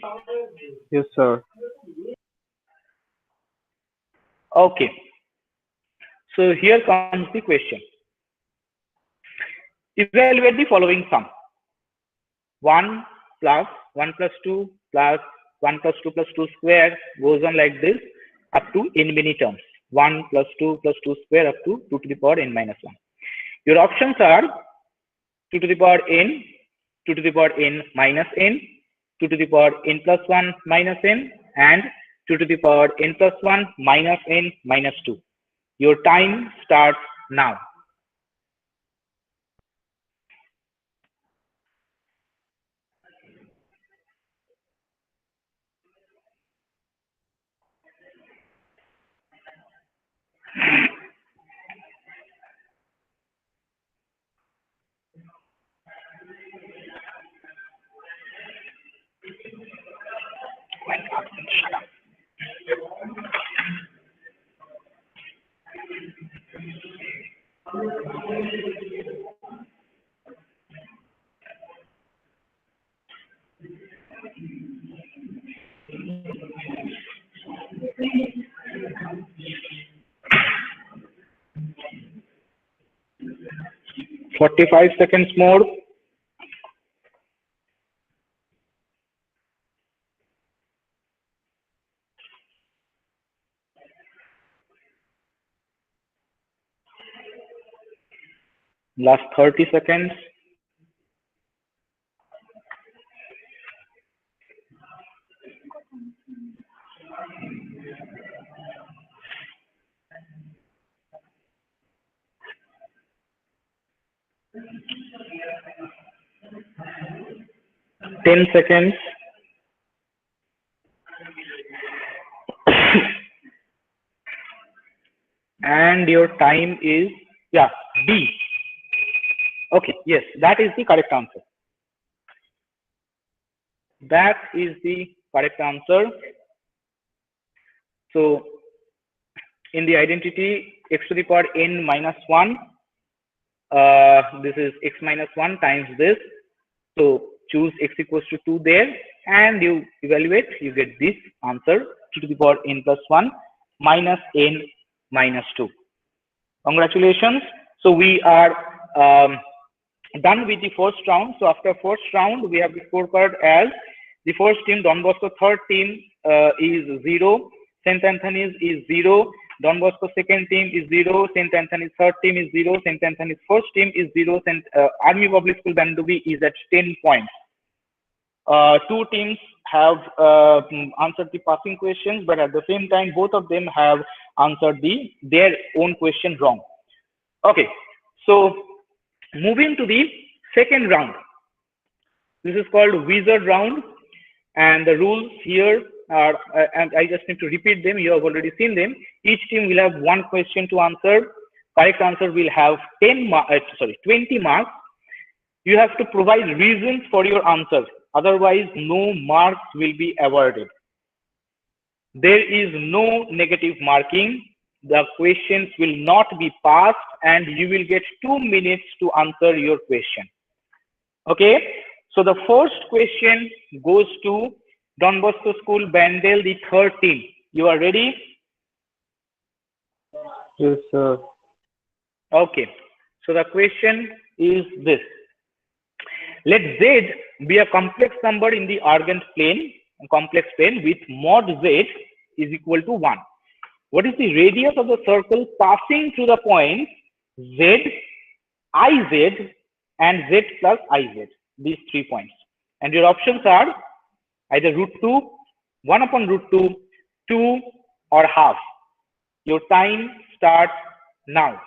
Yes, sir. Okay. So here comes the question. Evaluate the following sum. 1 plus 1 plus 2 plus 1 plus 2 plus 2 square goes on like this up to n many terms. 1 plus 2 plus 2 square up to 2 to the power n minus 1. Your options are 2 to the power n, 2 to the power n minus n, 2 to the power n plus 1 minus n, and 2 to the power n plus 1 minus n minus 2. Your time starts now. Shut up. 45 seconds more. Last 30 seconds. Ten seconds. And your time is, yeah, D. Okay, yes, that is the correct answer. That is the correct answer. So in the identity, x to the power n minus 1, this is x minus 1 times this. So choose x equals to 2 there, and you evaluate, you get this answer, 2 to the power n plus 1 minus n minus 2. Congratulations. So we are done with the first round. So after first round, we have the scorecard as the first team, Don Bosco, third team is 0, St. Anthony's is 0, Don Bosco second team is 0. St. Anthony's third team is 0. St. Anthony's first team is 0. Army Public School Bandubi is at 10 points. Two teams have answered the passing questions, but at the same time, both of them have answered their own question wrong. Okay, so moving to the second round. This is called wizard round, and the rules here are, and I just need to repeat them. You have already seen them. Each team will have one question to answer. Correct answer will have 20 marks. You have to provide reasons for your answer. Otherwise, no marks will be awarded. There is no negative marking. The questions will not be passed, and you will get 2 minutes to answer your question. Okay, so the first question goes to Don Bosco School, Bandel, the third team. You are ready? Yes, sir. Okay, so the question is this. Let Z be a complex number in the Argand plane, complex plane with mod Z is equal to 1. What is the radius of the circle passing through the points Z, IZ, and Z plus IZ? These 3 points. And your options are either root 2, 1 upon root 2, 2, or half. Your time starts now.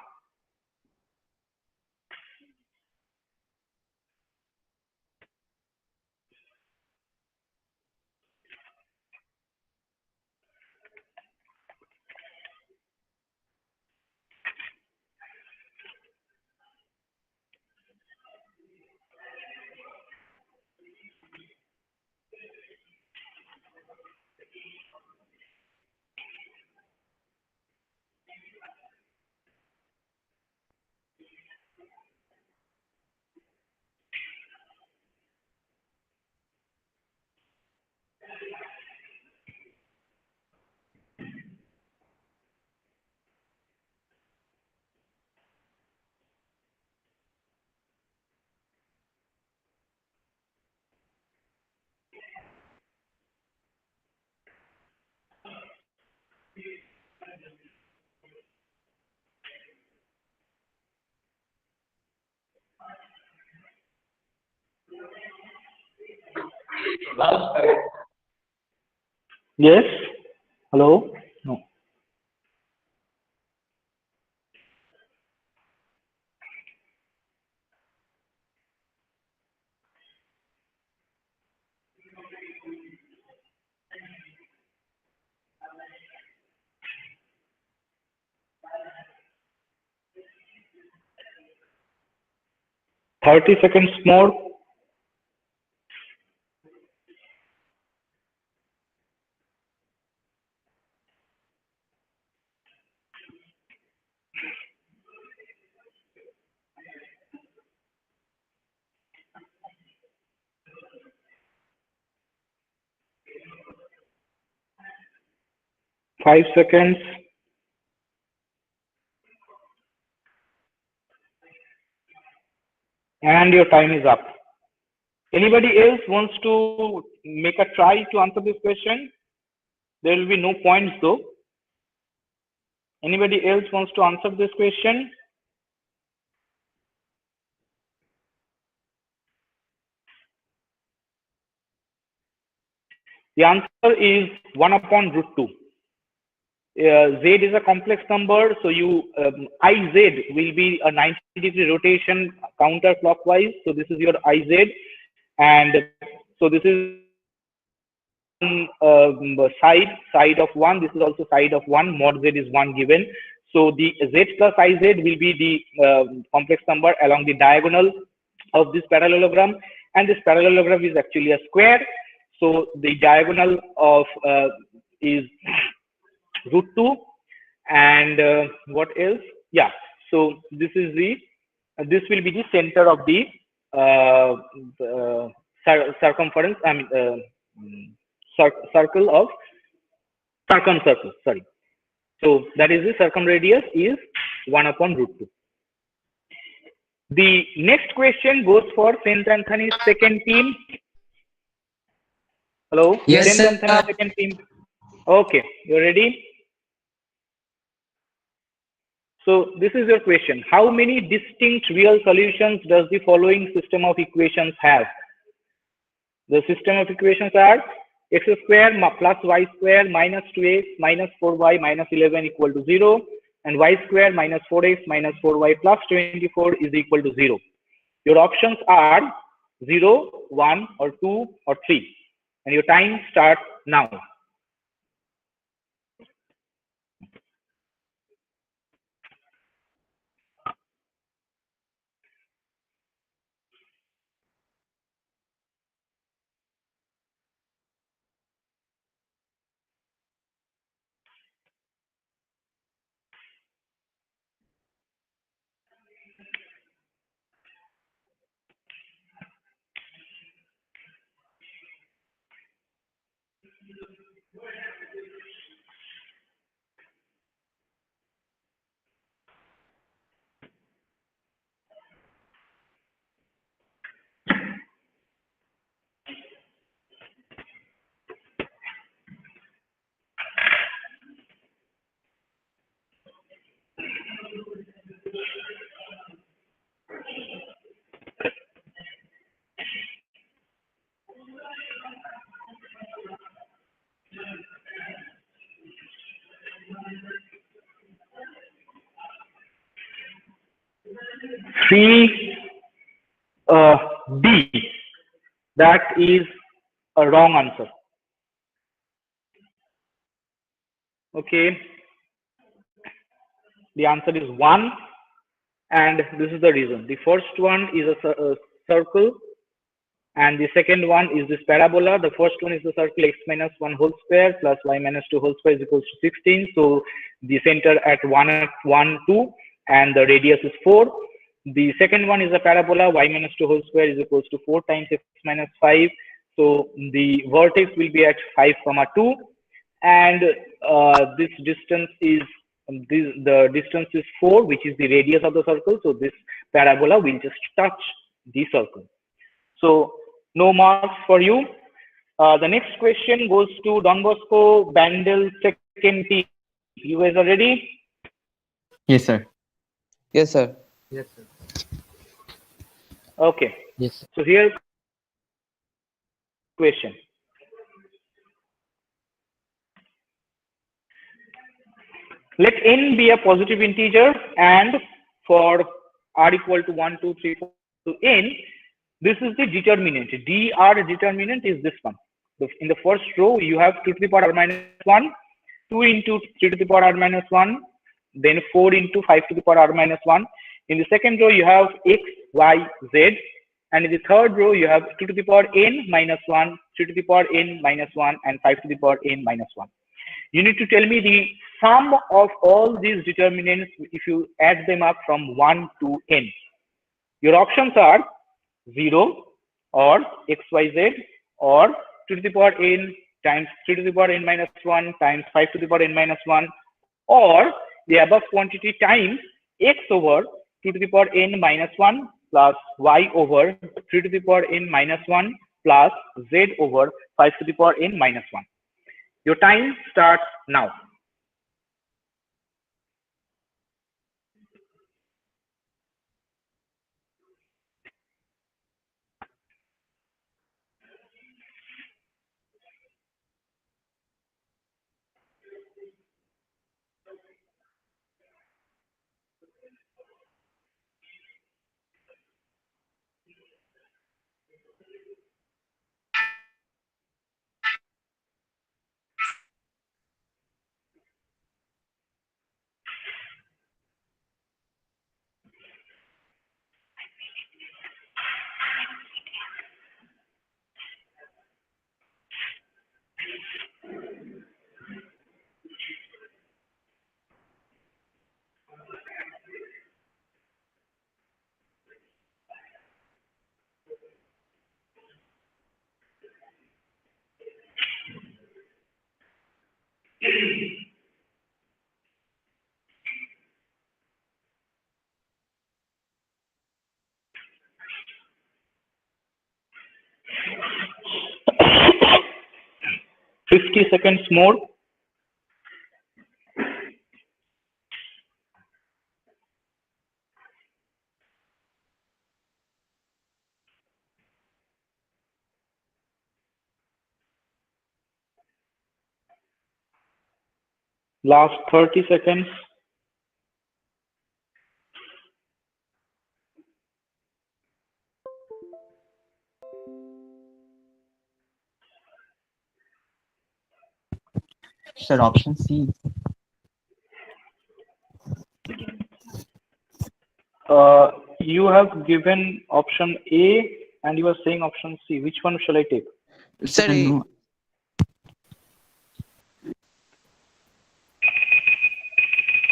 Yes? Hello? No. $30 more. Five seconds. And your time is up. Anybody else wants to make a try to answer this question? There will be no points though. Anybody else wants to answer this question? The answer is 1 upon root 2. Z is a complex number, so IZ will be a 90-degree rotation counterclockwise. So this is your IZ, and so this is side of 1. This is also side of 1. Mod Z is 1 given. So the Z plus IZ will be the complex number along the diagonal of this parallelogram, and this parallelogram is actually a square. So the diagonal of is root 2, and what else? Yeah. So this is this will be the center of the circumference. I mean circle of circumcircle. Sorry. So that is the circumradius is 1 upon root 2. The next question goes for St. Anthony's second team. Hello? Yes, St. sir. Anthony's second team. Okay, you ready? So this is your question. How many distinct real solutions does the following system of equations have? The system of equations are x square plus y square minus 2x minus 4y minus 11 equal to 0, and y square minus 4x minus 4y plus 24 is equal to 0. Your options are 0, 1, or 2, or 3. And your time starts now. Three D. That is a wrong answer. Okay. The answer is 1, and this is the reason. The first one is a circle, and the second one is this parabola. The first one is the circle x minus 1 whole square plus y minus 2 whole square is equals to 16. So the center at 1, 1, 2, and the radius is 4. The second one is a parabola, y minus 2 whole square is equals to 4 times x minus 5. So the vertex will be at 5, 2, and this distance is the distance is 4, which is the radius of the circle. So this parabola will just touch the circle. So no marks for you. The next question goes to Don Bosco Bandel second team. You guys are ready? Yes, sir. Yes, sir. Yes, sir. Okay. Yes. So here's question. Let n be a positive integer, and for r equal to 1, 2, 3, 4 to n, this is the determinant. dr determinant is this one. In the first row, you have 2 to the power r minus 1, 2 into 3 to the power r minus 1, then 4 into 5 to the power r minus 1. In the second row, you have x, y, z. And in the third row, you have 2 to the power n minus 1, 3 to the power n minus 1, and 5 to the power n minus 1. You need to tell me the sum of all these determinants if you add them up from 1 to n. Your options are 0, or xyz, or 2 to the power n times 3 to the power n minus 1 times 5 to the power n minus 1, or the above quantity times x over 2 to the power n minus 1 plus y over 3 to the power n minus 1 plus z over 5 to the power n minus 1. Your time starts now. $50 seconds more. Last 30 seconds. Sir, option C. You have given option A and you are saying option C. Which one shall I take? Sorry. No.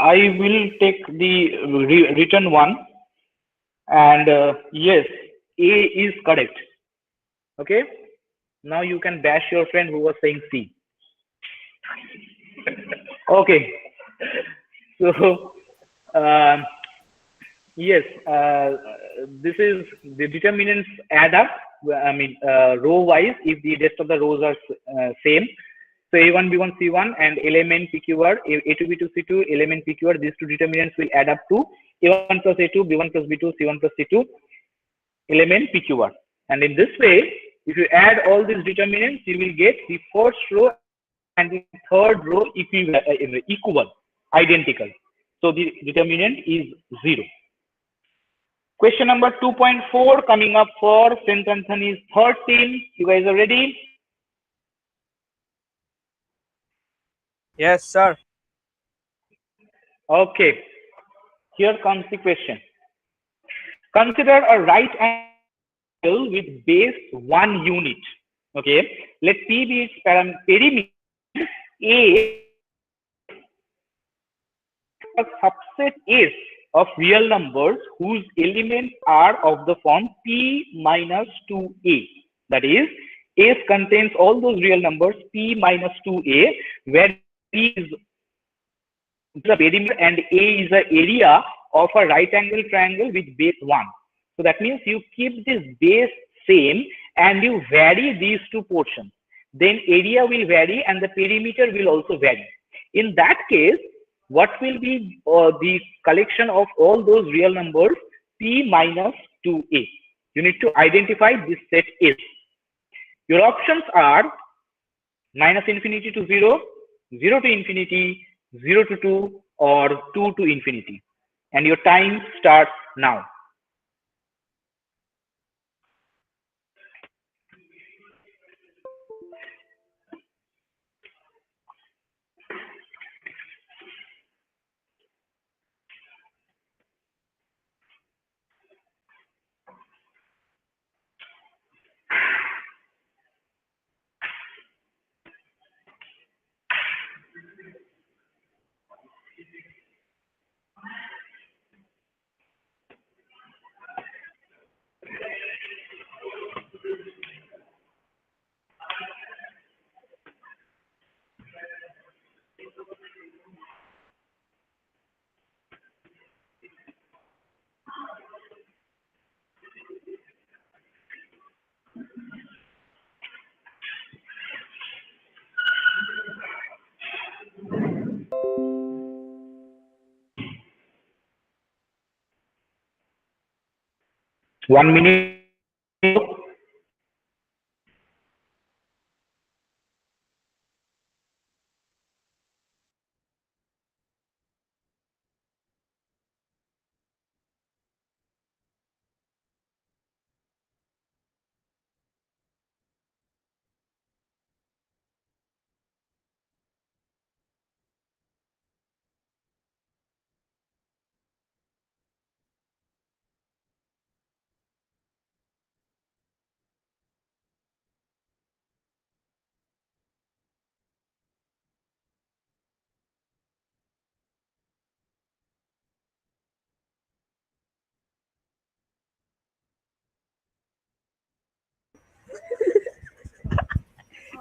I will take the written one. And yes, A is correct. Okay. Now you can bash your friend who was saying C. Okay. So, yes, this is the determinants add up. I mean, row wise, if the rest of the rows are same. So A1, B1, C1 and element PQR, A2, B2, C2, element PQR, these two determinants will add up to A1 plus A2, B1 plus B2, C1 plus C2, element PQR. And in this way, if you add all these determinants, you will get the first row and the third row equal, identical. So the determinant is 0. Question number 2.4 coming up for St. Anthony's third team. You guys are ready? Yes, sir. Okay. Here comes the question. Consider a right angle with base 1 unit. Okay. Let P be its perimeter. A a subset S of real numbers whose elements are of the form P minus 2A. That is, S contains all those real numbers P minus 2A, where P is the perimeter and A is the area of a right angle triangle with base 1. So that means you keep this base same and you vary these two portions. Then area will vary and the perimeter will also vary. In that case, what will be the collection of all those real numbers P minus 2A? You need to identify this set S. Your options are minus infinity to 0, 0 to infinity, 0 to 2, or 2 to infinity. And your time starts now. One minute.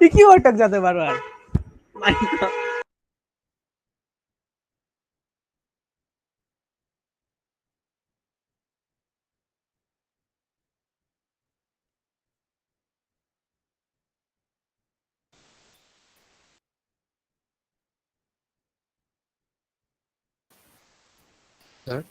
ये क्यों अटक जाते बार बार? Sir?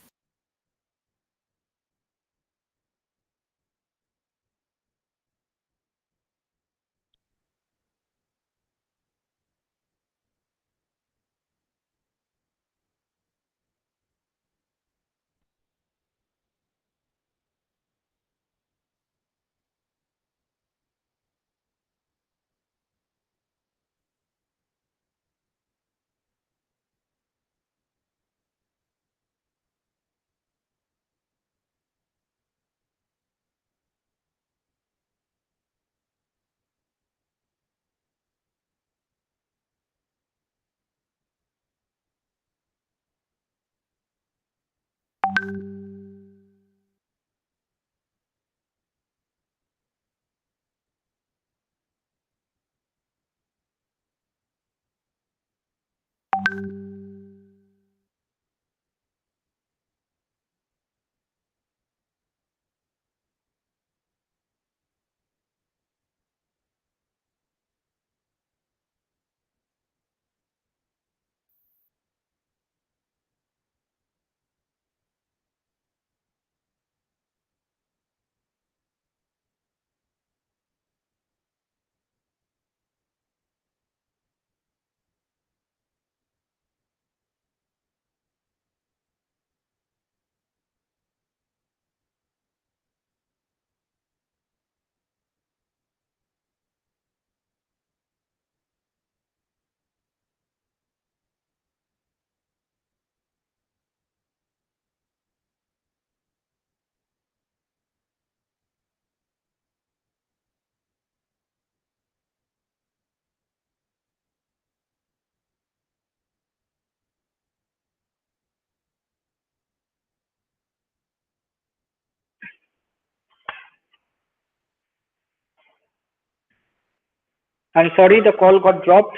I'm sorry, the call got dropped.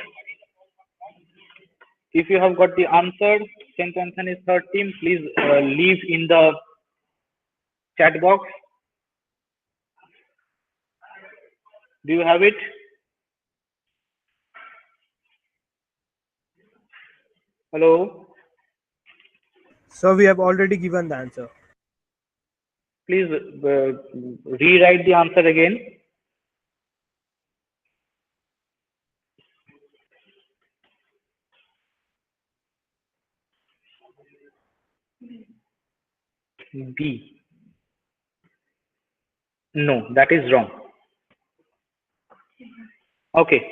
If you have got the answer, St. Anthony's third team, please leave in the chat box. Do you have it? Hello? So we have already given the answer. Please rewrite the answer again. B. No, that is wrong. Okay.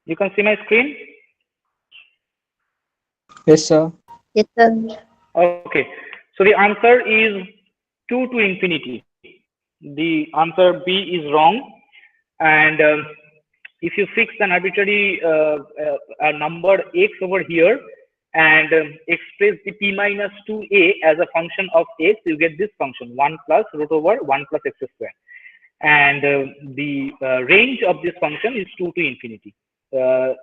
You can see my screen? Yes, sir. Yes, sir. Okay. So the answer is 2 to infinity. The answer B is wrong. And if you fix an arbitrary a number x over here and express the p minus 2a as a function of x, you get this function 1 plus root over 1 plus x square. And the range of this function is 2 to infinity.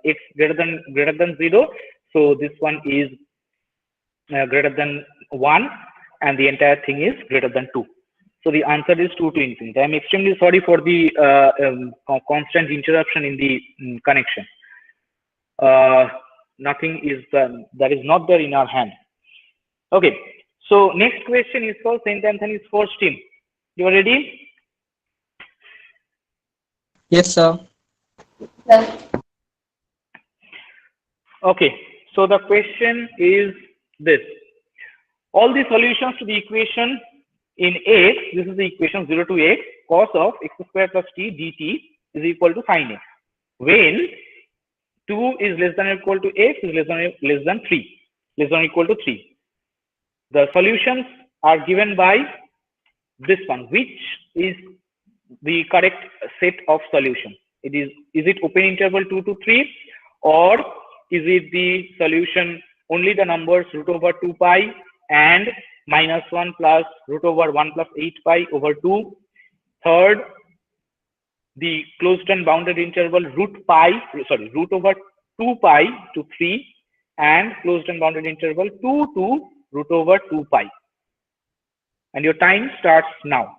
X greater than 0. So this one is greater than 1, and the entire thing is greater than 2. So the answer is 2 to infinity. I'm extremely sorry for the constant interruption in the connection. Nothing is that is not there in our hand. Okay. So next question is for St. Anthony's first team. You are ready? Yes, sir. Okay. So the question is this. All the solutions to the equation in x, this is the equation 0 to x, cos of x square plus t dt is equal to sin x. When 2 is less than or equal to x is less than 3, less than or equal to 3. The solutions are given by this one, which is the correct set of solutions. Is it open interval 2 to 3, or is it the solution only the numbers root over 2 pi and minus 1 plus root over 1 plus 8 pi over 2? Third, the closed and bounded interval root over 2 pi to 3 and closed and bounded interval 2 to root over 2 pi. And your time starts now.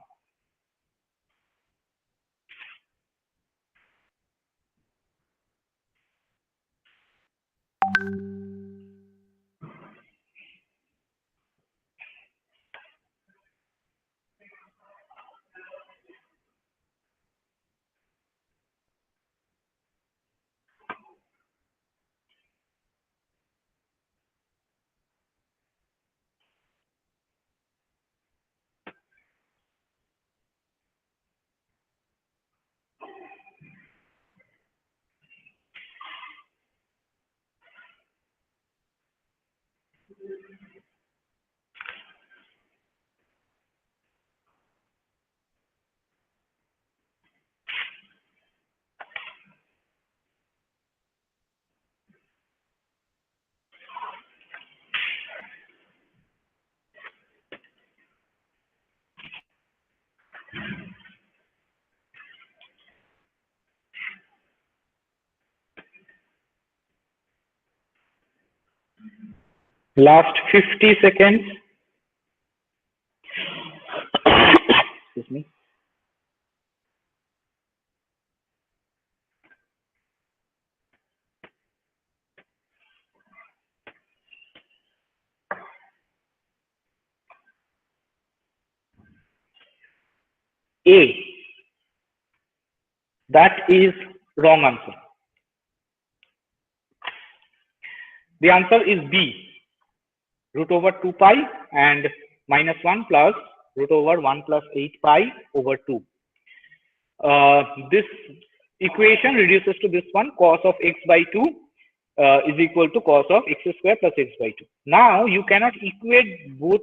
Last 50 seconds. Excuse me. A. That is wrong answer. The answer is B. Root over 2 pi and minus 1 plus root over 1 plus 8 pi over 2. This equation reduces to this one, cos of x by 2 is equal to cos of x square plus x by 2. Now you cannot equate both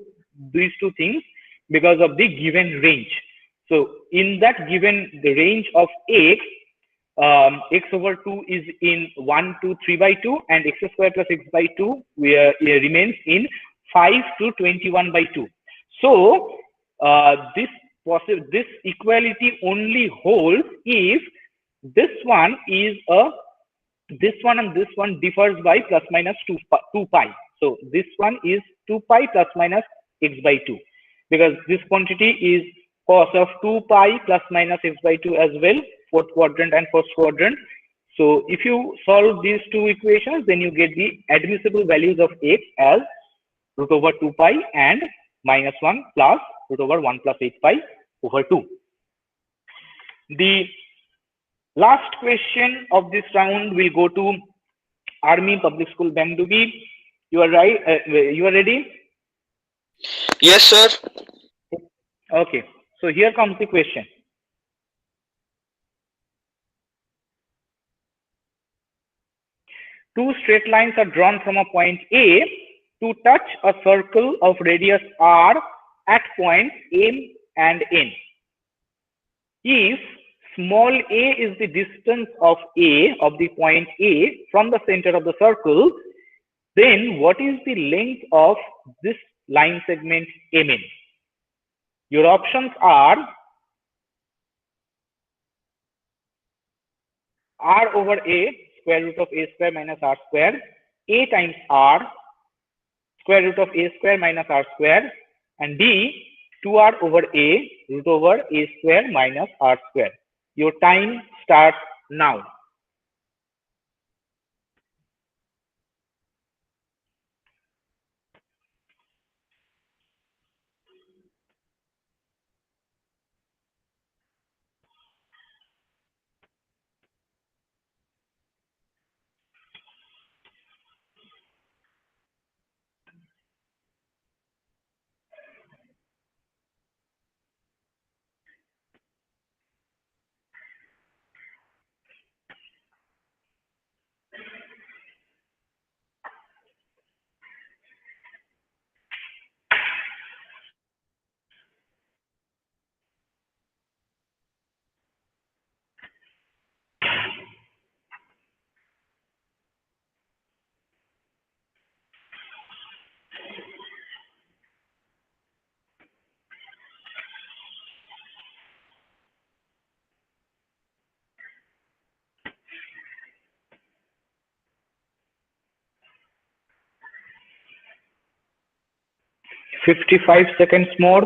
these two things because of the given range. So in that given the range of x, x over 2 is in 1 to 3 by 2 and x square plus x by 2 remains in 5 to 21 by 2. So this equality only holds if this one is this one and this one differs by plus minus 2 pi. So this one is 2 pi plus minus x by 2 because this quantity is cos of 2 pi plus minus x by 2 as well, fourth quadrant and first quadrant. So if you solve these two equations, then you get the admissible values of x as root over 2 pi and minus 1 plus root over 1 plus 8 pi over 2. The last question of this round will go to Army Public School Bangdubi. You are right. You are ready? Yes, sir. Okay. So here comes the question. Two straight lines are drawn from a point A to touch a circle of radius r at points M and N. If small a is the distance of the point A from the center of the circle, then what is the length of this line segment MN? Your options are r over a, square root of a square minus r square, a times r, square root of a square minus r square, and b, 2r over a, root over a square minus r square. Your time starts now. $55 seconds more.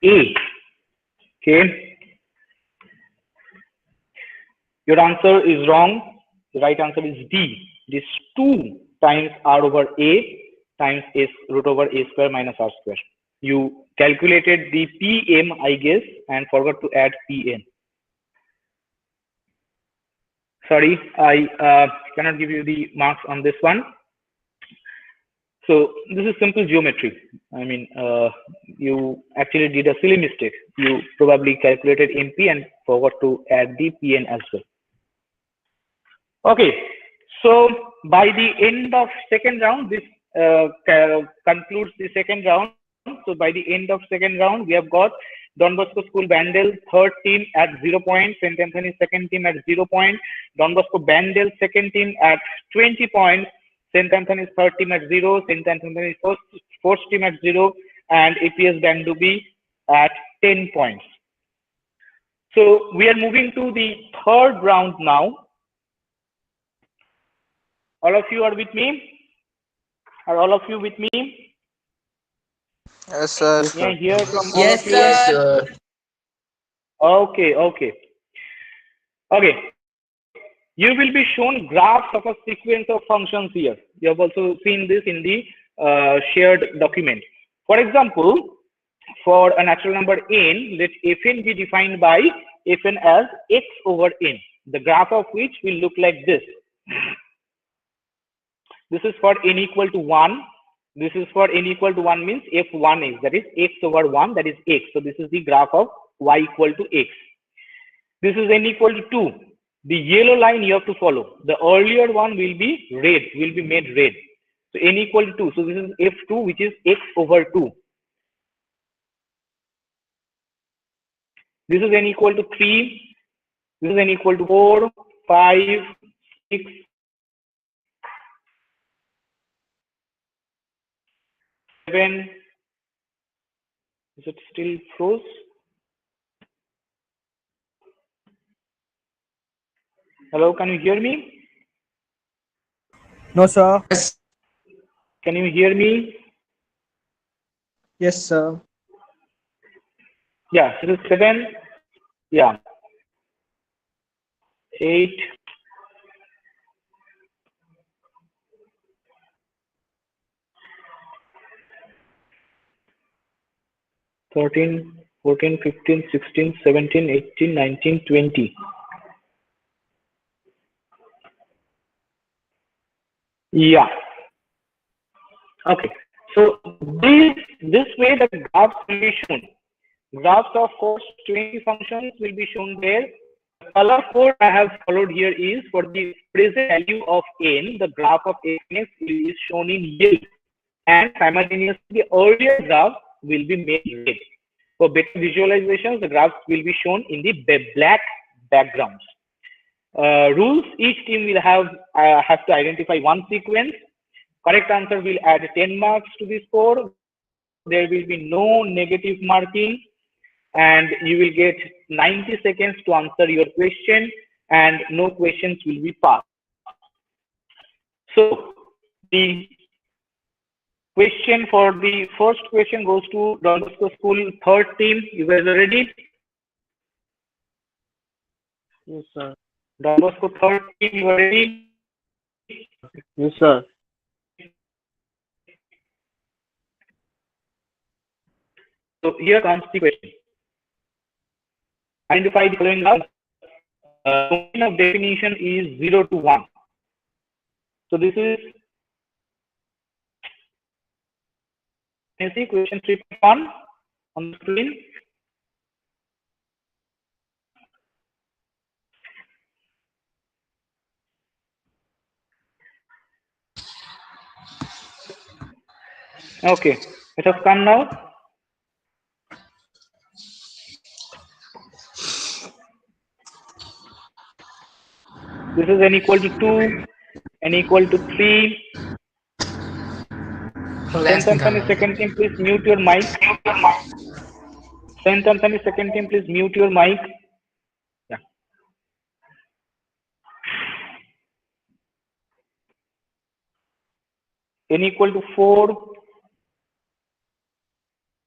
A. Okay. Your answer is wrong. The right answer is D. It is 2 times r over a times a root over a square minus r square. You calculated the PM, I guess, and forgot to add PN. Sorry, I cannot give you the marks on this one. So this is simple geometry. I mean, you actually did a silly mistake. You probably calculated MP and forgot to add the PN as well. Okay, so by the end of second round, this concludes the second round. So by the end of second round, we have got Don Bosco School Bandel third team at 0 points, St. Anthony's second team at 0 points, Don Bosco Bandel second team at 20 points, St. Anthony's third team at 0, St. Anthony's fourth team at 0, and APS Bandubi at 10 points. So we are moving to the third round now. All of you are with me? Are all of you with me? Yes, sir. May I hear from all Yes, of you? sir. Okay. You will be shown graphs of a sequence of functions here. You have also seen this in the shared document. For example, for a natural number n, let fn be defined by fn as x over n, the graph of which will look like this. This is for n equal to 1. This is for n equal to 1 means f1x, that is x over 1, that is x. So this is the graph of y equal to x. This is n equal to 2. The yellow line you have to follow. The earlier one will be red, will be made red. So n equal to 2. So this is f2, which is x over 2. This is n equal to 3. This is n equal to 4, 5, 6, 7. Is it still froze? Hello, can you hear me? No, sir. Yes. Can you hear me? Yes, sir. Yeah, this is 7. Yeah. 8. 13, 14, 15, 16, 17, 18, 19, 20. Yeah. Okay. So this way the graphs will be shown. Graphs of first 20 functions will be shown there. The color code I have followed here is for the present value of n, the graph of n is shown in yellow, and simultaneously the earlier graph will be made red. For better visualizations, the graphs will be shown in the black backgrounds. Rules: each team will have to identify one sequence. Correct answer will add 10 marks to the score. There will be no negative marking, and you will get 90 seconds to answer your question, and no questions will be passed. So the question for the first question goes to Don Bosco School third team. You guys are ready? Yes, sir. Don Bosco third team, you are ready? Yes, sir. So here comes the question. Identify the following numbers. Domain of definition is 0 to 1. So this is, can you see question 3.1 on the screen? Okay, it has come now. This is n equal to 2, n equal to 3. Saint Anthony second team, please mute your mic. Saint Anthony second team, please mute your mic. Yeah. N equal to 4,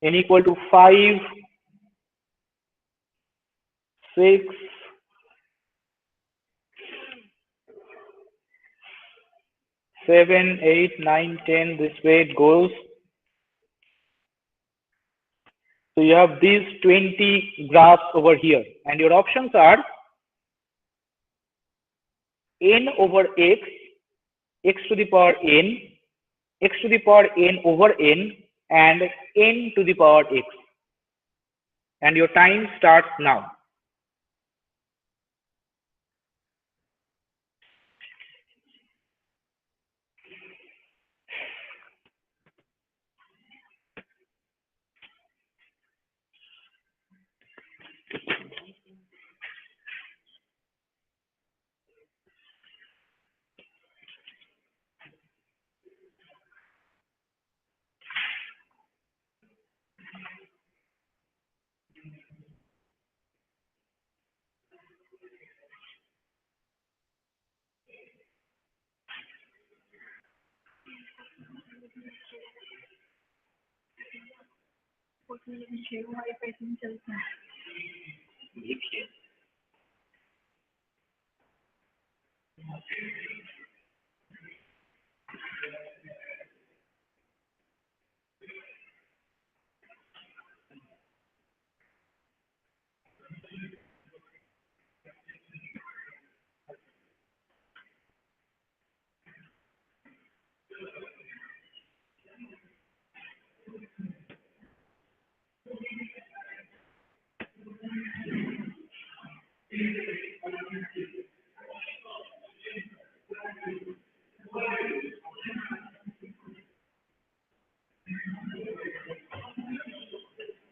n equal to 5, 6, 7, 8, 9, 10. This way it goes. So you have these 20 graphs over here, and your options are n over x, x to the power n, x to the power n over n, and n to the power x. And your time starts now.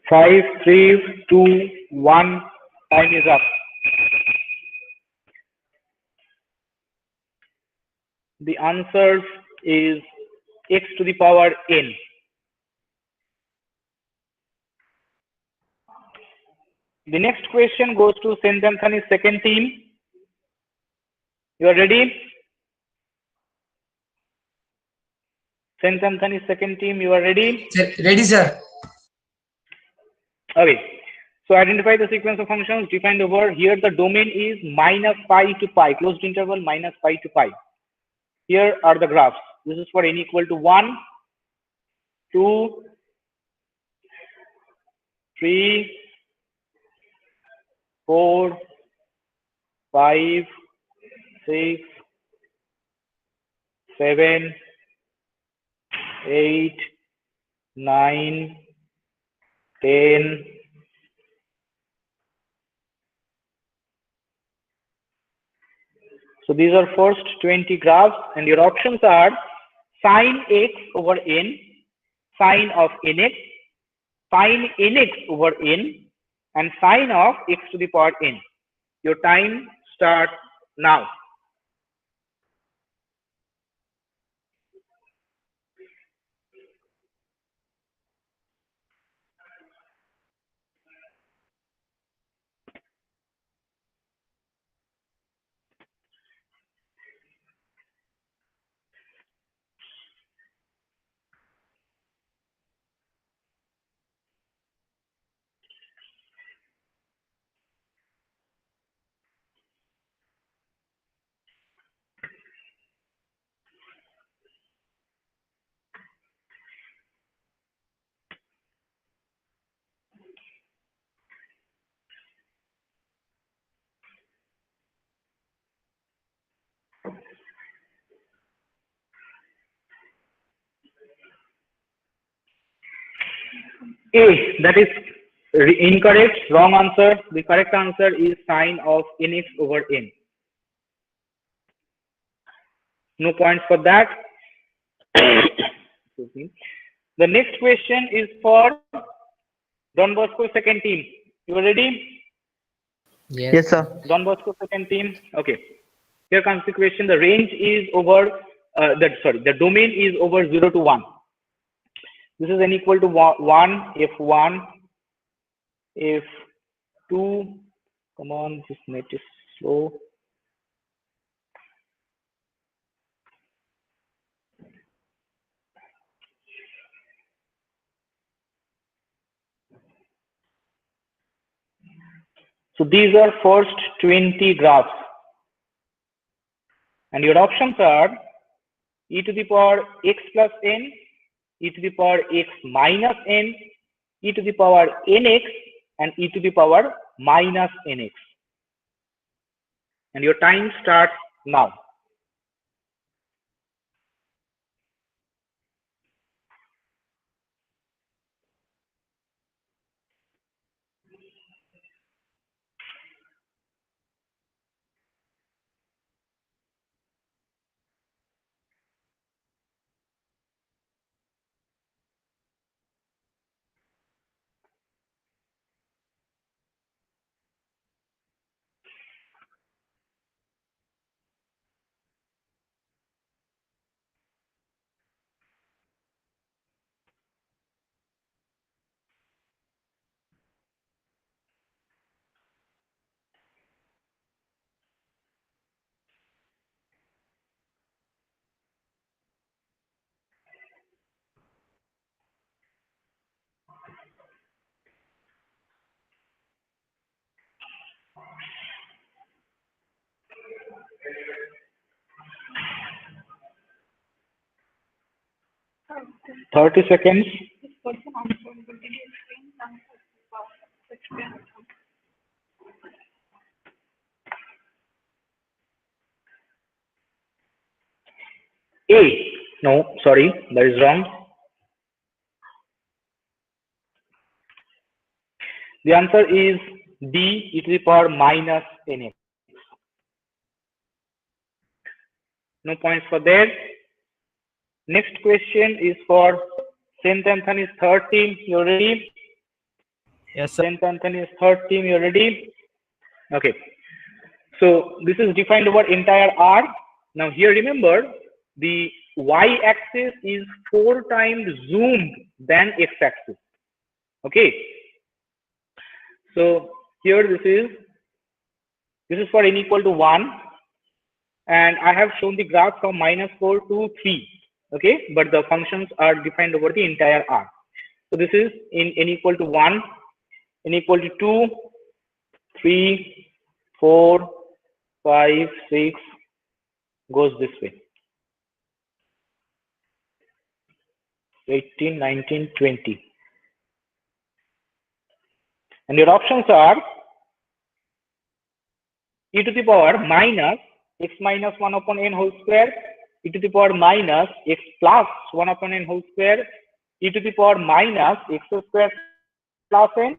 Five, three, two, one. Time is up. The answer is x to the power n. The next question goes to St. Anthony's second team. You are ready? St. Anthony's second team, you are ready? Ready, sir. Okay. So identify the sequence of functions defined over. Here the domain is minus pi to pi, closed interval minus pi to pi. Here are the graphs. This is for n equal to 1, 2, 3, 4, 5, 6, 7, 8, 9, 10. So these are first 20 graphs, and your options are sine x over n, sine of nx, sine nx over n, and sine of x to the power n. Your time starts now. A, that is incorrect, wrong answer. The correct answer is sine of nx over n. No points for that. Excuse me. The next question is for Don Bosco second team. You are ready? Yes, sir. Don Bosco second team. Okay. Here comes the question. The range is over. The domain is over 0 to 1. This is n equal to 1 if 1 if 2. Come on, this net is slow. So these are first 20 graphs, and your options are e to the power x plus n, e to the power x minus n, e to the power nx, and e to the power minus nx. And your time starts now. 30 seconds. A. No, sorry, that is wrong. The answer is D, e to the power minus nx. No points for that. Next question is for Saint Anthony's third team. You ready? Yes, sir. Saint Anthony's third team. You ready? Okay. So this is defined over entire R. Now here remember the y-axis is 4 times zoomed than x-axis. Okay. So here this is for n equal to 1, and I have shown the graph from -4 to 3. Okay, but the functions are defined over the entire R. So this is in n equal to 1, n equal to 2, 3, 4, 5, 6 goes this way. 18, 19, 20. And your options are e to the power minus x minus 1 upon n whole square, e to the power minus x plus 1 upon n whole square, e to the power minus x square plus n,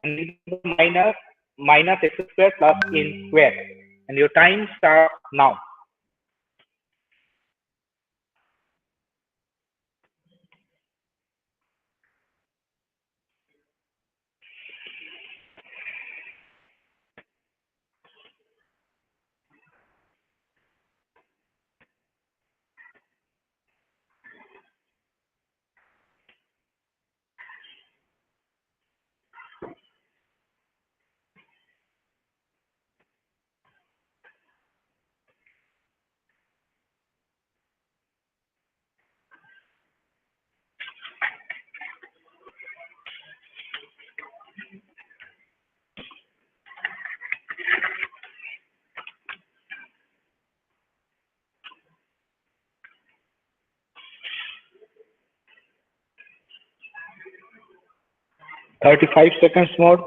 and e to the power minus x square plus n square. And your time starts now. $35 seconds more.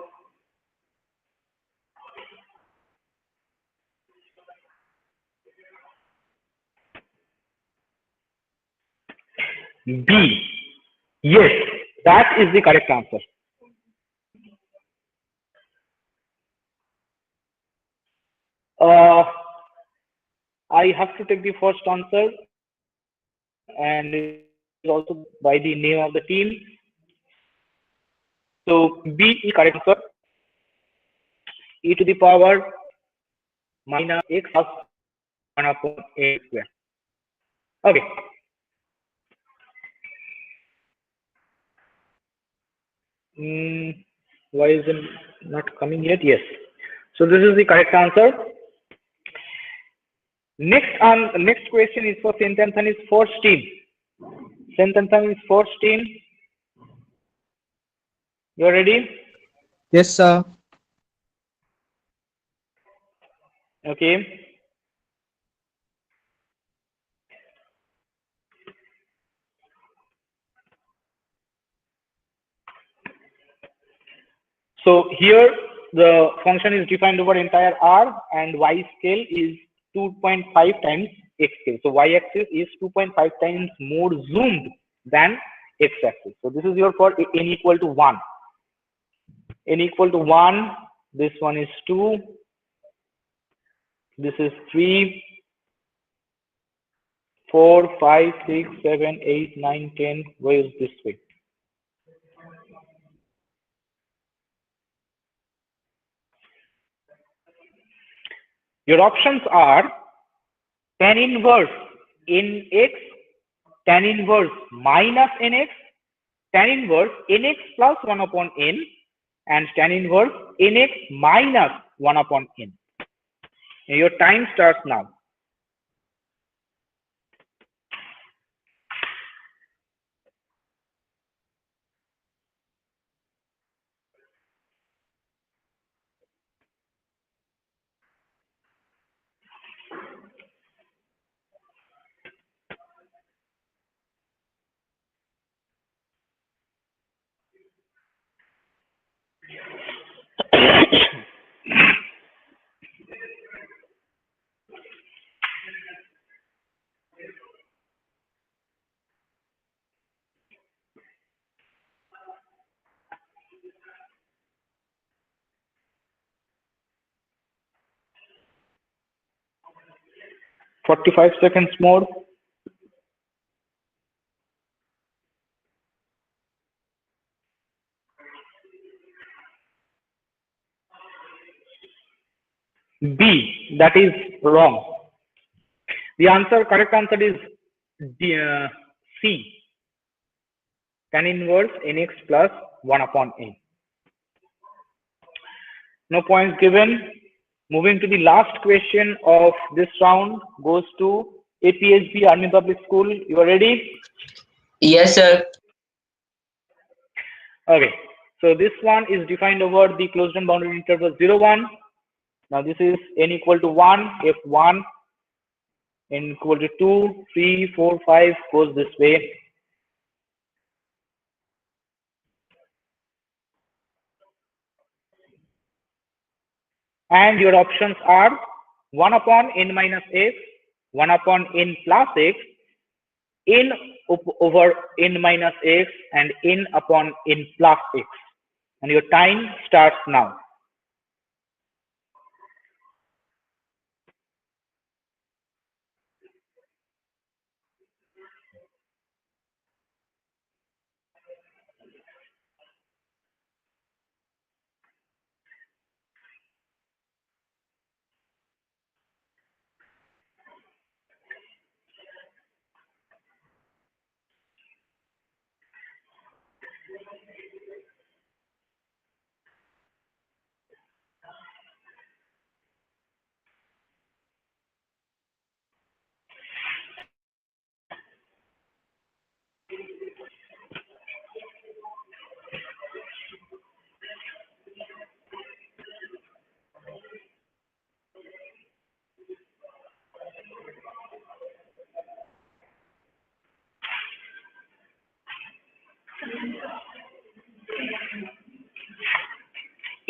B. Yes, that is the correct answer. I have to take the first answer, and it is also by the name of the team. So B is correct answer. E to the power minus x plus 1 upon a square. Okay. Why is it not coming yet? Yes. So this is the correct answer. Next question is for Saint Anthony's first team. Saint Anthony's first team. You are ready? Yes, sir. Okay. So here the function is defined over entire R, and y scale is 2.5 times x scale. So y-axis is 2.5 times more zoomed than x-axis. So this is your for n equal to 1. N equal to 1. This one is 2. This is 3, 4, 5, 6, 7, 8, 9, 10. Where is this way? Your options are tan inverse nx, tan inverse minus nx, tan inverse nx plus 1 upon n, and tan inverse nx minus 1 upon n. And your time starts now. 45 seconds more. B, that is wrong. The correct answer is C, tan inverse nx plus 1 upon n. No points given. Moving to the last question of this round goes to APHB, Army Public School. You are ready? Yes, sir. Okay. So this one is defined over the closed and bounded interval 0, 1. Now this is n equal to 1, f1, n equal to 2, 3, 4, 5 goes this way. And your options are 1 upon n minus x, 1 upon n plus x, n over n minus x, and n upon n plus x. And your time starts now.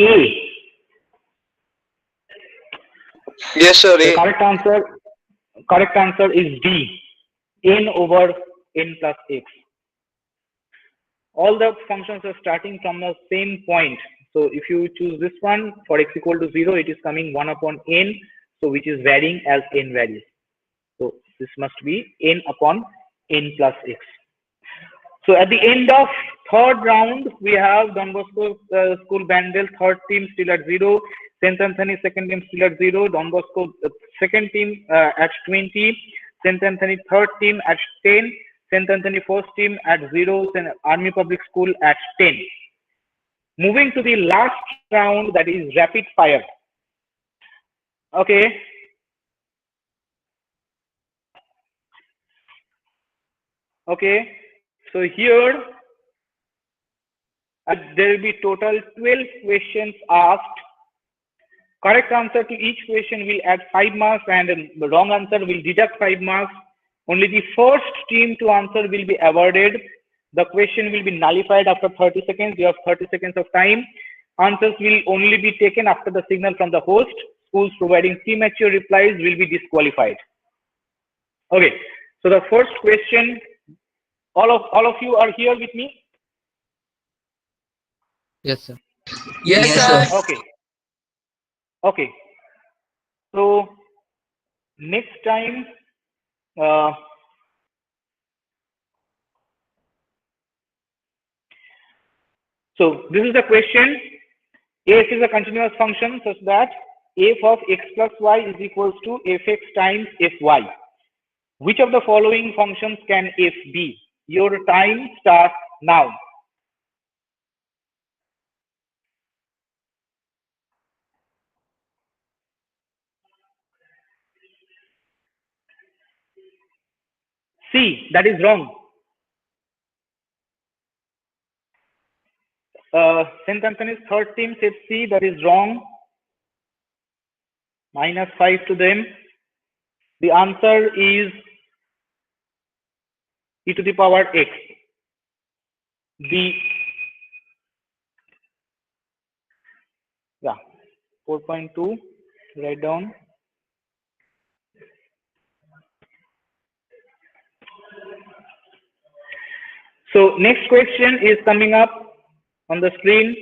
A. Yes, sir. The A. correct answer is D, n over n plus x. All the functions are starting from the same point. So if you choose this one for x equal to 0, it is coming 1 upon n, so which is varying as n varies. So this must be n upon n plus x. So at the end of third round, we have Don Bosco School Bandel third team still at 0, St. Anthony second team still at 0, Don Bosco second team at 20, St. Anthony third team at 10, St. Anthony first team at 0, and Army Public School at 10. Moving to the last round, that is rapid fire. Okay. Okay. So here there will be total 12 questions asked. Correct answer to each question will add 5 marks, and the wrong answer will deduct 5 marks. Only the first team to answer will be awarded. The question will be nullified after 30 seconds. You have 30 seconds of time. Answers will only be taken after the signal from the host. Schools providing premature replies will be disqualified. Okay. So the first question, all of you are here with me? Yes, sir. Yes, sir. Okay. Okay. So next time, so this is the question. F is a continuous function such that f of x plus y is equals to fx times fy. Which of the following functions can f be? Your time starts now. C, that is wrong. St. Anthony's third team said C, that is wrong. -5 to them. The answer is e to the power x. The 4.2, write down. So next question is coming up on the screen.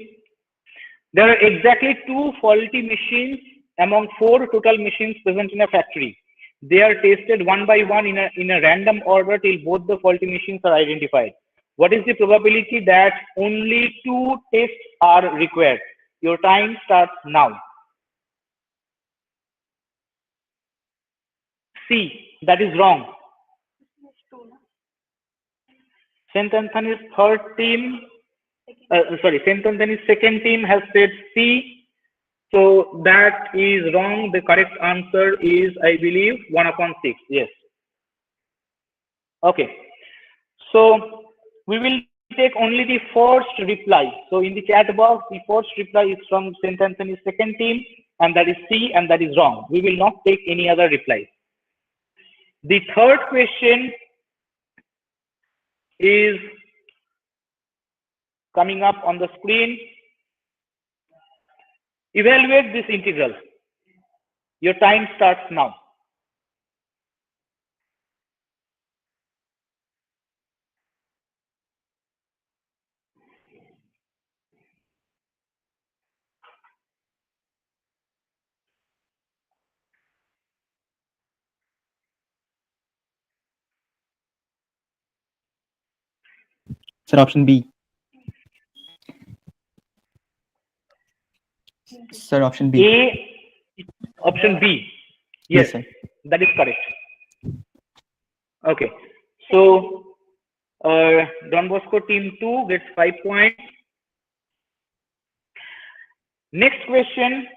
There are exactly 2 faulty machines among 4 total machines present in a factory. They are tested one by one in a random order till both the faulty machines are identified. What is the probability that only 2 tests are required? Your time starts now. C. That is wrong. Saint Anthony's Saint Anthony's second team has said C. So that is wrong. The correct answer is, I believe, 1/6. Yes. Okay. So we will take only the first reply. So in the chat box, the first reply is from Saint Anthony's second team, and that is C, and that is wrong. We will not take any other replies. The third question is coming up on the screen. Evaluate this integral. Your time starts now. Sir, option B. Sir, option B. Option B. Yes, Yes, sir. that is correct. Okay. So Don Bosco team 2 gets 5 points. Next question.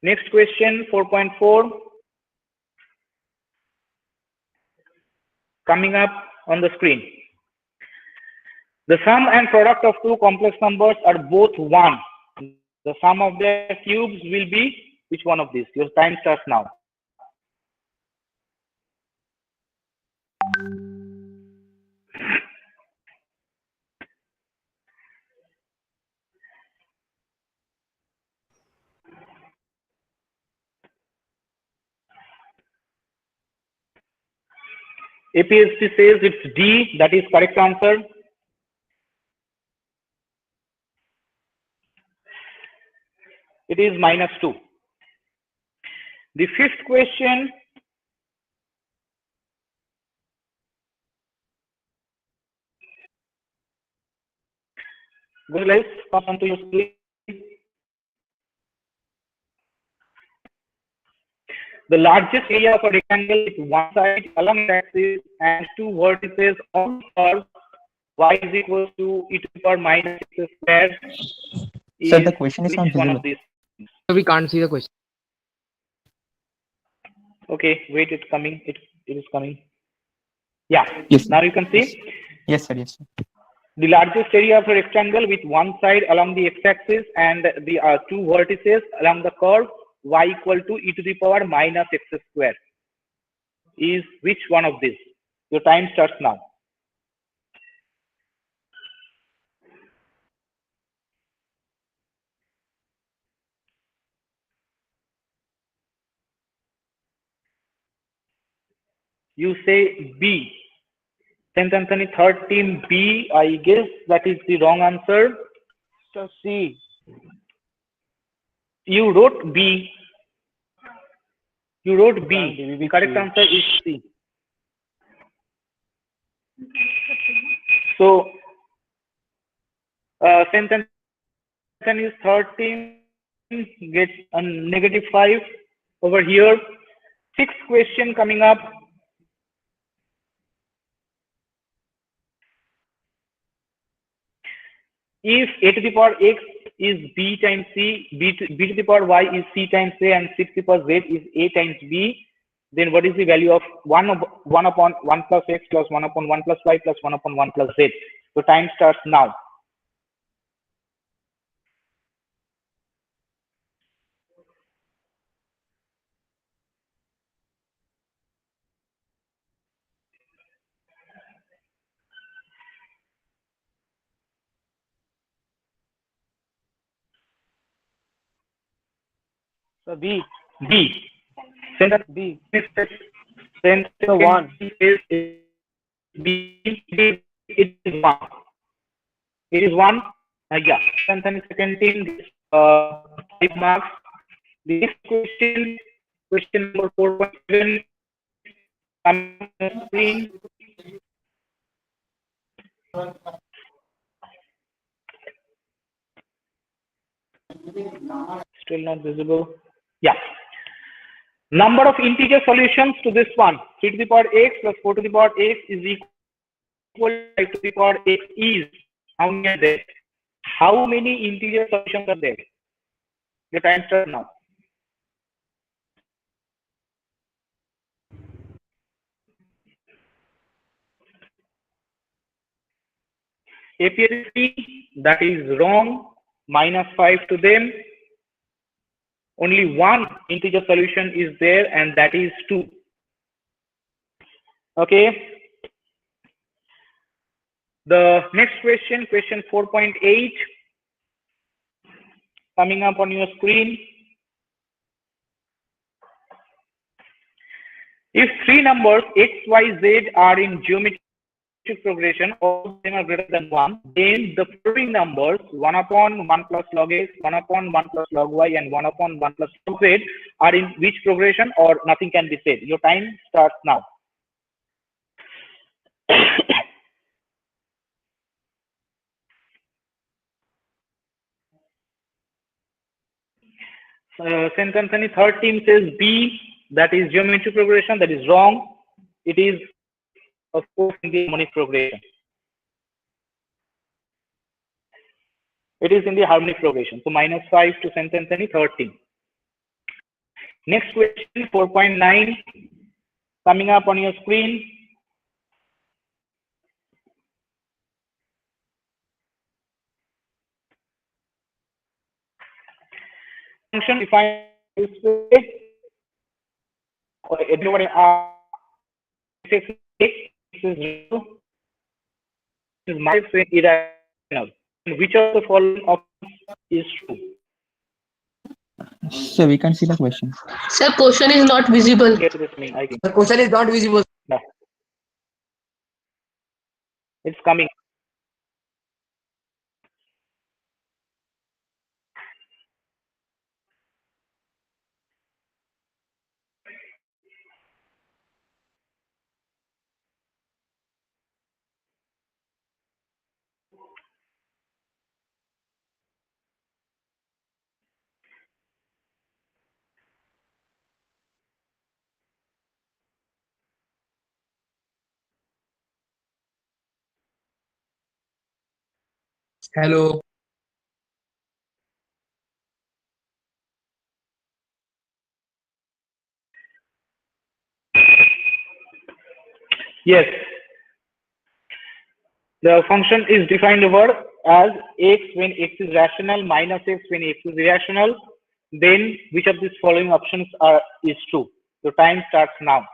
Next question, 4.4. Coming up on the screen. The sum and product of two complex numbers are both 1. The sum of their cubes will be which one of these? Your time starts now. APSC says it's D. That is correct answer. It is -2. The fifth question. Go let's come onto your screen. The largest area of a rectangle is one side along the axis and two vertices on the curve y is equal to e to the power minus x squared. Sir, the question is not Which one visible. of these? So we can't see the question. Okay, wait, it's coming. It is coming. Yeah. Yes. Now you can see. Yes, sir. Yes, sir. The largest area of a rectangle with one side along the x-axis and the two vertices along the curve y equal to e to the power minus x square is which one of these? Your time starts now. You say B. Saint Anthony third team B. I guess that is the wrong answer. So C. You wrote B. You wrote B. The correct answer is C. So Saint Anthony's third team gets a -5 over here. Sixth question coming up. If a to the power x is b times c, b to the power y is c times a, and c to the power z is a times b, then what is the value of 1 upon 1 plus x plus 1 upon 1 plus y plus 1 upon 1 plus z? So time starts now. So B. Send B. Send So 1. is b. It is 1. It is 1. Yeah. Anthony second team 5 marks. The next question, question number 4.7, coming on the screen. Still not visible. Yeah. Number of integer solutions to this one. 3 to the power x plus 4 to the power x is equal to 5 to the power x is. How many are there? How many integer solutions are there? The time starts now. Appears 3, that is wrong. Minus 5 to them. Only one integer solution is there, and that is 2. Okay. The next question, question 4.8, coming up on your screen. If three numbers x, y, z are in geometric progression, all of them are greater than 1, then the following numbers 1 upon 1 plus log x, 1 upon 1 plus log y, and 1 upon 1 plus log z are in which progression, or nothing can be said. Your time starts now. St. Anthony third team says B, that is geometric progression. That is wrong. It is, of course, in the harmonic progression. It is in the harmonic progression. So minus 5 to St. Anthony third team. Next question 4.9, coming up on your screen. Function defined this way. Everybody this is my irrational. Which of the following options is true? So we can't see the question. Sir, question is not visible. Get this me, I think. The question is not visible. No. It's coming. Hello. Yes. The function is defined over as x when x is rational minus x when x is irrational. Then which of these following options is true? The time starts now.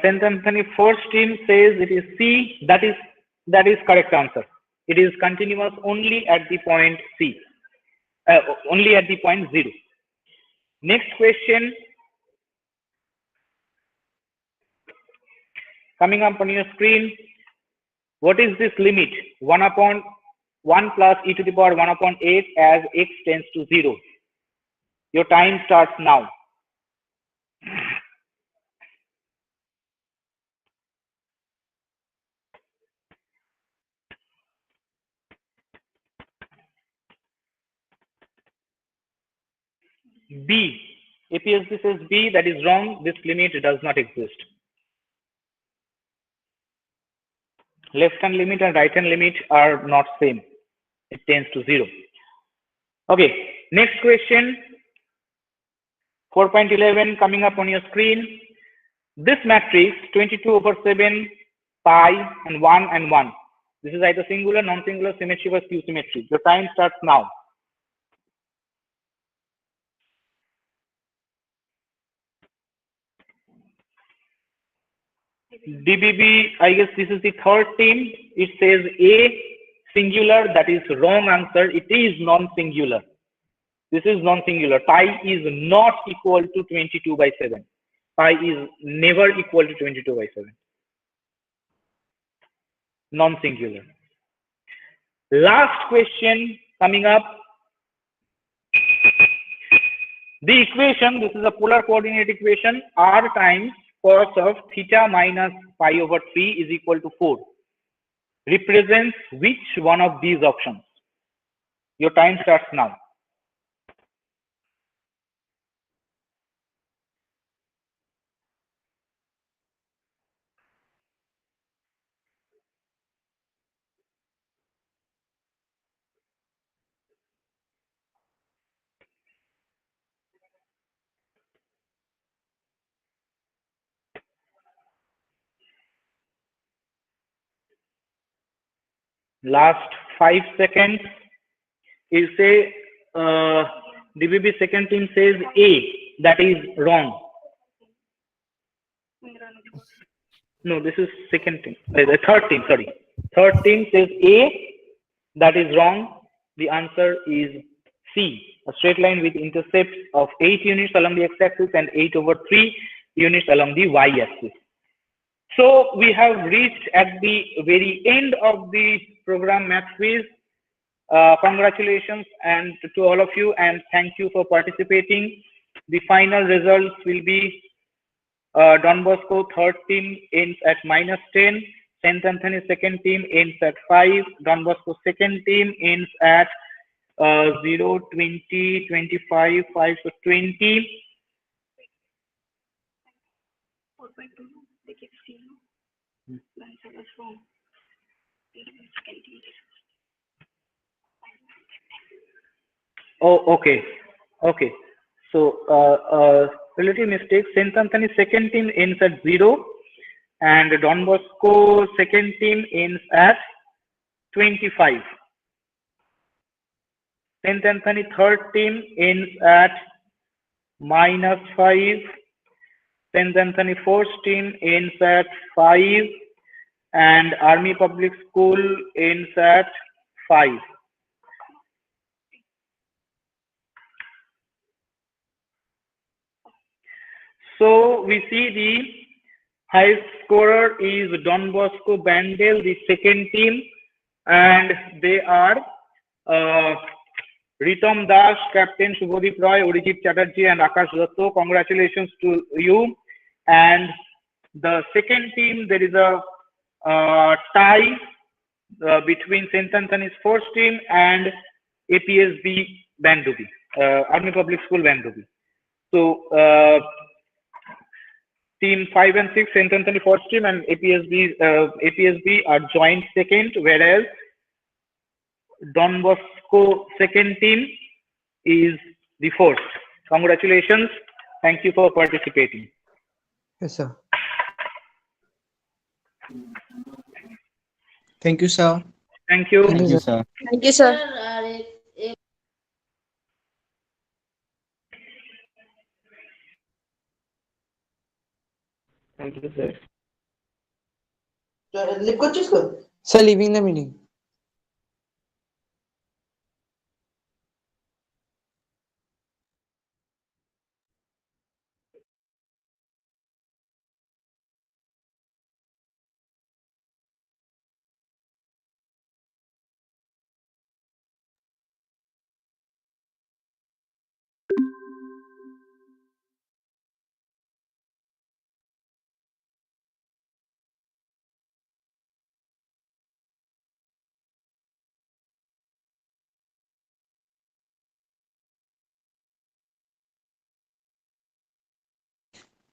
St. Anthony first team says it is C. That is correct answer. It is continuous only at the point C. Only at the point 0. Next question, coming up on your screen. What is this limit? 1 upon 1 plus e to the power 1 upon 8 as x tends to 0. Your time starts now. B. APSB says B. That is wrong. This limit does not exist. Left hand limit and right hand limit are not same. It tends to 0. Okay. Next question. 4.11 coming up on your screen. This matrix 22 over 7, pi, and 1 and 1. This is either singular, non-singular, symmetry, or skew symmetry. Your time starts now. DBB, I guess this is the third team. It says A, singular. That is wrong answer. It is non-singular. This is non-singular. Pi is not equal to 22/7. Pi is never equal to 22/7. Non-singular. Last question coming up. The equation, this is a polar coordinate equation, r times cos of theta minus pi over 3 is equal to 4. Represents which one of these options? Your time starts now. Last 5 seconds. You say DBB second team says A. That is wrong. No, this is second team. The third team, sorry. Third team says A. That is wrong. The answer is C. A straight line with intercepts of 8 units along the x-axis and 8/3 units along the y-axis. So we have reached at the very end of the program math quiz. Congratulations and to all of you, and thank you for participating. The final results will be Don Bosco third team ends at -10, St. Anthony second team ends at 5, Don Bosco second team ends at 0, 20, 25, 5, so 20. Oh, okay. Okay. So, a little mistake. St. Anthony second team ends at 0, and Don Bosco second team ends at 25. St. Anthony third team ends at -5. St. Anthony fourth team ends at 5, and Army Public School ends at 5. So we see the highest scorer is Don Bosco Bandel, the second team, and they are Ritom Das, Captain Shubhodip Roy, Orijit Chatterjee, and Akash Datta. Congratulations to you. And the second team, there is a tie between St. Anthony's first team and APSB Bandubi, Army Public School Bandubi. So team 5 and 6, St. Anthony first team and APSB are joint second, whereas Don Bosco second team is the first. Congratulations. Thank you for participating. Yes, sir. Thank you, sir. Thank you. Thank you, sir. Thank you, sir. Thank you, sir. Sir, leaving the meeting.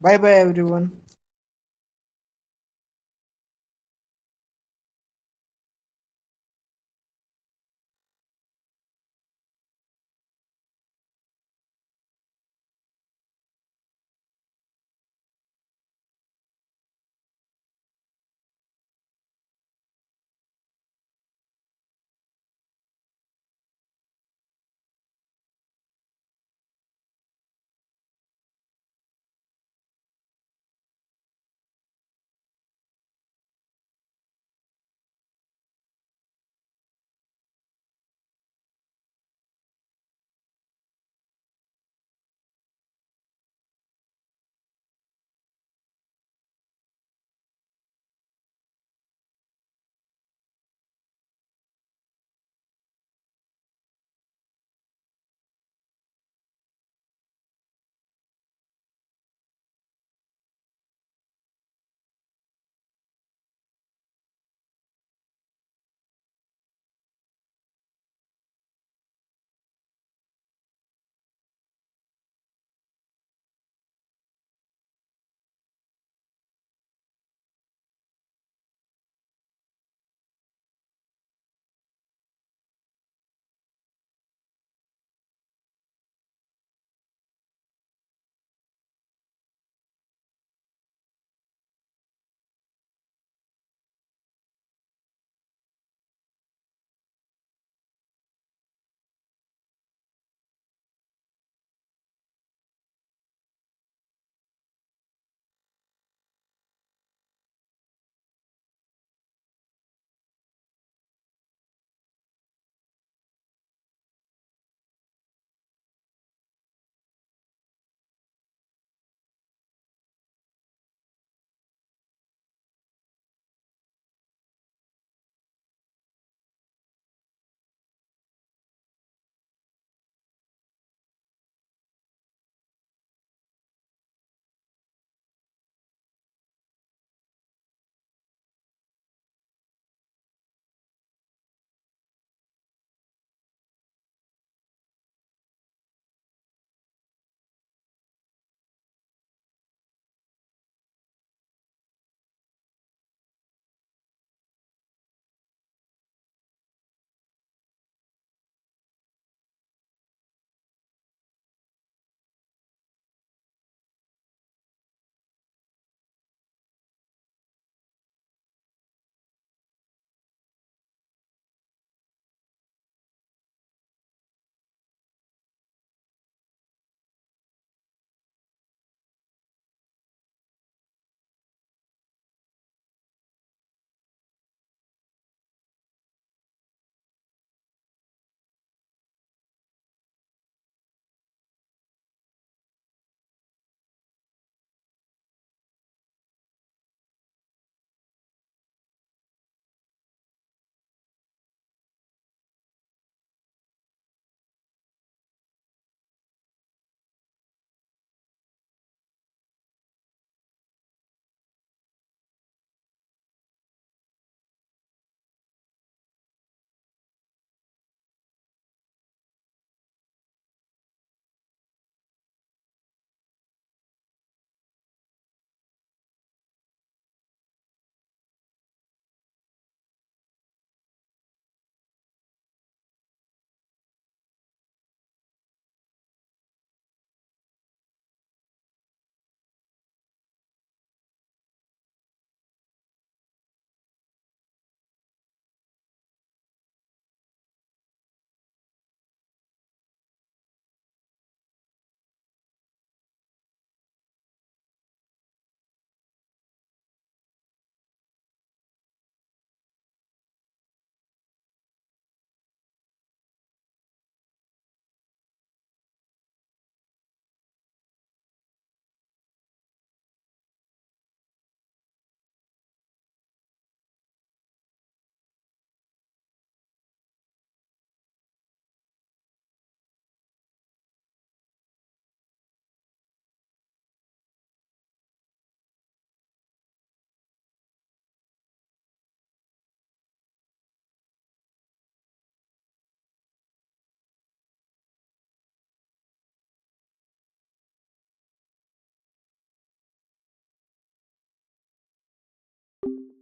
Bye bye, everyone. sir.